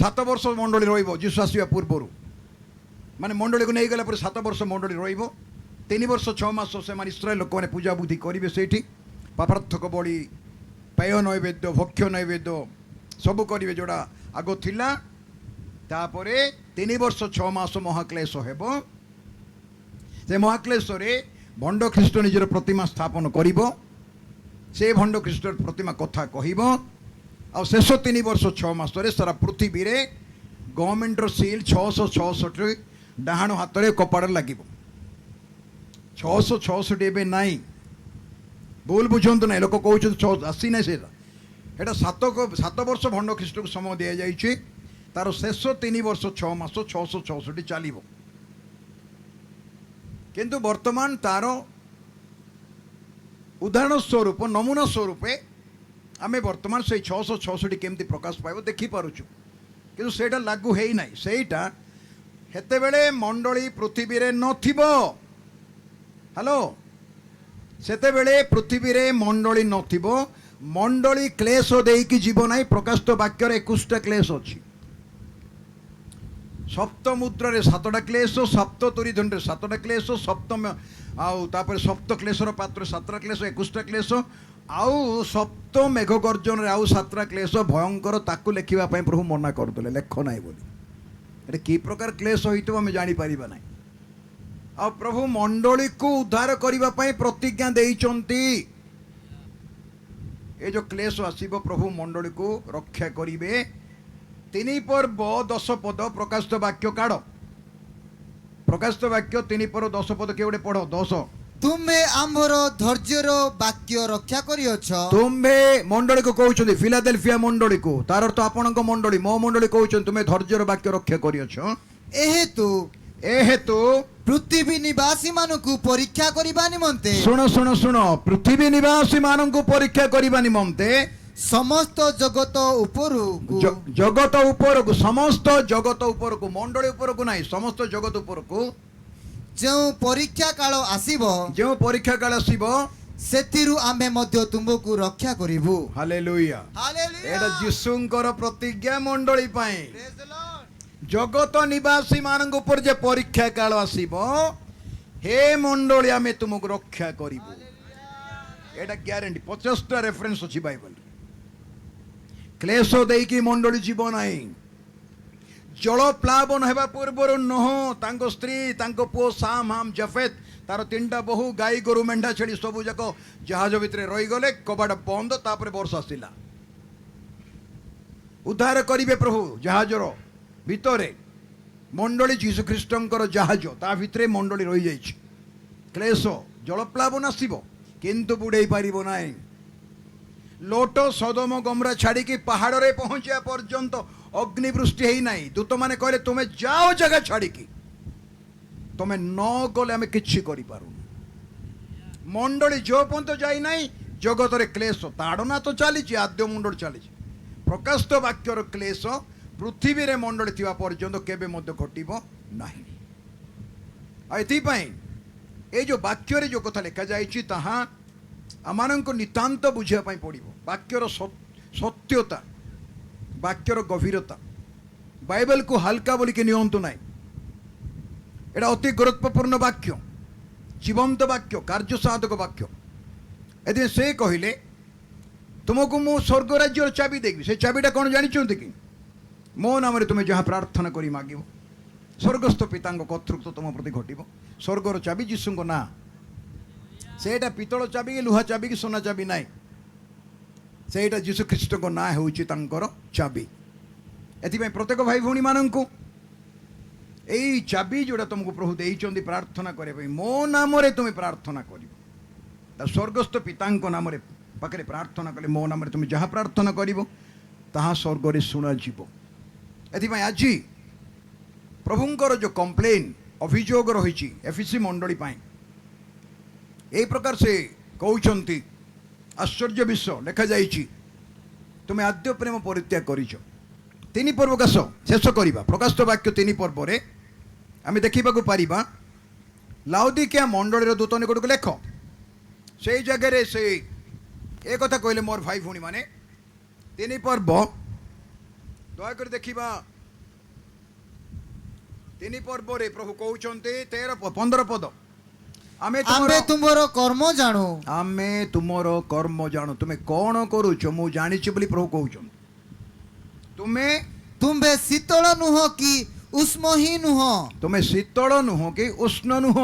7 वर्ष मंडली रही जीशु आसवा पूर्वर माने मंडली को नहीं गला 7 वर्ष मंडली रही 3 वर्ष 6 मास से इस्राएल लोक मैंने पूजा बुद्धि करेंगे से पापार्थक बड़ी पेय नैवेद्य भक्ष्य नैवेद्य सबू करेंगे जोड़ा आग थिला तापरे 3 वर्ष 6 मास महाक्लेश हेब से महाक्लेश रे भंड ख्रीष्ट निजर प्रतिमा स्थापन करिबो से भंड ख्रीष्ट प्रतिमा कथा कहिबो आ शेष 3 वर्ष 6 मास रे सारा पृथ्वी रे गवर्नमेंट रो सील 666 डाहाण हाथ रे कपाड़ लागिबो 666 एबे नाही भूल बुझंतु ना लोक कहते आसी ना से 7 वर्ष भंड ख्रीष्ट को समय दि जाइए तार शेष 3 वर्ष 6 मास 666 चलो किंतु वर्तमान तार उदाहरण स्वरूप नमूना स्वरूप आम वर्तमान से 666 केमती प्रकाश पाइब देखिपुचु किंतु सेटा लागू है ना सेटा हेते बेले मंडली पृथ्वी रे नथिबो हेलो सेते बेले पृथ्वी रे मंडली नथिबो मंडली क्लेश देकी जीव ना प्रकाशित वाक्यर 21टा क्लेश अच्छी सप्त मुद्रा रे 7टा क्लेश सप्त तुरीधन 7टा क्लेश सप्तम आउ तापर सप्त क्लेशर पात्र 7टा क्लेश 21टा क्लेश आउ सप्त मेघ गर्जन आउ 7टा क्लेश भयंकर ताकू लेखिबा पई प्रभु मना करदले लेख नाही बोली एटा की प्रकार क्लेश होइतो हम जानि परिबा नाही आ प्रभु मंडली को उद्धार करने प्रतिज्ञा देइचंती ये जो क्लेश आसीबो प्रभु मंडली को रक्षा करिवे 3 पर्व 10 पद प्रकाशित वाक्य काढ़ प्रकाशित वाक्य 3 पर्व 10 पद के पढ़ 10 तुम्हें आमर धैर्यर वाक्य रक्षा करियछ तुम्हें मंडली को कहउछथि फिलाडेल्फिया मंडली को तार अर्थ आपणक मंडली मो मंडली कहउछन तुम्हें धैर्यर वाक्य रक्षा करियछ एहेतु पृथ्वी निवासी मानकु परीक्षा करिबा निमंते सुनो सुनो सुनो पृथ्वी निवासी मानकु परीक्षा करिबा निमंते समस्त जगत उपरकु जगत उपरकु समस्त जगत उपरकु मंडली उपरकु नहीं समस्त जगत उपरकु जो परीक्षा काल आसीबो जो परीक्षा काल आसीबो सेतिरु आमे मध्य तुमको रक्षा करिबु हालेलुया हालेलुया एटा जिसुंकर प्रतिज्ञा मंडली पाए जगत निवासी मानक ऊपर जे परीक्षा काल आसीबो हे मंडली आमे तुमको रक्षा करिबु एटा ग्यारंटी 50टा रेफरेंस अछि बाइबल क्लेश देकी मंडली जीवन आई जल प्लावन हेबा पूर्वर नह तांको स्त्री तांको पुओ साम हाम जफेत तार 3टा बहु गाई गोरु मेंढा छेड़ी सबु जाक जहाज भितर रही गले कबाड़ बंद तापर वर्षा आसिला उद्धार करिवे प्रभु जहाजर भितरे मंडली जीशु ख्रीष्टंकर जहाज ता भितरे मंडली रही जाइछि क्लेश जल प्लावन आसीबो किंतु बुड़े पारिबो नाही लोट सदम गमरा छाड़ी की पहाड़ रे पहुंचा पर्यंत अग्निवृष्टि है नहीं दूत माने कहले तुम्हें जाओ जगह छाड़ी की तुम्हें न गले आम कि मंडली जो पर्यंत जाई नहीं जगत रे क्लेश ताड़ना तो चली आद्य मंडल चली प्रकाशित वाक्यर क्लेश पृथ्वी रे मंडली थिबा पर्यंत केबे मध्य घटिबो नाही एथिपाई ए जो वाक्य रे जो कथा लिखा जाइछि ताहा आमानंको नितांत बुझिया पाई पड़िबो वाक्यर सत्यता वाक्यर गभीरता बाइबल को हल्का बोली के नियंतु नाई एटा अति गुरुत्वपूर्ण वाक्य जीवंत वाक्य कार्य साधक वाक्य एदि से कहिले तुमको मु स्वर्ग राज्य चाबी देबी से चाबीटा कौन जानिछंती कि मो नाम रे तुमे जहाँ प्रार्थना करी मागिबो स्वर्गस्थ पितांग कर्तृत्व तुम प्रति घटिबो स्वर्गर चाबी जीशुंको ना सेटा पितल चाबी कि लुहा चाबी कि सोना चाबी नाई सेटा जीशु ख्रीष्ट को ना होउछि तांकर चाबी एथिपाई प्रत्येक भाई भौणी मानंकु एई चाबी जोड़ा तुमको प्रभु देइचंदी प्रार्थना करे भाई मो नाम रे तुमे प्रार्थना करिवो स्वर्गस्थ पितांक नाम रे पाखरे प्रार्थना कले मो नाम रे तुमे जहाँ प्रार्थना करिवो ताहा स्वर्ग रे सुना जीवो एथिपाई आजी प्रभुंकर जो कंप्लेन अभियोग रही एफिसी मंडली पाई ए प्रकार से कहउछंती आश्चर्य विषय लेखा जाइछि तुमे आद्य प्रेम परित्याग करिछ 3 पर्व काश शेष करिबा प्रकाशित वाक्य 3 पर्व रे आमे देखिबा को पारिबा लाउदिकिया मंडली रो दूत निकट को लेख से जगह रे से ए कथा कहले मोर भाई भौणी माने 3 पर्व दया कर देखिबा 3 पर्व रे प्रभु कहउछंती 13-15 पद आमे तुमरो कर्म जानो आमे तुमरो कर्म जानो तुमे कौन करूछ मु जानिछि बोली प्रभु कहउछन तुम्बे शीतल नुह कि उष्म ही नुह तुमे शीतल नुह कि उष्ण नुह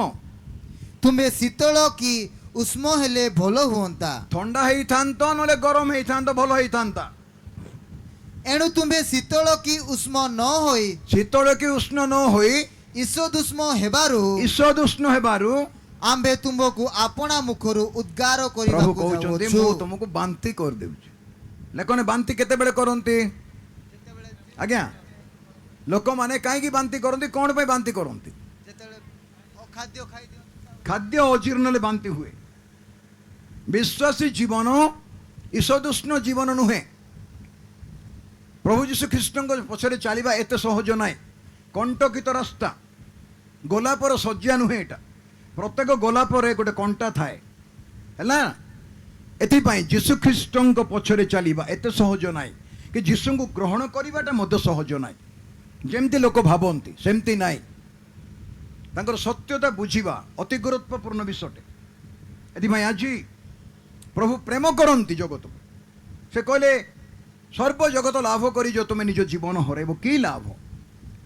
तुम्बे शीतल कि उष्म हेले भलो हुंता ठंडा हेई थांतो नले गरम हेई थांतो भलो हेई थांता एणु तुम्बे शीतल कि उष्म न होई शीतल कि उष्ण न होई ईषदुष्म हेबारु आंबे तुमको आपना मुखरु उद्गार करिबा प्रभु कहउछंती मु तुमको बांती कर देउछि लेकोने बांती केते बेले करंती आज्ञा लोक माने काहे की बांती करंती कोन पे बांती करंती खाद्य अजीर्ण ले बांती हुए विश्वासी जीवन ईषदुष्ण जीवन नुहे प्रभु जीशु ख्रीष्टंक पछरे चलिबा एते सहज नाय कंटकित रास्ता गोलापर सज्जा नुहे एटा प्रत्येक गोलापर गोटे कंटा थाए है एथिपाई जीशु ख्रीष्टंक पछरे चलिबा एते सहज नाय कि जीशु को ग्रहण करिबाटा मध्य सहज नाय जेमती लोक भाबंती सेमती नाय तांकर सत्यता बुझिबा अति गुरुत्वपूर्ण विषयटे एथिपाई आज प्रभु प्रेम करंती जगत से कहले सर्व जगत लाभ करी जो तुम निज जीवन हरैब कि लाभ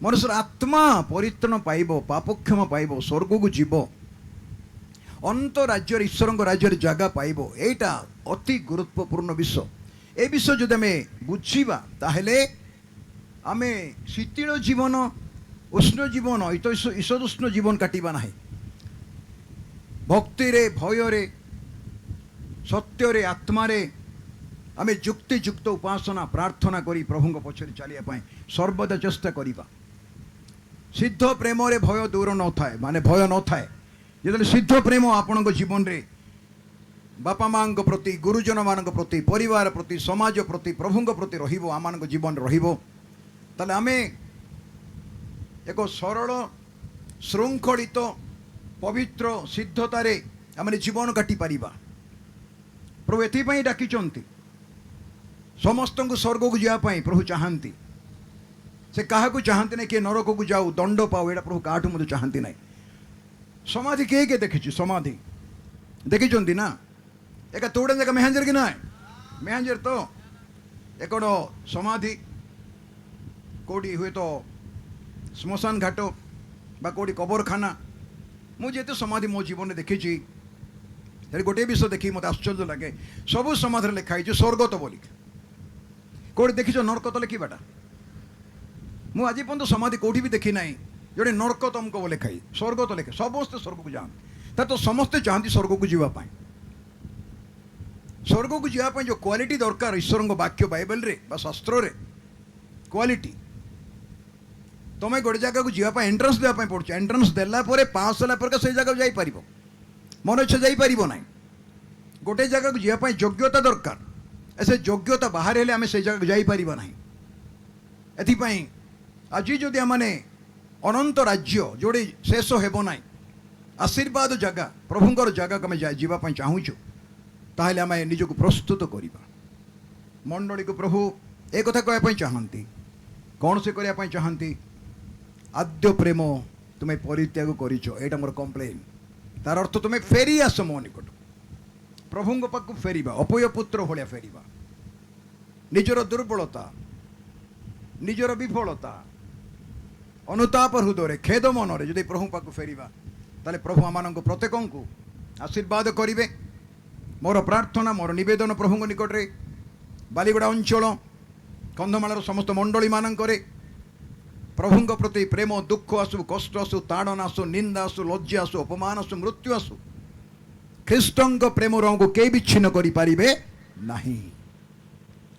मनुष्य आत्मा परित्राण पाइब पापक्षम पाइब स्वर्ग को जीव अंत राज्य ईश्वर राज्य जगह पाइब एटा अति गुरुत्वपूर्ण विषय ए विषय जो आम बुझा ताहले आम शीतल जीवन उष्ण जीवन ईषदुष्ण जीवन काटिबा नाही भक्ति रे भय रे सत्य रे आत्मा रे आम जुक्तियुक्त उपासना प्रार्थना करी प्रभु पछरे चलिया पाई सर्वदा चेष्टा करिबा सिद्ध प्रेम रे भय दूर न थाए माने भय न थाए जेतले सिद्ध प्रेम आपण जीवन रे बापा माँ प्रति गुरुजन मान प्रति परिवार प्रति समाज प्रति प्रभु प्रति रहिबो आम जीवन रहिबो ताले आमे एक सरल श्रृंखलित पवित्र सिद्धतारे आम जीवन काटी पारिबा प्रभु एथिपाई डाकिचंती समस्त को स्वर्ग को जावाई प्रभु चाहती से क्या चाहती ना किए नरक को जाऊ दंड पाऊ एटा प्रभु काठू मत चाहती ना समाधि किए देखी समाधि देखी ना एक तोड़े जगह मेहंजर की ना मेहंजर तो एक समाधि कौटी हुए तो श्मशान घाट बा कौटी कबरखाना मुझे तो समाधि मो जीवन में देखी गोटे विषय देखी मत आश्चर्य लगे सबू समाधि लिखाई स्वर्ग तो बोलिक कौटी देखी नरक तो लिखा मु आज पर्यटन समाधि कौटी भी देखी ना जोड़े नरक तुमको लिखाई स्वर्ग तो लिखे समस्ते स्वर्ग को जाते तो समस्ते चाहती स्वर्ग को जीवाई स्वर्ग को जीवाई जो क्वालिटी दरकार ईश्वर वाक्य बाइबल रे बा शास्त्र रे क्वालिटी तुम गोटे जगह को जीवाई एंट्रांस देवाई पड़े एंट्रांस देला पास होगा से जगह जापर मन इच्छा जापर ना गोटे जगह को जीवाई योग्यता दरकार से योग्यता बाहर हेले आम से जगह जापर ना एपाई आज जदि आमने अनंत राज्य जोड़े शेष हेब ना आशीर्वाद जगह प्रभुंर जगह आम जावाई चाहूँ ताहले आम निजक प्रस्तुत करवा मंडली को प्रभु एक कथा कहवाई चाहती कौन से करने चाहती आद्य प्रेम तुम्हें परित्याग कर मोर कंप्लेन तार अर्थ तुम्हें फेरी आस मो निकट प्रभु पाक फेरवा अपय पुत्र भाया फेरवा निजर दुर्बलता निजर विफलता अनुताप हृदय खेद मनरे जदि प्रभु पाक फेरवा ताले प्रभु आम प्रत्येक को आशीर्वाद करेंगे मोर प्रार्थना मोर नवेदन प्रभु निकट रे बालीगुड़ा अंचल कंधमाल समस्त मंडली मानक प्रभु प्रति प्रेम दुख आसु कष्ट आसु ताड़ना आसु निंदा आसु लज्जा आसु अपमान आसु मृत्यु आसु ख्रीष्ट प्रेम हमको कई विच्छिन्न करें नहीं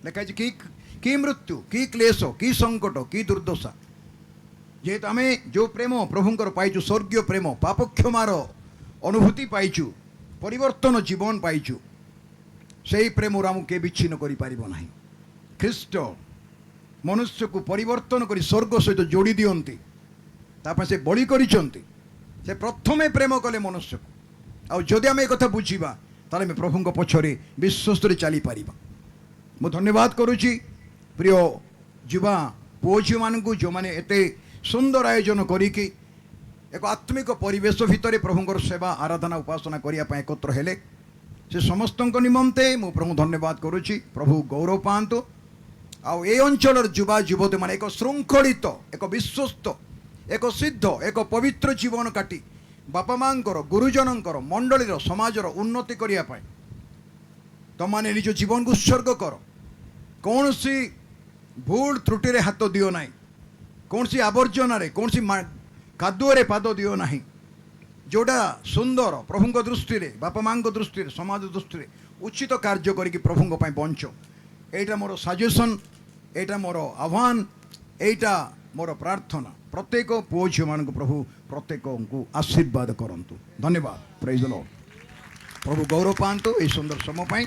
लिखाई कि मृत्यु कि क्लेश कि संकट कि दुर्दशा जेहेतु आम जो प्रेम प्रभुंकर पाइचु स्वर्गीय प्रेम पाप क्षमार अनुभूति पाइचु परिवर्तन जीवन पाइचु से प्रेम आमको के विच्छिन्न करें ख्रीष्ट मनुष्य को परिवर्तन कर स्वर्ग सहित जोड़ी दियंती से बलि करिसंती से प्रथमे प्रेम कले मनुष्य को आदि आम एक बुझा ताले आम प्रभु पछरे विश्वस्त चली पार मु धन्यवाद करुच्ची प्रिय युवा पुओ झी मान जो मैंने एत सुंदर आयोजन करिकी एक आत्मिक परिवेश भितर प्रभुंर सेवा आराधना उपासना करने एकत्र हेले से समस्त निमंते मु प्रभु धन्यवाद करुच्ची प्रभु गौरव पातु आउ ए अंचल युवा युवती मान एक श्रृंखलित एक विश्वस्त एक सिद्ध एक पवित्र जीवन काटी बापा माँ गुरुजनकर मंडलीर समाजर उन्नति करने तुमने निज जीवन को उत्सर्ग कर कौन सी भूल त्रुटि हाथ दियो ना कौन सी आवर्जन कौन सी कादुअरे पाद दियो ना जोड़ा सुंदर प्रभु दृष्टि बापा माँ दृष्टि समाज दृष्टि उचित कार्य करी प्रभु बंच एटा मोर सजेशन एटा मोर आह्वान एटा मोर प्रार्थना प्रत्येक पुओ झी मान प्रभु प्रत्येक को आशीर्वाद करंतु धन्यवाद प्रेज द लॉर्ड प्रभु गौरव पांतु ए सुंदर समय।